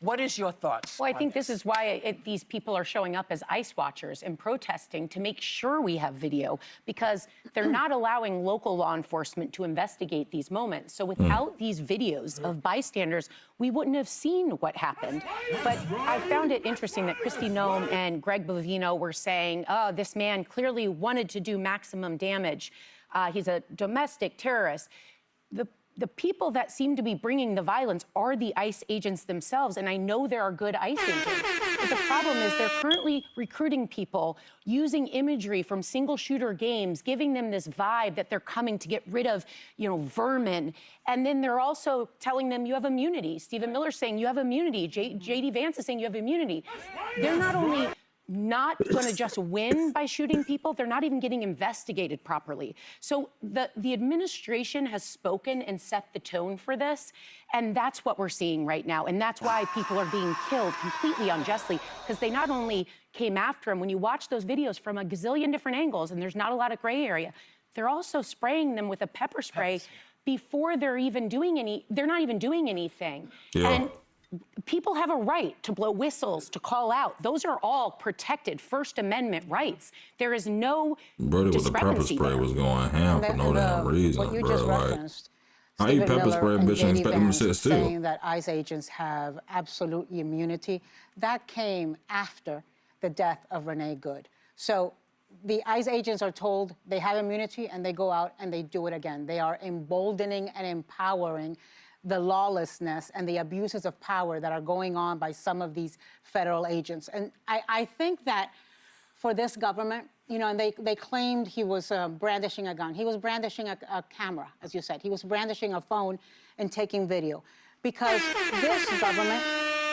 What is your thoughts? Well, I think this is why these people are showing up as ICE watchers and protesting to make sure we have video, because they're not allowing local law enforcement to investigate these moments. So without these videos of bystanders, we wouldn't have seen what happened. But I found it interesting that Kristi Noem and Greg Bovino were saying, oh, this man clearly wanted to do maximum damage. He's a domestic terrorist. The people that seem to be bringing the violence are the ICE agents themselves, and I know there are good ICE agents. But the problem is they're currently recruiting people using imagery from single-shooter games, giving them this vibe that they're coming to get rid of, vermin. And then they're also telling them you have immunity. Stephen Miller's saying you have immunity. J.D. Vance is saying you have immunity. They're not only not going to just win by shooting people, they're not even getting investigated properly. So the administration has spoken and set the tone for this, and that's what we're seeing right now. And that's why people are being killed completely unjustly, because they not only came after him, when you watch those videos from a gazillion different angles, and there's not a lot of gray area, they're also spraying them with a pepper spray before they're even doing they're not even doing anything. Yeah. And people have a right to blow whistles, to call out. Those are all protected First Amendment rights. There is no Brody with the pepper spray was going ham for no damn reason, what you bro. just Like, referenced, how you Stephen pepper spray Miller a and bitch and J.D. expect them to Vance sit still? saying that ICE agents have absolute immunity, that came after the death of Renee Good. So the ICE agents are told they have immunity, and they go out and they do it again. They are emboldening and empowering the lawlessness and the abuses of power that are going on by some of these federal agents. And I think that for this government, and they claimed he was brandishing a gun. He was brandishing a camera, as you said. He was brandishing a phone and taking video. Because this government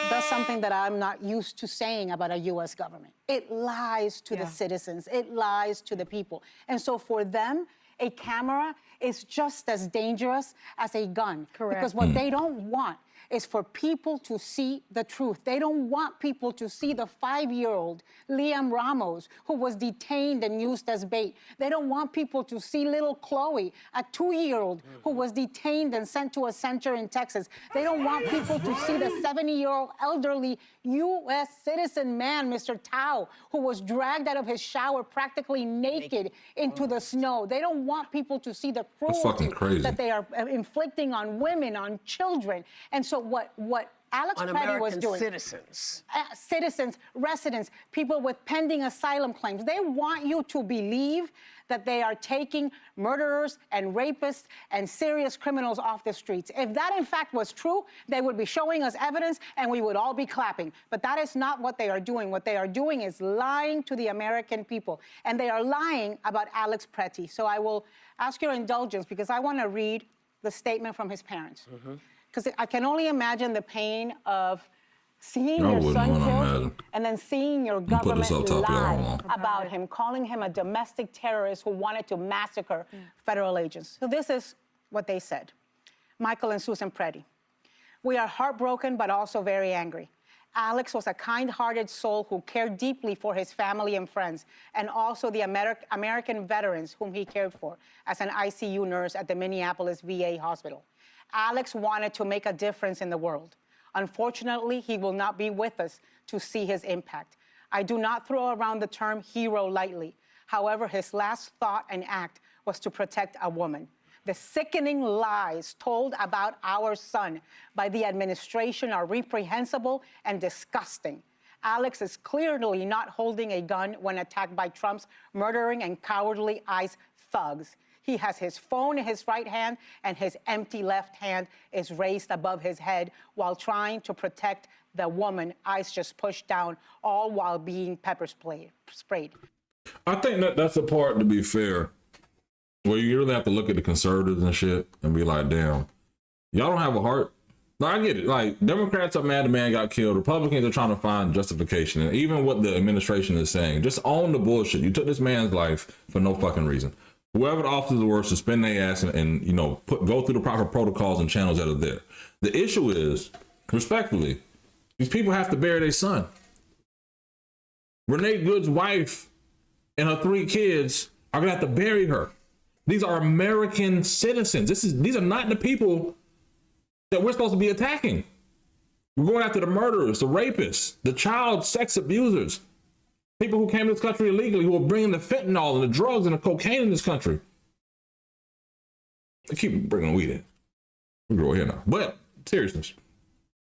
does something that I'm not used to saying about a U.S. government. It lies to the citizens. It lies to the people. And so for them, a camera is just as dangerous as a gun. Correct. Because what they don't want is for people to see the truth. They don't want people to see the 5-year-old Liam Ramos, who was detained and used as bait. They don't want people to see little Chloe, a 2-year-old who was detained and sent to a center in Texas. They don't want people to see the 70-year-old elderly U.S. citizen man, Mr. Tao, who was dragged out of his shower practically naked into the snow. They don't want people to see the cruelty that they are inflicting on women, on children. And so what Alex Pretti was doing. Citizens, residents, people with pending asylum claims. They want you to believe that they are taking murderers and rapists and serious criminals off the streets. If that, in fact, was true, they would be showing us evidence and we would all be clapping. But that is not what they are doing. What they are doing is lying to the American people. And they are lying about Alex Pretti. So I will ask your indulgence because I want to read the statement from his parents. Because I can only imagine the pain of seeing your son killed and then seeing your government lie about him, calling him a domestic terrorist who wanted to massacre federal agents. So this is what they said. Michael and Susan Pretti. We are heartbroken, but also very angry. Alex was a kind-hearted soul who cared deeply for his family and friends, and also the American veterans whom he cared for as an ICU nurse at the Minneapolis VA hospital. Alex wanted to make a difference in the world. Unfortunately, he will not be with us to see his impact. I do not throw around the term hero lightly. However, his last thought and act was to protect a woman. The sickening lies told about our son by the administration are reprehensible and disgusting. Alex is clearly not holding a gun when attacked by Trump's murdering and cowardly ICE thugs. He has his phone in his right hand and his empty left hand is raised above his head while trying to protect the woman ICE just pushed down, all while being pepper sprayed. I think that's the part, to be fair, where you really have to look at the conservatives and shit and be like, damn, y'all don't have a heart. No, I get it. Like, Democrats are mad the man got killed. Republicans are trying to find justification. And even what the administration is saying, just own the bullshit. You took this man's life for no fucking reason. Whoever the officers were, suspend their ass and you know, go through the proper protocols and channels that are there. The issue is, respectfully, these people have to bury their son. Renee Good's wife and her 3 kids are gonna have to bury her. These are American citizens. These are not the people that we're supposed to be attacking. We're going after the murderers, the rapists, the child sex abusers, people who came to this country illegally, who are bringing the fentanyl and the drugs and the cocaine in this country. They keep bringing weed in. We grow here now. But seriousness,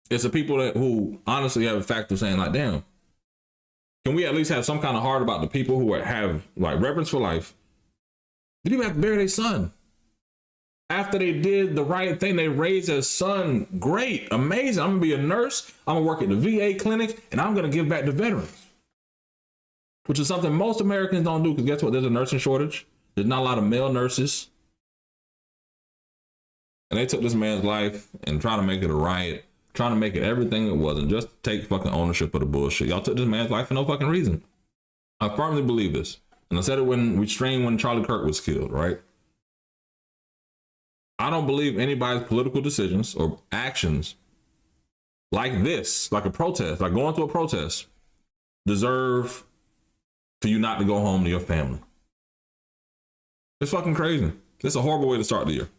it's the people who honestly have a fact of saying, like, damn, can we at least have some kind of heart about the people who have like reverence for life? The people have to bury their son. After they did the right thing, they raised their son. Great, amazing. I'm gonna be a nurse. I'm gonna work at the VA clinic, and I'm gonna give back to veterans, which is something most Americans don't do. Because guess what? There's a nursing shortage. There's not a lot of male nurses, and they took this man's life and trying to make it a riot, trying to make it everything it wasn't. Just take fucking ownership of the bullshit. Y'all took this man's life for no fucking reason. I firmly believe this, and I said it when we streamed when Charlie Kirk was killed. Right? I don't believe anybody's political decisions or actions like this, like a protest, like going to a protest, deserve for you not to go home to your family. It's fucking crazy. It's a horrible way to start the year.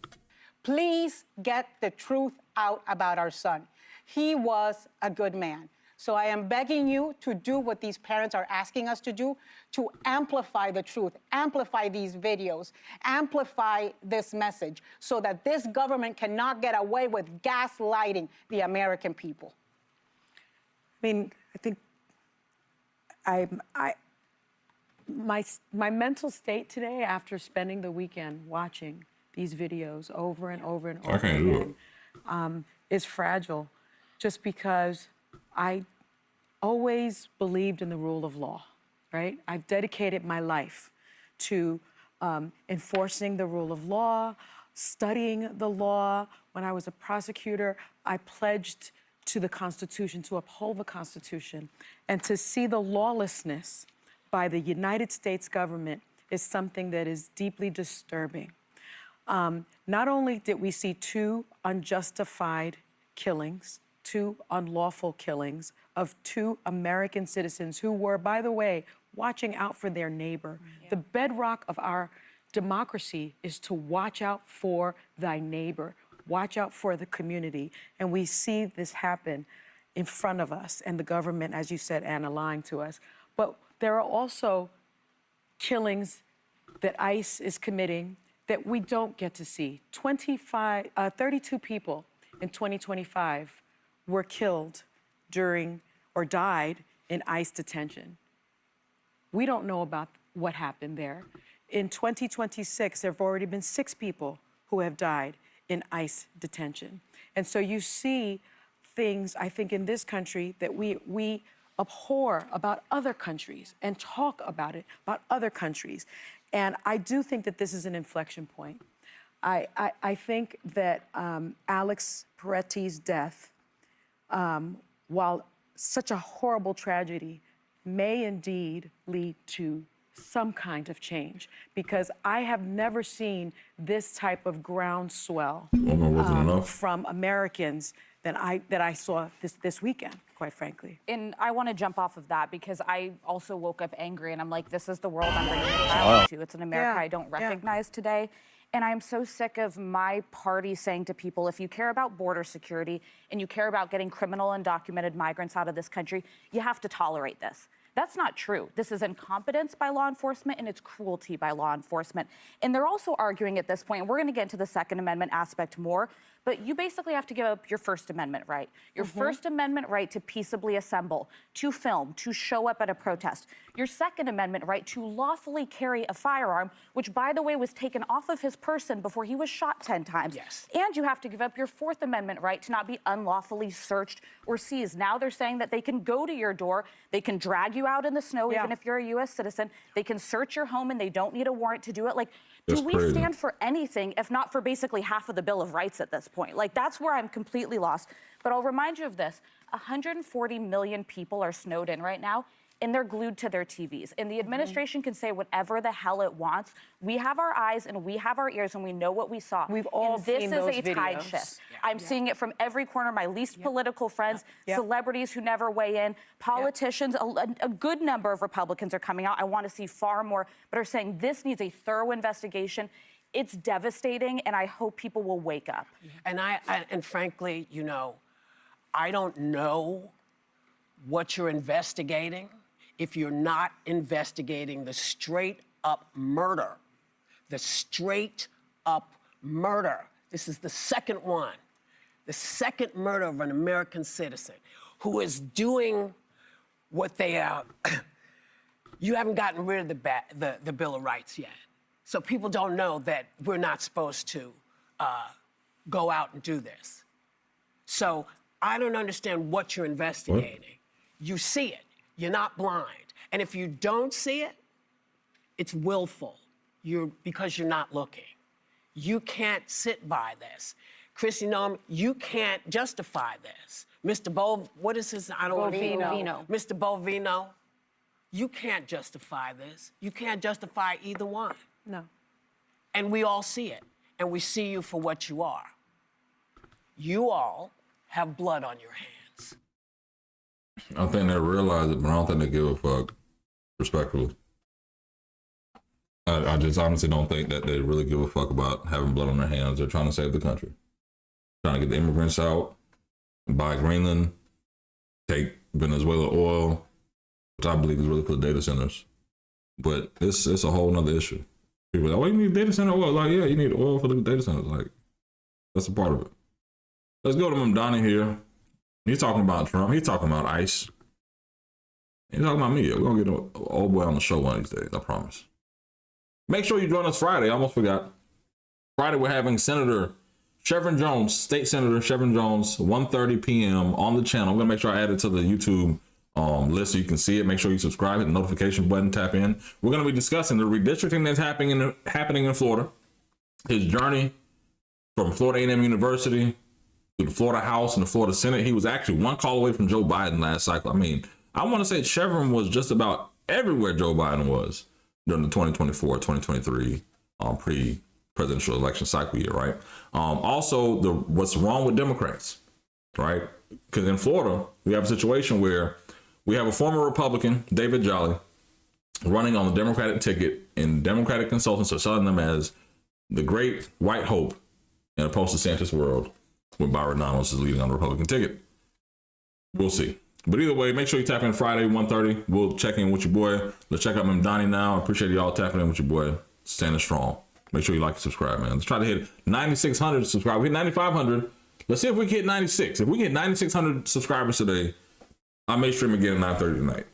Please get the truth out about our son. He was a good man. So I am begging you to do what these parents are asking us to do, to amplify the truth, amplify these videos, amplify this message so that this government cannot get away with gaslighting the American people. I mean, I think my mental state today after spending the weekend watching these videos over and over and over again is fragile, just because I always believed in the rule of law, right? I've dedicated my life to enforcing the rule of law, studying the law. When I was a prosecutor, I pledged to the Constitution, to uphold the Constitution. And to see the lawlessness by the United States government is something that is deeply disturbing. Not only did we see 2 unjustified killings, 2 unlawful killings of 2 American citizens who were, by the way, watching out for their neighbor. Yeah. The bedrock of our democracy is to watch out for thy neighbor, watch out for the community. And we see this happen in front of us, and the government, as you said, Anna, lying to us. But there are also killings that ICE is committing that we don't get to see. 32 people in 2025 were killed during or died in ICE detention. We don't know about what happened there. In 2026, there have already been 6 people who have died in ICE detention. And so you see things, I think, in this country that we abhor about other countries and talk about it, about other countries. And I do think that this is an inflection point. I think that Alex Pretti's death, while such a horrible tragedy, may indeed lead to some kind of change, because I have never seen this type of groundswell from Americans that I saw this weekend, quite frankly. And I want to jump off of that because I also woke up angry and I'm like, this is the world I'm bringing my child to. It's an America I don't recognize today. And I'm so sick of my party saying to people, if you care about border security and you care about getting criminal undocumented migrants out of this country, you have to tolerate this. That's not true. This is incompetence by law enforcement and it's cruelty by law enforcement. And they're also arguing at this point, and we're going to get into the Second Amendment aspect more, but you basically have to give up your First Amendment right. Your First Amendment right to peaceably assemble, to film, to show up at a protest. Your Second Amendment right to lawfully carry a firearm, which, by the way, was taken off of his person before he was shot 10 times. Yes. And you have to give up your Fourth Amendment right to not be unlawfully searched or seized. Now they're saying that they can go to your door, they can drag you out in the snow, even if you're a U.S. citizen, they can search your home and they don't need a warrant to do it. Like, do we stand for anything if not for basically half of the Bill of Rights at this point? Like, that's where I'm completely lost. But I'll remind you of this. 140 million people are snowed in right now, and they're glued to their TVs. And the administration can say whatever the hell it wants. We have our eyes and we have our ears and we know what we saw. We've all seen those This is a tide videos. shift. I'm seeing it from every corner. My least political friends, celebrities who never weigh in, politicians, a good number of Republicans are coming out. I want to see far more, but are saying this needs a thorough investigation. It's devastating, and I hope people will wake up. And frankly, you know, I don't know what you're investigating if you're not investigating the straight up murder. The straight up murder. This is the second one. The second murder of an American citizen who is doing what they are. You haven't gotten rid of the Bill of Rights yet. So people don't know that we're not supposed to go out and do this. So I don't understand what you're investigating. What? You see it. You're not blind. And if you don't see it, it's willful. Because you're not looking. You can't sit by this. Chrissy Noem, you can't justify this. Mr. what is his? I don't want to Bovino. Mr. Bovino, you can't justify this. You can't justify either one. No. And we all see it. And we see you for what you are. You all have blood on your hands. I think they realize it, but I don't think they give a fuck, respectfully. I just honestly don't think that they really give a fuck about having blood on their hands. They're trying to save the country. Trying to get the immigrants out, buy Greenland, take Venezuela oil, which I believe is really for the data centers. But it's a whole nother issue. People are like, oh, you need data center oil. Like, yeah, you need oil for the data centers. Like, that's a part of it. Let's go to Mom Donnie here. He's talking about Trump. He's talking about ICE. He's talking about me. We're going to get an old boy on the show one of these days, I promise. Make sure you join us Friday. I almost forgot. Friday, we're having Senator Chevron Jones, State Senator Chevron Jones, 1:30 p.m. on the channel. I'm going to make sure I add it to the YouTube list so you can see it. Make sure you subscribe, hit the notification button, tap in. We're going to be discussing the redistricting that's happening in Florida, his journey from Florida A&M University to the Florida House and the Florida Senate. He was actually one call away from Joe Biden last cycle. I mean, I want to say Chevron was just about everywhere Joe Biden was during the 2024, 2023 pre-presidential election cycle year, right? Also, what's wrong with Democrats, right? Because in Florida, we have a situation where we have a former Republican, David Jolly, running on the Democratic ticket, and Democratic consultants are selling them as the great white hope in a post-DeSantis world when Byron Donalds is leading on the Republican ticket. We'll see. But either way, make sure you tap in Friday, 1:30. We'll check in with your boy. Let's check out Mem Donnie now. I appreciate y'all tapping in with your boy. Standing strong. Make sure you like and subscribe, man. Let's try to hit 9,600 subscribers. We hit 9,500. Let's see if we can hit 96. If we get 9,600 subscribers today, I may stream again at 9:30 tonight.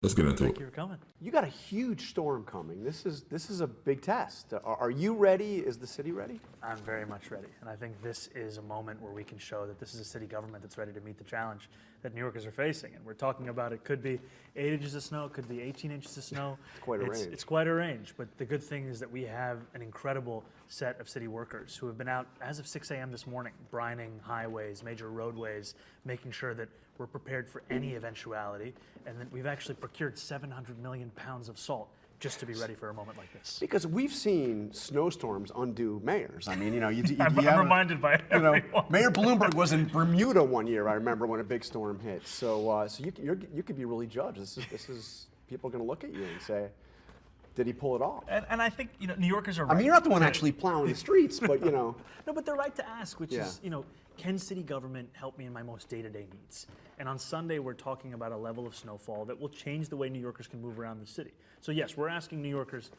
Let's get into it. Thank you for coming. You got a huge storm coming. This is a big test. Are you ready? Is the city ready? I'm very much ready. And I think this is a moment where we can show that this is a city government that's ready to meet the challenge that New Yorkers are facing. And we're talking about it could be 8 inches of snow, it could be 18 inches of snow. It's quite a range. It's quite a range. But the good thing is that we have an incredible set of city workers who have been out as of 6 a.m. this morning, brining highways, major roadways, making sure that we're prepared for any eventuality. And then we've actually procured 700 million pounds of salt just to be ready for a moment like this. Because we've seen snowstorms undo mayors. I mean, you know, I'm reminded by everyone. Mayor Bloomberg was in Bermuda one year, I remember, when a big storm hit. So you could be really judged. This is people are going to look at you and say, did he pull it off? And I think, New Yorkers are right. I mean, you're not the one actually plowing the streets, but, No, but they're right to ask, which is, can city government help me in my most day-to-day needs? And on Sunday, we're talking about a level of snowfall that will change the way New Yorkers can move around the city. So yes, we're asking New Yorkers,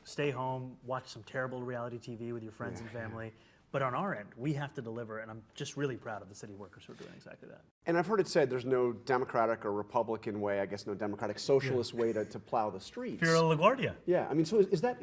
stay home, watch some terrible reality TV with your friends and family. But on our end, we have to deliver, and I'm just really proud of the city workers who are doing exactly that. And I've heard it said there's no Democratic or Republican way, I guess no Democratic socialist way to plow the streets. If you're a LaGuardia. Yeah, I mean, so is that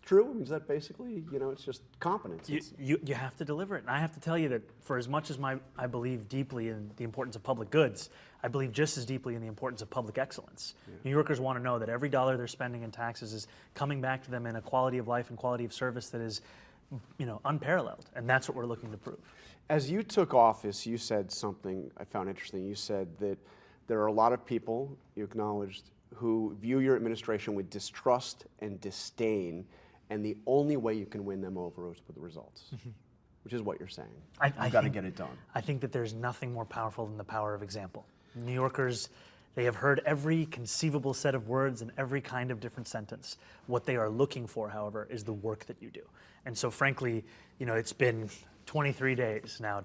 true? I mean, is that basically, it's just competence? You have to deliver it. And I have to tell you that for as much as I believe deeply in the importance of public goods, I believe just as deeply in the importance of public excellence. Yeah. New Yorkers want to know that every dollar they're spending in taxes is coming back to them in a quality of life and quality of service that is unparalleled, and that's what we're looking to prove. As you took office, you said something I found interesting. You said that there are a lot of people, you acknowledged, who view your administration with distrust and disdain, and the only way you can win them over is with the results, which is what you're saying. You've got to get it done. I think that there's nothing more powerful than the power of example. New Yorkers, they have heard every conceivable set of words and every kind of different sentence. What they are looking for, however, is the work that you do. And so frankly, it's been 23 days now,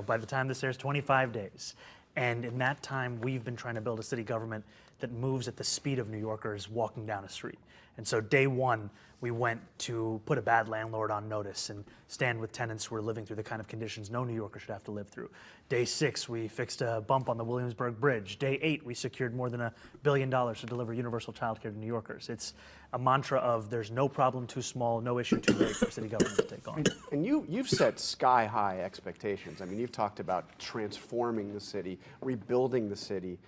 by the time this airs, 25 days. And in that time, we've been trying to build a city government that moves at the speed of New Yorkers walking down a street. And so day one, we went to put a bad landlord on notice and stand with tenants who are living through the kind of conditions no New Yorker should have to live through. Day 6, we fixed a bump on the Williamsburg Bridge. Day 8, we secured more than $1 billion to deliver universal childcare to New Yorkers. It's a mantra of there's no problem too small, no issue too big for city government to take on. And you've set sky-high expectations. I mean, you've talked about transforming the city, rebuilding the city.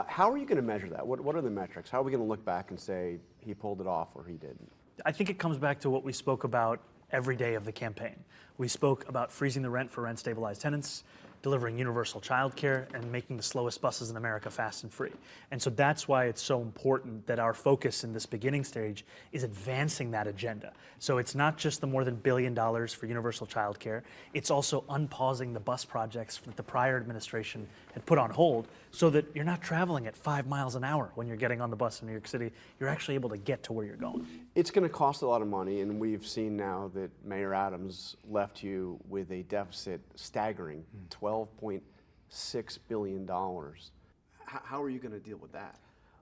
How are you going to measure that? What are the metrics? How are we going to look back and say he pulled it off or he didn't? I think it comes back to what we spoke about every day of the campaign. We spoke about freezing the rent for rent-stabilized tenants, delivering universal childcare, and making the slowest buses in America fast and free. And so that's why it's so important that our focus in this beginning stage is advancing that agenda. So it's not just the more than $1 billion for universal childcare, it's also unpausing the bus projects that the prior administration had put on hold so that you're not traveling at 5 miles an hour when you're getting on the bus in New York City. You're actually able to get to where you're going. It's going to cost a lot of money, and we've seen now that Mayor Adams left you with a deficit staggering $12.6 billion. How are you going to deal with that?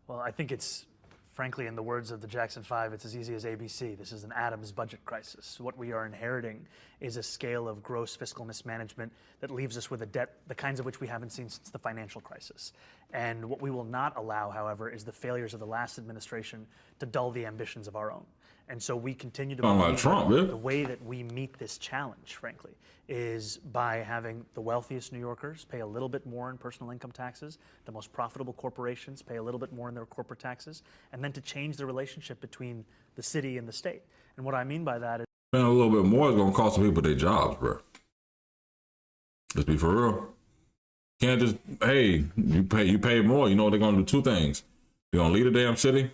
Well, I think it's, frankly, in the words of the Jackson 5, it's as easy as ABC. This is an Adams budget crisis. What we are inheriting is a scale of gross fiscal mismanagement that leaves us with a debt, the kinds of which we haven't seen since the financial crisis. And what we will not allow, however, is the failures of the last administration to dull the ambitions of our own. And so we continue to believe the way that we meet this challenge, frankly, is by having the wealthiest New Yorkers pay a little bit more in personal income taxes, the most profitable corporations pay a little bit more in their corporate taxes, and then to change the relationship between the city and the state. And what I mean by that is a little bit more is going to cost some people their jobs, bro. Let's be for real. Can't just, hey, you pay more. You know they're going to do two things. They're going to lead a damn city,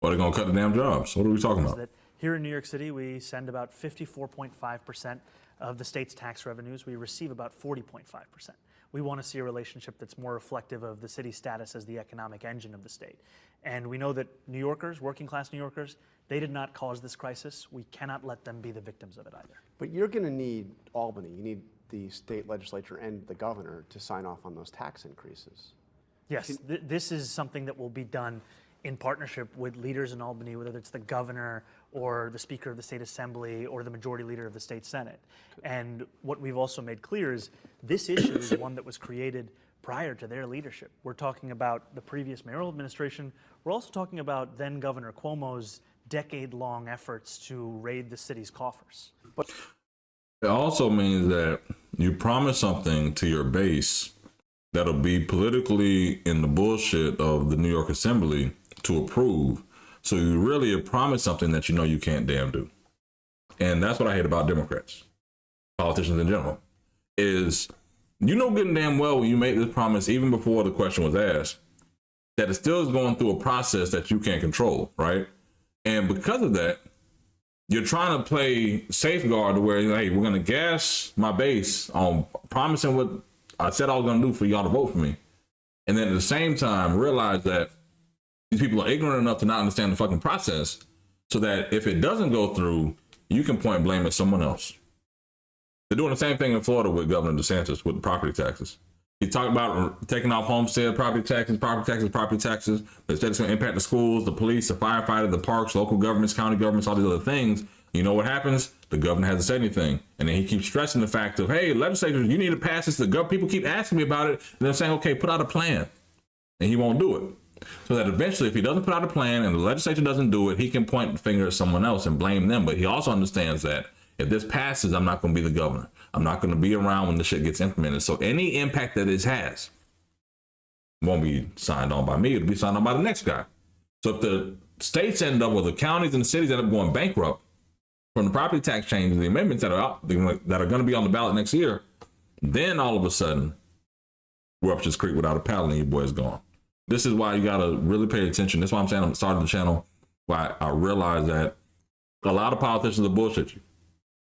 or they're going to cut the damn jobs. What are we talking about? That here in New York City, we send about 54.5% of the state's tax revenues. We receive about 40.5%. We want to see a relationship that's more reflective of the city's status as the economic engine of the state. And we know that New Yorkers, working class New Yorkers, they did not cause this crisis. We cannot let them be the victims of it either. But you're going to need Albany. You need the state legislature and the governor to sign off on those tax increases. Yes, this is something that will be done in partnership with leaders in Albany, whether it's the governor or the Speaker of the State Assembly or the Majority Leader of the State Senate. And what we've also made clear is this issue is one that was created prior to their leadership. We're talking about the previous mayoral administration. We're also talking about then Governor Cuomo's decade-long efforts to raid the city's coffers. But it also means that you promise something to your base that'll be politically in the bullshit of the New York Assembly to approve. So you really promise something that you know you can't damn do. And that's what I hate about Democrats, politicians in general, is good damn well when you make this promise, even before the question was asked, that it still is going through a process that you can't control, right? And because of that, you're trying to play safeguard to where, hey, we're going to gas my base on promising what I said I was going to do for y'all to vote for me. And then at the same time, realize that these people are ignorant enough to not understand the fucking process, so that if it doesn't go through, you can point blame at someone else. They're doing the same thing in Florida with Governor DeSantis with property taxes. He talked about taking off homestead, property taxes. But instead it's going to impact the schools, the police, the firefighters, the parks, local governments, county governments, all these other things. You know what happens? The governor hasn't said anything. And then he keeps stressing the fact of, hey, legislators, you need to pass this. People keep asking me about it. And they're saying, okay, put out a plan. And he won't do it. So that eventually, if he doesn't put out a plan and the legislature doesn't do it, he can point the finger at someone else and blame them. But he also understands that if this passes, I'm not going to be the governor. I'm not going to be around when the shit gets implemented. So any impact that this has won't be signed on by me. It'll be signed on by the next guy. So if the states end up, or the counties and the cities end up going bankrupt from the property tax changes, the amendments that are going to be on the ballot next year, then all of a sudden, we're up Just Creek without a paddle and your boy's gone. This is why you got to really pay attention. That's why I'm saying I'm starting the channel. Why I realize that a lot of politicians are bullshit you.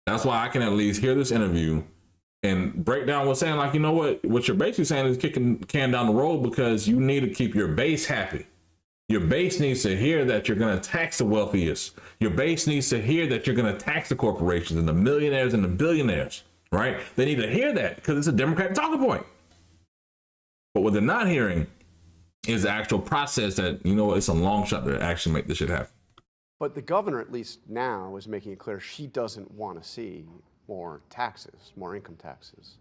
That's why I can at least hear this interview and break down what's saying, like, you know what you're basically saying is kicking the can down the road because you need to keep your base happy. Your base needs to hear that you're going to tax the wealthiest. Your base needs to hear that you're going to tax the corporations and the millionaires and the billionaires, right? They need to hear that because it's a Democratic talking point. But what they're not hearing is the actual process that, you know, it's a long shot to actually make this shit happen. But the governor, at least now, is making it clear she doesn't want to see more taxes, more income taxes.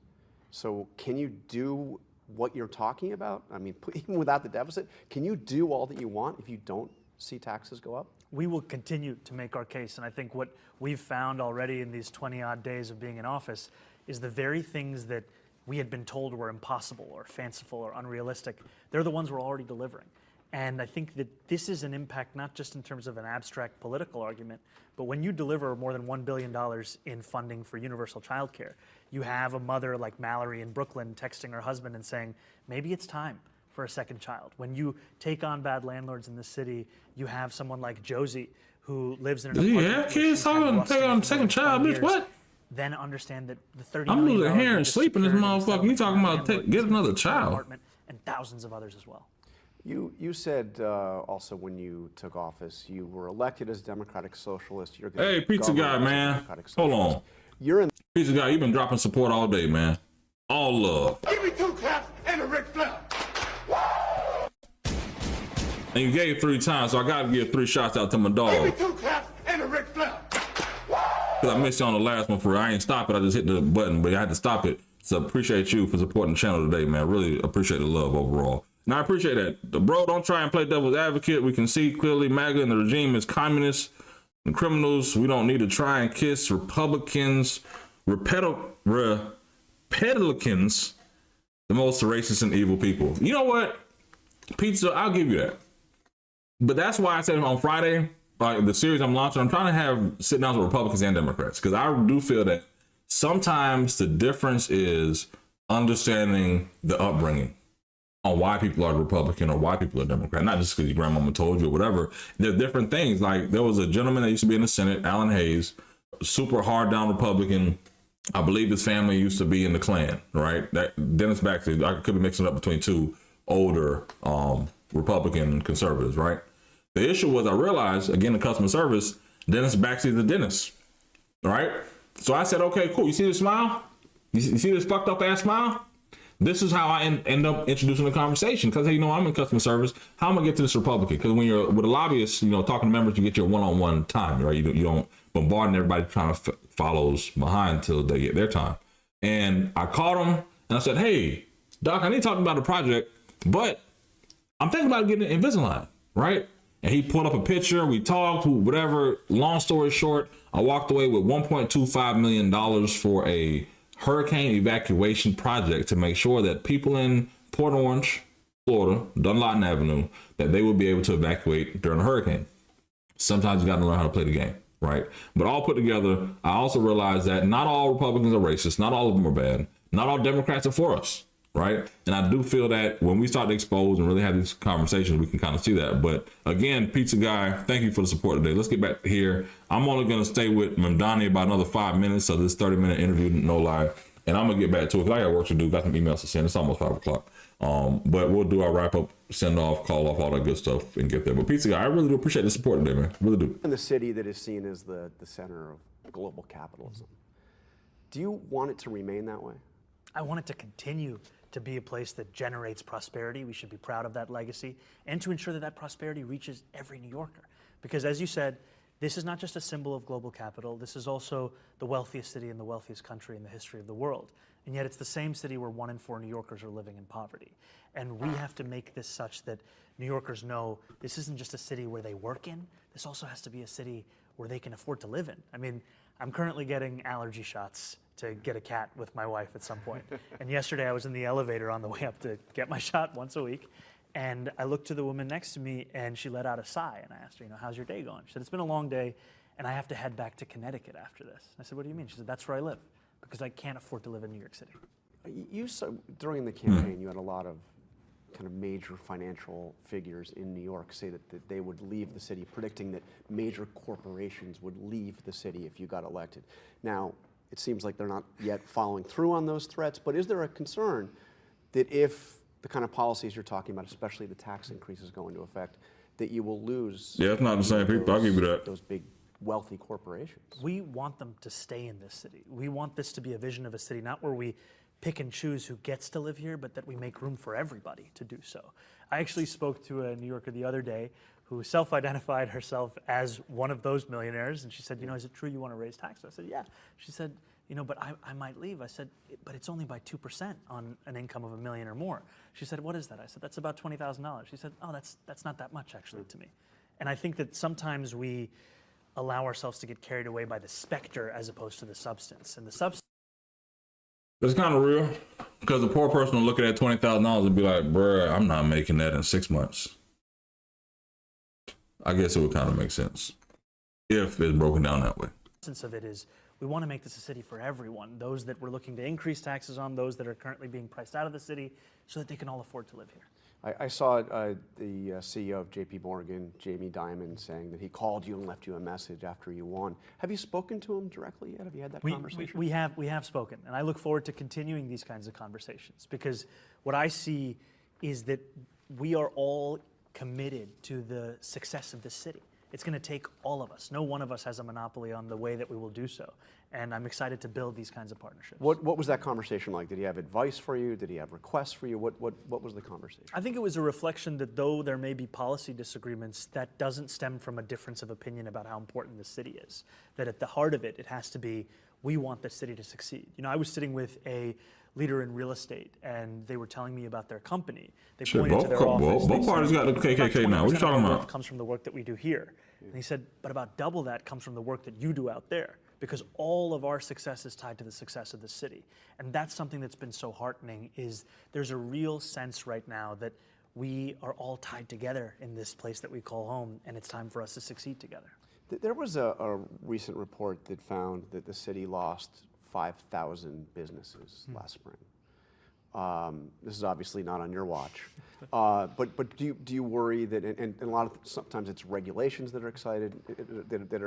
So can you do what you're talking about? I mean, even without the deficit, can you do all that you want if you don't see taxes go up? We will continue to make our case. And I think what we've found already in these 20-odd days of being in office is the very things that we had been told were impossible or fanciful or unrealistic, they're the ones we're already delivering. And I think that this is an impact not just in terms of an abstract political argument, but when you deliver more than $1 billion in funding for universal childcare, you have a mother like Mallory in Brooklyn texting her husband and saying, maybe it's time for a second child. When you take on bad landlords in the city, you have someone like Josie who lives in an apartment. Yeah, kids, I'm going to take on a second child, bitch, what? Then understand that the $30 I'm million losing hair and sleep in this motherfucker. You talking about get another child. And thousands of others as well. You said also when you took office, you were elected as Democratic Socialist. You're hey, pizza guy, man. Hold on. You're in pizza guy. You've been dropping support all day, man. All love. Give me 2 claps and a Ric Flair. And you gave 3 times, so I got to give 3 shots out to my dog. Give me 2 claps and a Ric Flair. Because I missed you on the last one for real. I ain't stop it. I just hit the button, but I had to stop it. So appreciate you for supporting the channel today, man. Really appreciate the love overall. And I appreciate that. Bro, don't try and play devil's advocate. We can see clearly MAGA and the regime is communists and criminals. We don't need to try and kiss Republicans, Republicans, the most racist and evil people. You know what? Pizza, I'll give you that. But that's why I said on Friday, the series I'm launching, I'm trying to have sit downs with Republicans and Democrats, because I do feel that sometimes the difference is understanding the upbringing on why people are Republican or why people are Democrat, not just because your grandmama told you or whatever. There are different things. Like there was a gentleman that used to be in the Senate, Alan Hayes, super hard down Republican. I believe his family used to be in the Klan, right? That Dennis Baxter, I could be mixing it up between 2 older Republican conservatives, right? The issue was I realized, again, the customer service, Dennis Baxter is a dentist, right? So I said, okay, cool. You see this smile? You see this fucked up ass smile? This is how I end up introducing the conversation. Because, hey, you know, I'm in customer service. How am I get to this Republican? Because when you're with a lobbyist, you know, talking to members, you get your one-on-one time, right? You don't bombard everybody trying to follows behind until they get their time. And I called him and I said, hey, Doc, I need to talk about the project, but I'm thinking about getting an Invisalign, right? And he pulled up a picture. We talked, whatever. Long story short, I walked away with $1.25 million for a hurricane evacuation project to make sure that people in Port Orange, Florida, Dunlawton Avenue, that they would be able to evacuate during a hurricane. Sometimes you got to learn how to play the game, right? But all put together, I also realized that not all Republicans are racist. Not all of them are bad. Not all Democrats are for us, right? And I do feel that when we start to expose and really have these conversations, we can kind of see that. But again, Pizza Guy, thank you for the support today. Let's get back here. I'm only going to stay with Mamdani about another 5 minutes. So this 30-minute interview, no lie. And I'm going to get back to it because I got work to do. Got some emails to send. It's almost 5 o'clock. But we'll do our wrap up, send off, call off, all that good stuff and get there. But Pizza Guy, I really do appreciate the support today, man. Really do. In the city that is seen as the center of global capitalism. Do you want it to remain that way? I want it to continue to be a place that generates prosperity. We should be proud of that legacy, and to ensure that that prosperity reaches every New Yorker. Because as you said, this is not just a symbol of global capital, this is also the wealthiest city in the wealthiest country in the history of the world. And yet it's the same city where 1 in 4 New Yorkers are living in poverty. And we have to make this such that New Yorkers know this isn't just a city where they work in, this also has to be a city where they can afford to live in. I mean, I'm currently getting allergy shots to get a cat with my wife at some point. And yesterday I was in the elevator on the way up to get my shot once a week. And I looked to the woman next to me and she let out a sigh. And I asked her, how's your day going? She said, it's been a long day and I have to head back to Connecticut after this. I said, what do you mean? She said, that's where I live because I can't afford to live in New York City. You saw, during the campaign, you had a lot of kind of major financial figures in New York say that they would leave the city, predicting that major corporations would leave the city if you got elected. Now, it seems like they're not yet following through on those threats, but is there a concern that if the kind of policies you're talking about, especially the tax increases, go into effect, that you will lose? Yeah, it's not the same people. I'll give you that. Those big wealthy corporations. We want them to stay in this city. We want this to be a vision of a city, not where we pick and choose who gets to live here, but that we make room for everybody to do so. I actually spoke to a New Yorker the other day who self-identified herself as one of those millionaires, and she said, is it true you want to raise taxes? I said, yeah. She said, but I might leave. I said, but it's only by 2% on an income of $1 million or more. She said, what is that? I said, that's about $20,000. She said, oh, that's not that much actually to me. And I think that sometimes we allow ourselves to get carried away by the specter as opposed to the substance. And the substance. It's kind of real because the poor person will look at that $20,000 and be like, bruh, I'm not making that in 6 months. I guess it would kind of make sense if it's broken down that way. The essence of it is we want to make this a city for everyone, those that we're looking to increase taxes on, those that are currently being priced out of the city, so that they can all afford to live here. I saw the CEO of JP Morgan, Jamie Dimon, saying that he called you and left you a message after you won. Have you spoken to him directly yet? Have you had that conversation? We have spoken, and I look forward to continuing these kinds of conversations because what I see is that we are all committed to the success of this city. It's going to take all of us. No one of us has a monopoly on the way that we will do so. And I'm excited to build these kinds of partnerships. What was that conversation like? Did he have advice for you? Did he have requests for you? What was the conversation? I think it was a reflection that though there may be policy disagreements, that doesn't stem from a difference of opinion about how important the city is. That at the heart of it, it has to be, we want the city to succeed. I was sitting with a leader in real estate, and they were telling me about their company. They pointed to their office. Both parties got the KKK now. What are you talking about? Comes from the work that we do here. And he said, but about double that comes from the work that you do out there, because all of our success is tied to the success of the city. And that's something that's been so heartening, is there's a real sense right now that we are all tied together in this place that we call home, and it's time for us to succeed together. There was a recent report that found that the city lost 5,000 businesses last spring. This is obviously not on your watch, but do you worry that, and a lot of sometimes it's regulations that are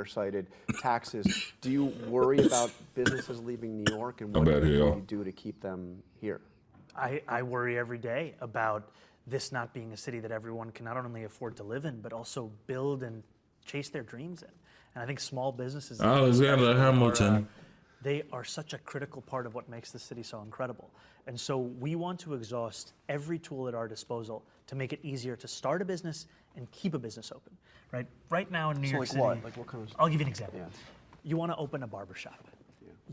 cited, taxes. Do you worry about businesses leaving New York, and what do you do to keep them here? I worry every day about this not being a city that everyone can not only afford to live in, but also build and chase their dreams in. And I think small businesses. Alexander Hamilton. They are such a critical part of what makes the city so incredible. And so we want to exhaust every tool at our disposal to make it easier to start a business and keep a business open. Right now in New York City, what kind of? I'll give you an example. Yeah. You want to open a barbershop.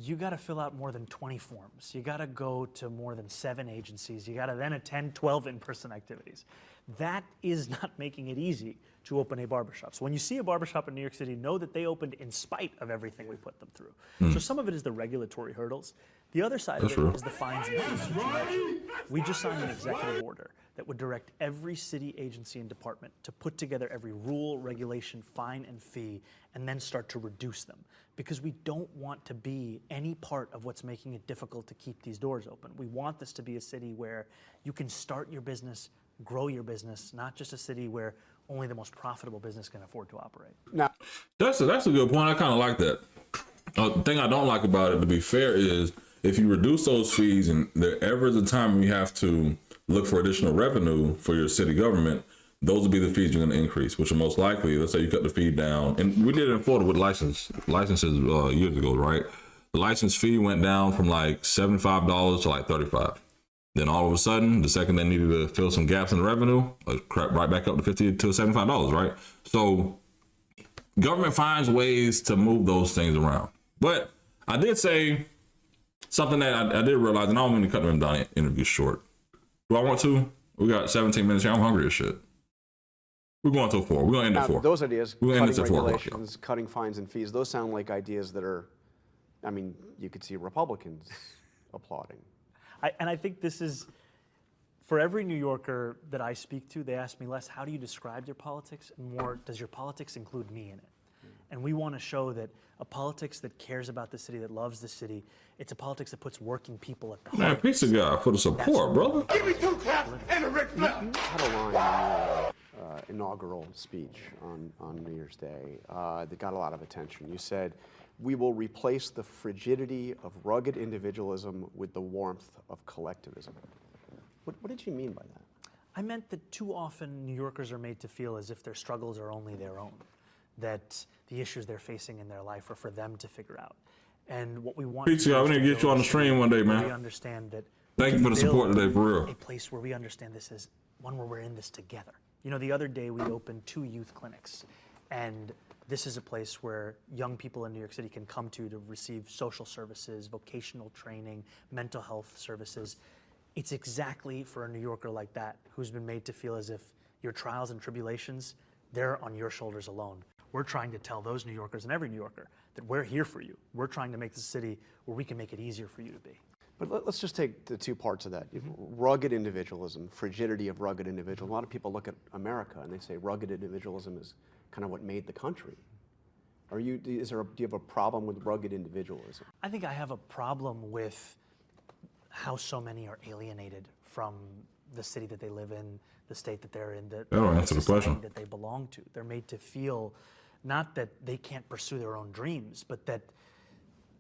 You got to fill out more than 20 forms. You got to go to more than 7 agencies. You got to then attend 12 in-person activities. That is not making it easy to open a barbershop. So when you see a barbershop in New York City, know that they opened in spite of everything we put them through. So some of it is the regulatory hurdles. The other side of it is the fines and fees. We just signed an executive order that would direct every city agency and department to put together every rule, regulation, fine, and fee, and then start to reduce them. Because we don't want to be any part of what's making it difficult to keep these doors open. We want this to be a city where you can start your business, grow your business, not just a city where only the most profitable business can afford to operate. Now, that's a good point. I kind of like that. The thing I don't like about it, to be fair, is if you reduce those fees and there ever is a time when you have to look for additional revenue for your city government, those will be the fees you're going to increase, which are most likely, let's say you cut the fee down. And we did it in Florida with licenses years ago, right? the license fee went down from like $75 to like $35. Then all of a sudden, the second they needed to fill some gaps in the revenue, it crept right back up to $50 to $75, right? So government finds ways to move those things around. But I did say something that I did realize, and I don't mean to cut the interview short. Do I want to? We got 17 minutes here. I'm hungry as shit. We're going till 4. We're going to end at 4. Those ideas, we're cutting end regulations, cutting fines and fees, those sound like ideas that are, I mean, you could see Republicans applauding. And I think this is, for every New Yorker that I speak to, they ask me less, how do you describe your politics? And more, does your politics include me in it? And we want to show that a politics that cares about the city, that loves the city, it's a politics that puts working people at the heart. Man, pizza guy for the support, brother. Give me 2 claps and a Ric Flair. You had a line in your inaugural speech on New Year's Day that got a lot of attention. You said, "We will replace the frigidity of rugged individualism with the warmth of collectivism." What did you mean by that? I meant that too often New Yorkers are made to feel as if their struggles are only their own, that the issues they're facing in their life are for them to figure out. And what we want Pizza guy, we need to get you on the stream one day, man. We understand that. Thank you for the support today, for real. A place where we understand this is one where we're in this together. You know, the other day we opened 2 youth clinics, and this is a place where young people in New York City can come to receive social services, vocational training, mental health services. It's exactly for a New Yorker like that who's been made to feel as if your trials and tribulations, they're on your shoulders alone. We're trying to tell those New Yorkers and every New Yorker that we're here for you. We're trying to make the city where we can make it easier for you to be. But let's just take the 2 parts of that. Rugged individualism, frigidity of rugged individualism. A lot of people look at America and they say rugged individualism is kind of what made the country. Do you have a problem with rugged individualism? I think I have a problem with how so many are alienated from the city that they live in, the state that they're in, the society that they belong to. They're made to feel not that they can't pursue their own dreams, but that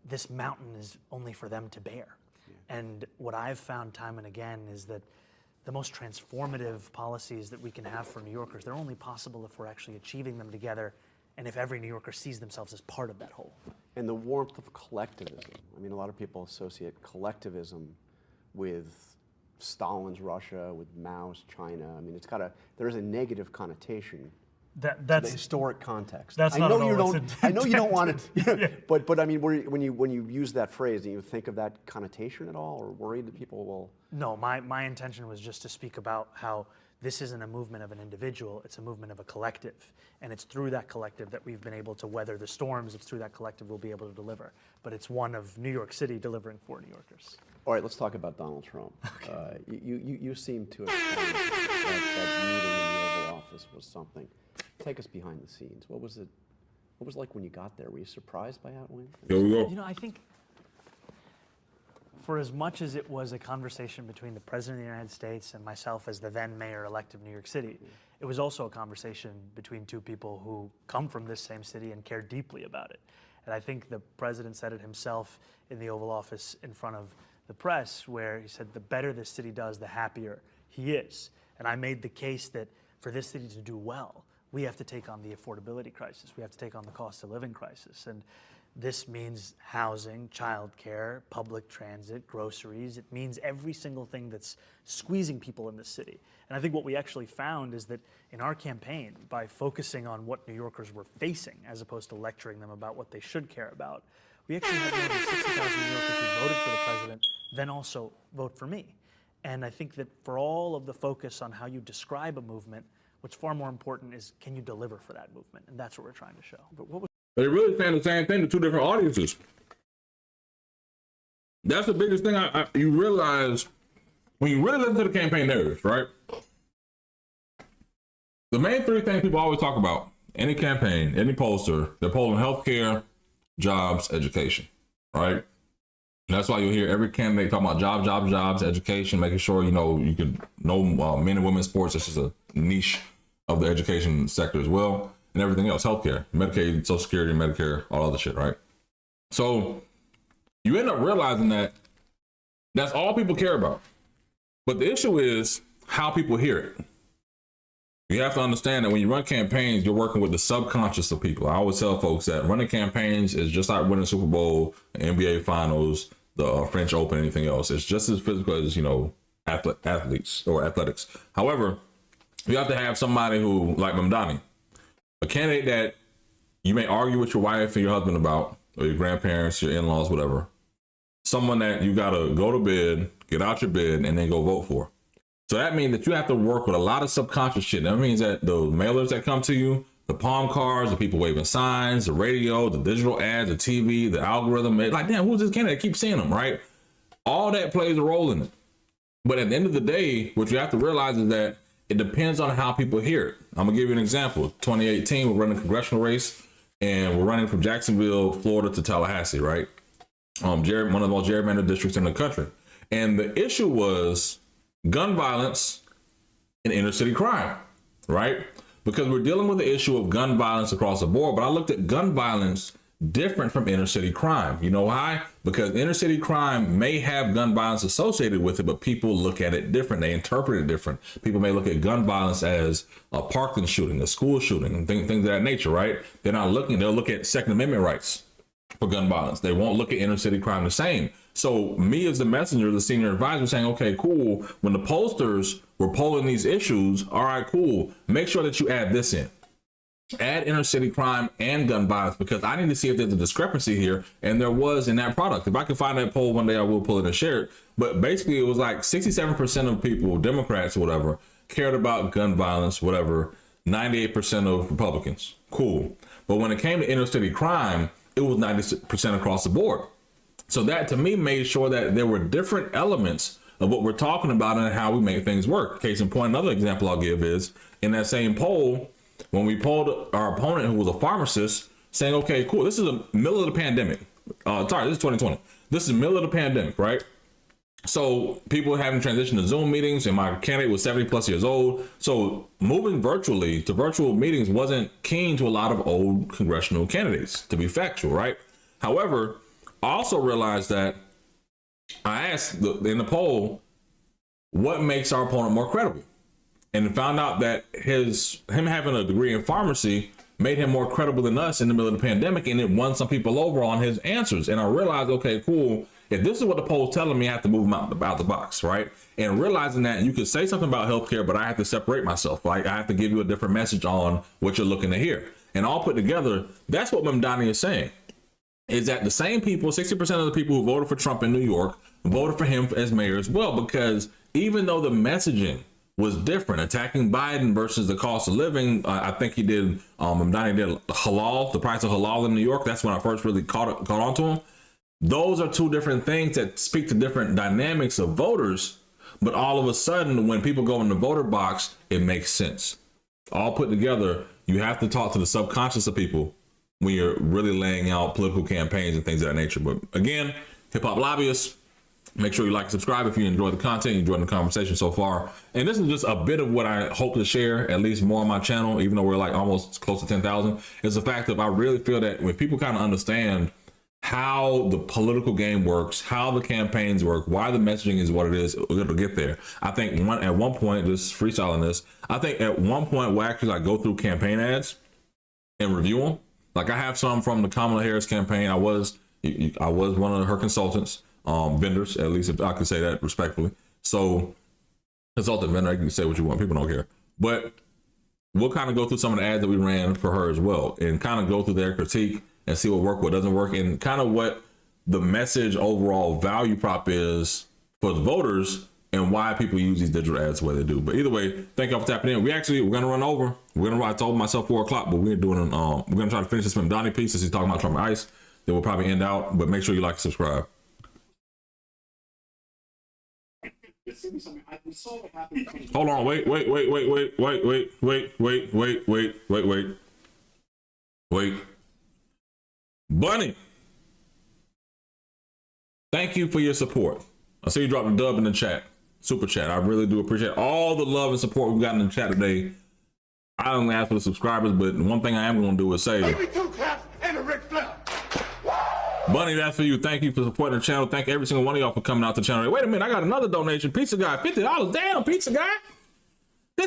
this mountain is only for them to bear. And what I've found time and again is that the most transformative policies that we can have for New Yorkers, they're only possible if we're actually achieving them together and if every New Yorker sees themselves as part of that whole. And the warmth of collectivism. I mean, a lot of people associate collectivism with Stalin's Russia, with Mao's China. I mean, there is a negative connotation. That's the historic context. That's I not know at you all don't. I know you don't want it. But I mean, when you use that phrase, do you think of that connotation at all, or worried that people will? No, my intention was just to speak about how this isn't a movement of an individual; it's a movement of a collective, and it's through that collective that we've been able to weather the storms. It's through that collective we'll be able to deliver. But it's one of New York City delivering for New Yorkers. All right, let's talk about Donald Trump. Okay. You seem to have found that meeting in the Oval Office was something. Take us behind the scenes. What was it like when you got there? Were you surprised by how it went? Here we go. You know, I think for as much as it was a conversation between the President of the United States and myself as the then mayor-elect of New York City, it was also a conversation between 2 people who come from this same city and care deeply about it. And I think the President said it himself in the Oval Office in front of the press, where he said the better this city does, the happier he is. And I made the case that for this city to do well, we have to take on the affordability crisis. We have to take on the cost of living crisis. And this means housing, childcare, public transit, groceries. It means every single thing that's squeezing people in the city. And I think what we actually found is that in our campaign, by focusing on what New Yorkers were facing as opposed to lecturing them about what they should care about, we actually had more than 60,000 New Yorkers who voted for the president, then also vote for me. And I think that for all of the focus on how you describe a movement, what's far more important is, can you deliver for that movement? And that's what we're trying to show. But what was They're really saying the same thing to 2 different audiences. That's the biggest thing you realize when you really listen to the campaign narrative, right? The main 3 things people always talk about, any campaign, any pollster, they're polling healthcare, jobs, education, right? And that's why you'll hear every candidate talking about jobs, education, making sure, you can know men and women's sports. This is a niche of the education sector as well. And everything else, healthcare, Medicaid, Social Security, Medicare, all other shit, right? So you end up realizing that that's all people care about. But the issue is how people hear it. You have to understand that when you run campaigns, you're working with the subconscious of people. I always tell folks that running campaigns is just like winning Super Bowl, NBA Finals, the French Open, anything else. It's just as physical as, you know, athletes or athletics. However, you have to have somebody who, like Mamdani, a candidate that you may argue with your wife and your husband about, or your grandparents, your in-laws, whatever. Someone that you got to go to bed, get out your bed, and then go vote for. So that means that you have to work with a lot of subconscious shit. That means that the mailers that come to you, the palm cards, the people waving signs, the radio, the digital ads, the TV, the algorithm, like, damn, who's this candidate? I keep seeing them, right? All that plays a role in it. But at the end of the day, what you have to realize is that it depends on how people hear it. I'm gonna give you an example. 2018, we're running a congressional race, and we're running from Jacksonville, Florida to Tallahassee, right? One of the most gerrymandered districts in the country. And the issue was gun violence and inner city crime, right? Because we're dealing with the issue of gun violence across the board, but I looked at gun violence different from inner city crime. You know why? Because inner city crime may have gun violence associated with it, but people look at it different. They interpret it different. People may look at gun violence as a parking shooting, a school shooting, and things of that nature, right? They're not looking, they'll look at Second Amendment rights for gun violence. They won't look at inner city crime the same. So me as the messenger, the senior advisor, saying, okay, cool. When the pollsters were polling these issues, all right, cool. Make sure that you add this in. Add inner city crime and gun violence, because I need to see if there's a discrepancy here. And there was in that product. If I can find that poll one day, I will pull it and share it. But basically it was like 67% of people, Democrats or whatever, cared about gun violence, whatever, 98% of Republicans. Cool. But when it came to inner city crime, it was 90% across the board. So that to me made sure that there were different elements of what we're talking about and how we make things work. Case in point, another example I'll give is in that same poll, when we polled our opponent who was a pharmacist saying, okay, cool, this is the middle of the pandemic. Sorry, this is 2020. This is the middle of the pandemic, right? So people having transitioned to Zoom meetings, and my candidate was 70 plus years old. So moving virtually to virtual meetings wasn't keen to a lot of old congressional candidates, to be factual, right? However, I also realized that I asked in the poll, what makes our opponent more credible? And found out that him having a degree in pharmacy made him more credible than us in the middle of the pandemic, and it won some people over on his answers. And I realized, okay, cool. If this is what the poll's telling me, I have to move him out the box, right? And realizing that you could say something about healthcare, but I have to separate myself. Like I have to give you a different message on what you're looking to hear. And all put together, that's what Mamdani is saying. Is that the same people, 60% of the people who voted for Trump in New York voted for him as mayor as well, because even though the messaging was different, attacking Biden versus the cost of living, I think he did, Mamdani did halal, the price of halal in New York. That's when I first really caught on to him. Those are two different things that speak to different dynamics of voters, but all of a sudden, when people go in the voter box, it makes sense. All put together, you have to talk to the subconscious of people when you're really laying out political campaigns and things of that nature. But again, Hip Hop Lobbyist, make sure you like and subscribe if you enjoyed the content, you enjoyed the conversation so far. And this is just a bit of what I hope to share, at least more on my channel, even though we're like almost close to 10,000, is the fact that I really feel that when people kind of understand how the political game works, how the campaigns work, why the messaging is what it is, it'll get there. I think at one point, just freestyling this, I think at one point we'll actually like go through campaign ads and review them. Like I have some from the Kamala Harris campaign. I was one of her consultants, vendors, at least if I could say that respectfully. So consultant vendor, you can say what you want. People don't care. But we'll kind of go through some of the ads that we ran for her as well and kind of go through their critique and see what worked, what doesn't work, and kind of what the message overall value prop is for the voters and why people use these digital ads the way they do. But either way, thank y'all for tapping in. We're going to run over. I told myself 4 o'clock, but we're doing we're going to try to finish this Mamdani piece since he's talking about Trump and ICE. Then we'll probably end out, but make sure you like and subscribe. Hold on, wait. Bunny, thank you for your support. I see you dropped a dub in the chat, super chat. I really do appreciate all the love and support we've gotten in the chat today. I don't ask for the subscribers, but one thing I am going to do is say, Bunny, that's for you. Thank you for supporting the channel. Thank every single one of y'all for coming out to the channel. Wait a minute, I got another donation. Pizza Guy, $50. Damn, Pizza Guy.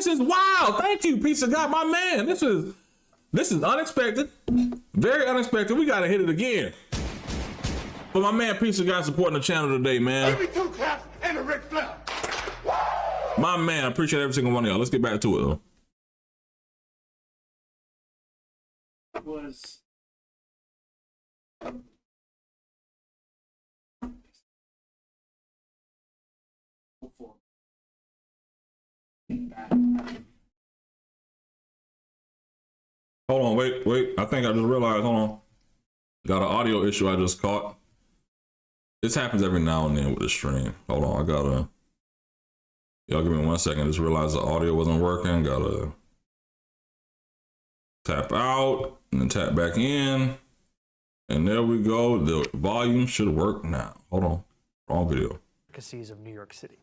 This is wild. Thank you, Pizza God, my man. This is unexpected. Very unexpected. We gotta hit it again. But my man Pizza God supporting the channel today, man. Give me 2 claps and a Ric Flair. My man, I appreciate every single one of y'all. Let's get back to it though. Was Hold on, wait. I think I just realized, hold on. Got an audio issue I just caught. This happens every now and then with the stream. Hold on, y'all give me 1 second. Just realized the audio wasn't working. Gotta tap out and then tap back in. And there we go. The volume should work now. Hold on, wrong video. Intricacies of New York City.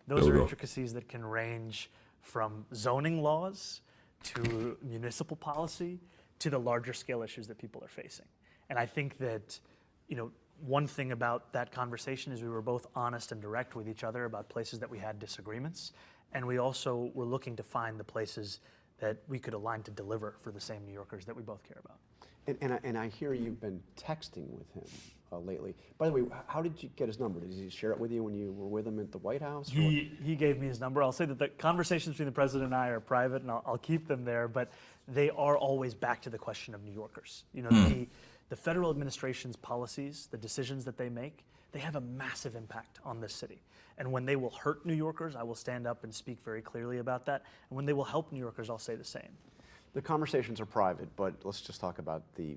Those are intricacies that can range from zoning laws to municipal policy to the larger scale issues that people are facing. And I think that, you know, one thing about that conversation is we were both honest and direct with each other about places that we had disagreements. And we also were looking to find the places that we could align to deliver for the same New Yorkers that we both care about. And I hear you've been texting with him lately. By the way, how did you get his number? Did he share it with you when you were with him at the White House? He gave me his number. I'll say that the conversations between the president and I are private, and I'll keep them there, but they are always back to the question of New Yorkers. You know, the federal administration's policies, the decisions that they make, they have a massive impact on this city. And when they will hurt New Yorkers, I will stand up and speak very clearly about that. And when they will help New Yorkers, I'll say the same. The conversations are private, but let's just talk about the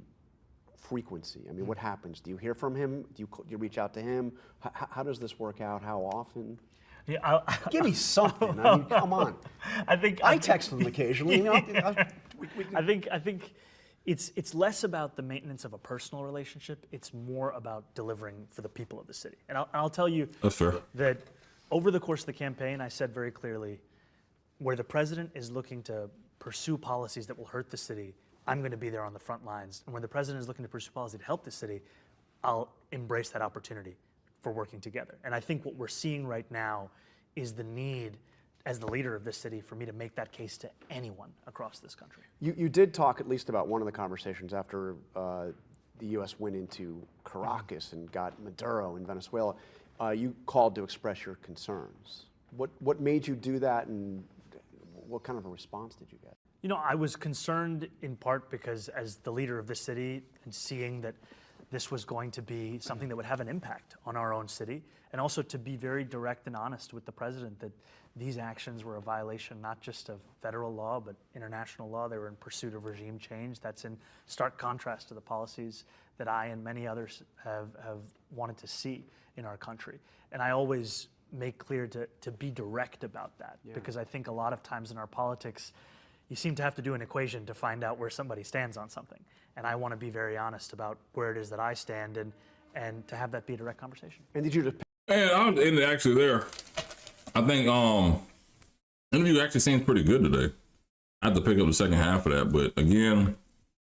frequency. I mean, what happens? Do you hear from him? Do you reach out to him? How does this work out? How often? Yeah, give me something. I mean, come on. I text him occasionally. You know, I think it's less about the maintenance of a personal relationship. It's more about delivering for the people of the city. And I'll tell you that over the course of the campaign, I said very clearly, where the president is looking to pursue policies that will hurt the city, I'm going to be there on the front lines. And when the president is looking to pursue policy to help the city, I'll embrace that opportunity for working together. And I think what we're seeing right now is the need, as the leader of this city, for me to make that case to anyone across this country. You did talk at least about one of the conversations after the U.S. went into Caracas and got Maduro in Venezuela. You called to express your concerns. What made you do that, and what kind of a response did you get? You know, I was concerned in part because as the leader of this city and seeing that this was going to be something that would have an impact on our own city, and also to be very direct and honest with the president that these actions were a violation not just of federal law, but international law. They were in pursuit of regime change. That's in stark contrast to the policies that I and many others have wanted to see in our country. And I always make clear to be direct about that, because I think a lot of times in our politics, you seem to have to do an equation to find out where somebody stands on something. And I want to be very honest about where it is that I stand, and to have that be a direct conversation. And did you just... And I was in it actually there. I think interview actually seems pretty good today. I have to pick up the second half of that, but again,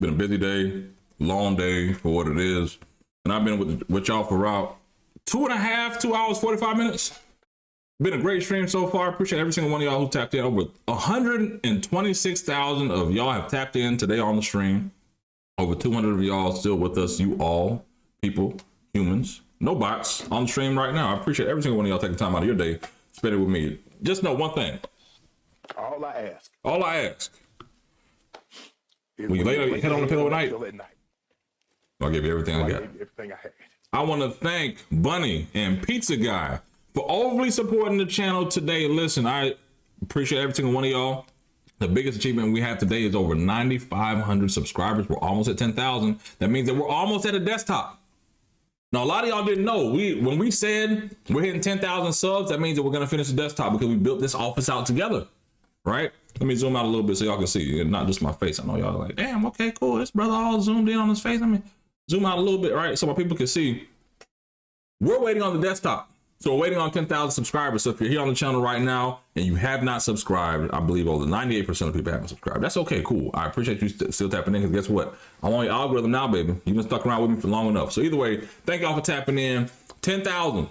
been a busy day, long day for what it is. And I've been with y'all for about 2 hours, 45 minutes. Been a great stream so far. Appreciate every single one of y'all who tapped in. Over 126,000 of y'all have tapped in today on the stream. Over 200 of y'all still with us. You all, people, humans, no bots on the stream right now. I appreciate every single one of y'all taking time out of your day, spend it with me. Just know one thing. All I ask. When you lay your head on the pillow at night, I'll give you everything I got. I want to thank Bunny and Pizza Guy for overly supporting the channel today. Listen, I appreciate every single one of y'all. The biggest achievement we have today is over 9,500 subscribers. We're almost at 10,000. That means that we're almost at a desktop. Now, a lot of y'all didn't know. When we said we're hitting 10,000 subs, that means that we're going to finish the desktop because we built this office out together, right? Let me zoom out a little bit so y'all can see, and not just my face. I know y'all are like, damn, okay, cool. This brother all zoomed in on his face. Let me zoom out a little bit, right? So my people can see. We're waiting on the desktop. So we're waiting on 10,000 subscribers. So if you're here on the channel right now and you have not subscribed, I believe over 98% of people haven't subscribed. That's okay, cool. I appreciate you still tapping in, because guess what? I'm on your algorithm now, baby. You've been stuck around with me for long enough. So either way, thank y'all for tapping in. 10,000.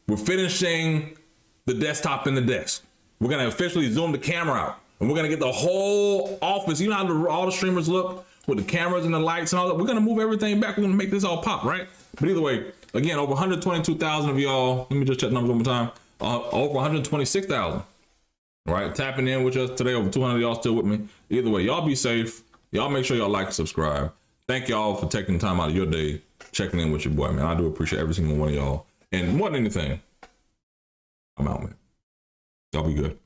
We're finishing the desktop and the desk. We're going to officially zoom the camera out. And we're gonna get the whole office. You know how all the streamers look with the cameras and the lights and all that? We're gonna move everything back. We're gonna make this all pop, right? But either way, again, over 122,000 of y'all. Let me just check the numbers one more time. Over 126,000. Right, tapping in with us today. Over 200 of y'all still with me. Either way, y'all be safe. Y'all make sure y'all like and subscribe. Thank y'all for taking the time out of your day, checking in with your boy, man. I do appreciate every single one of y'all. And more than anything, I'm out, man. Y'all be good.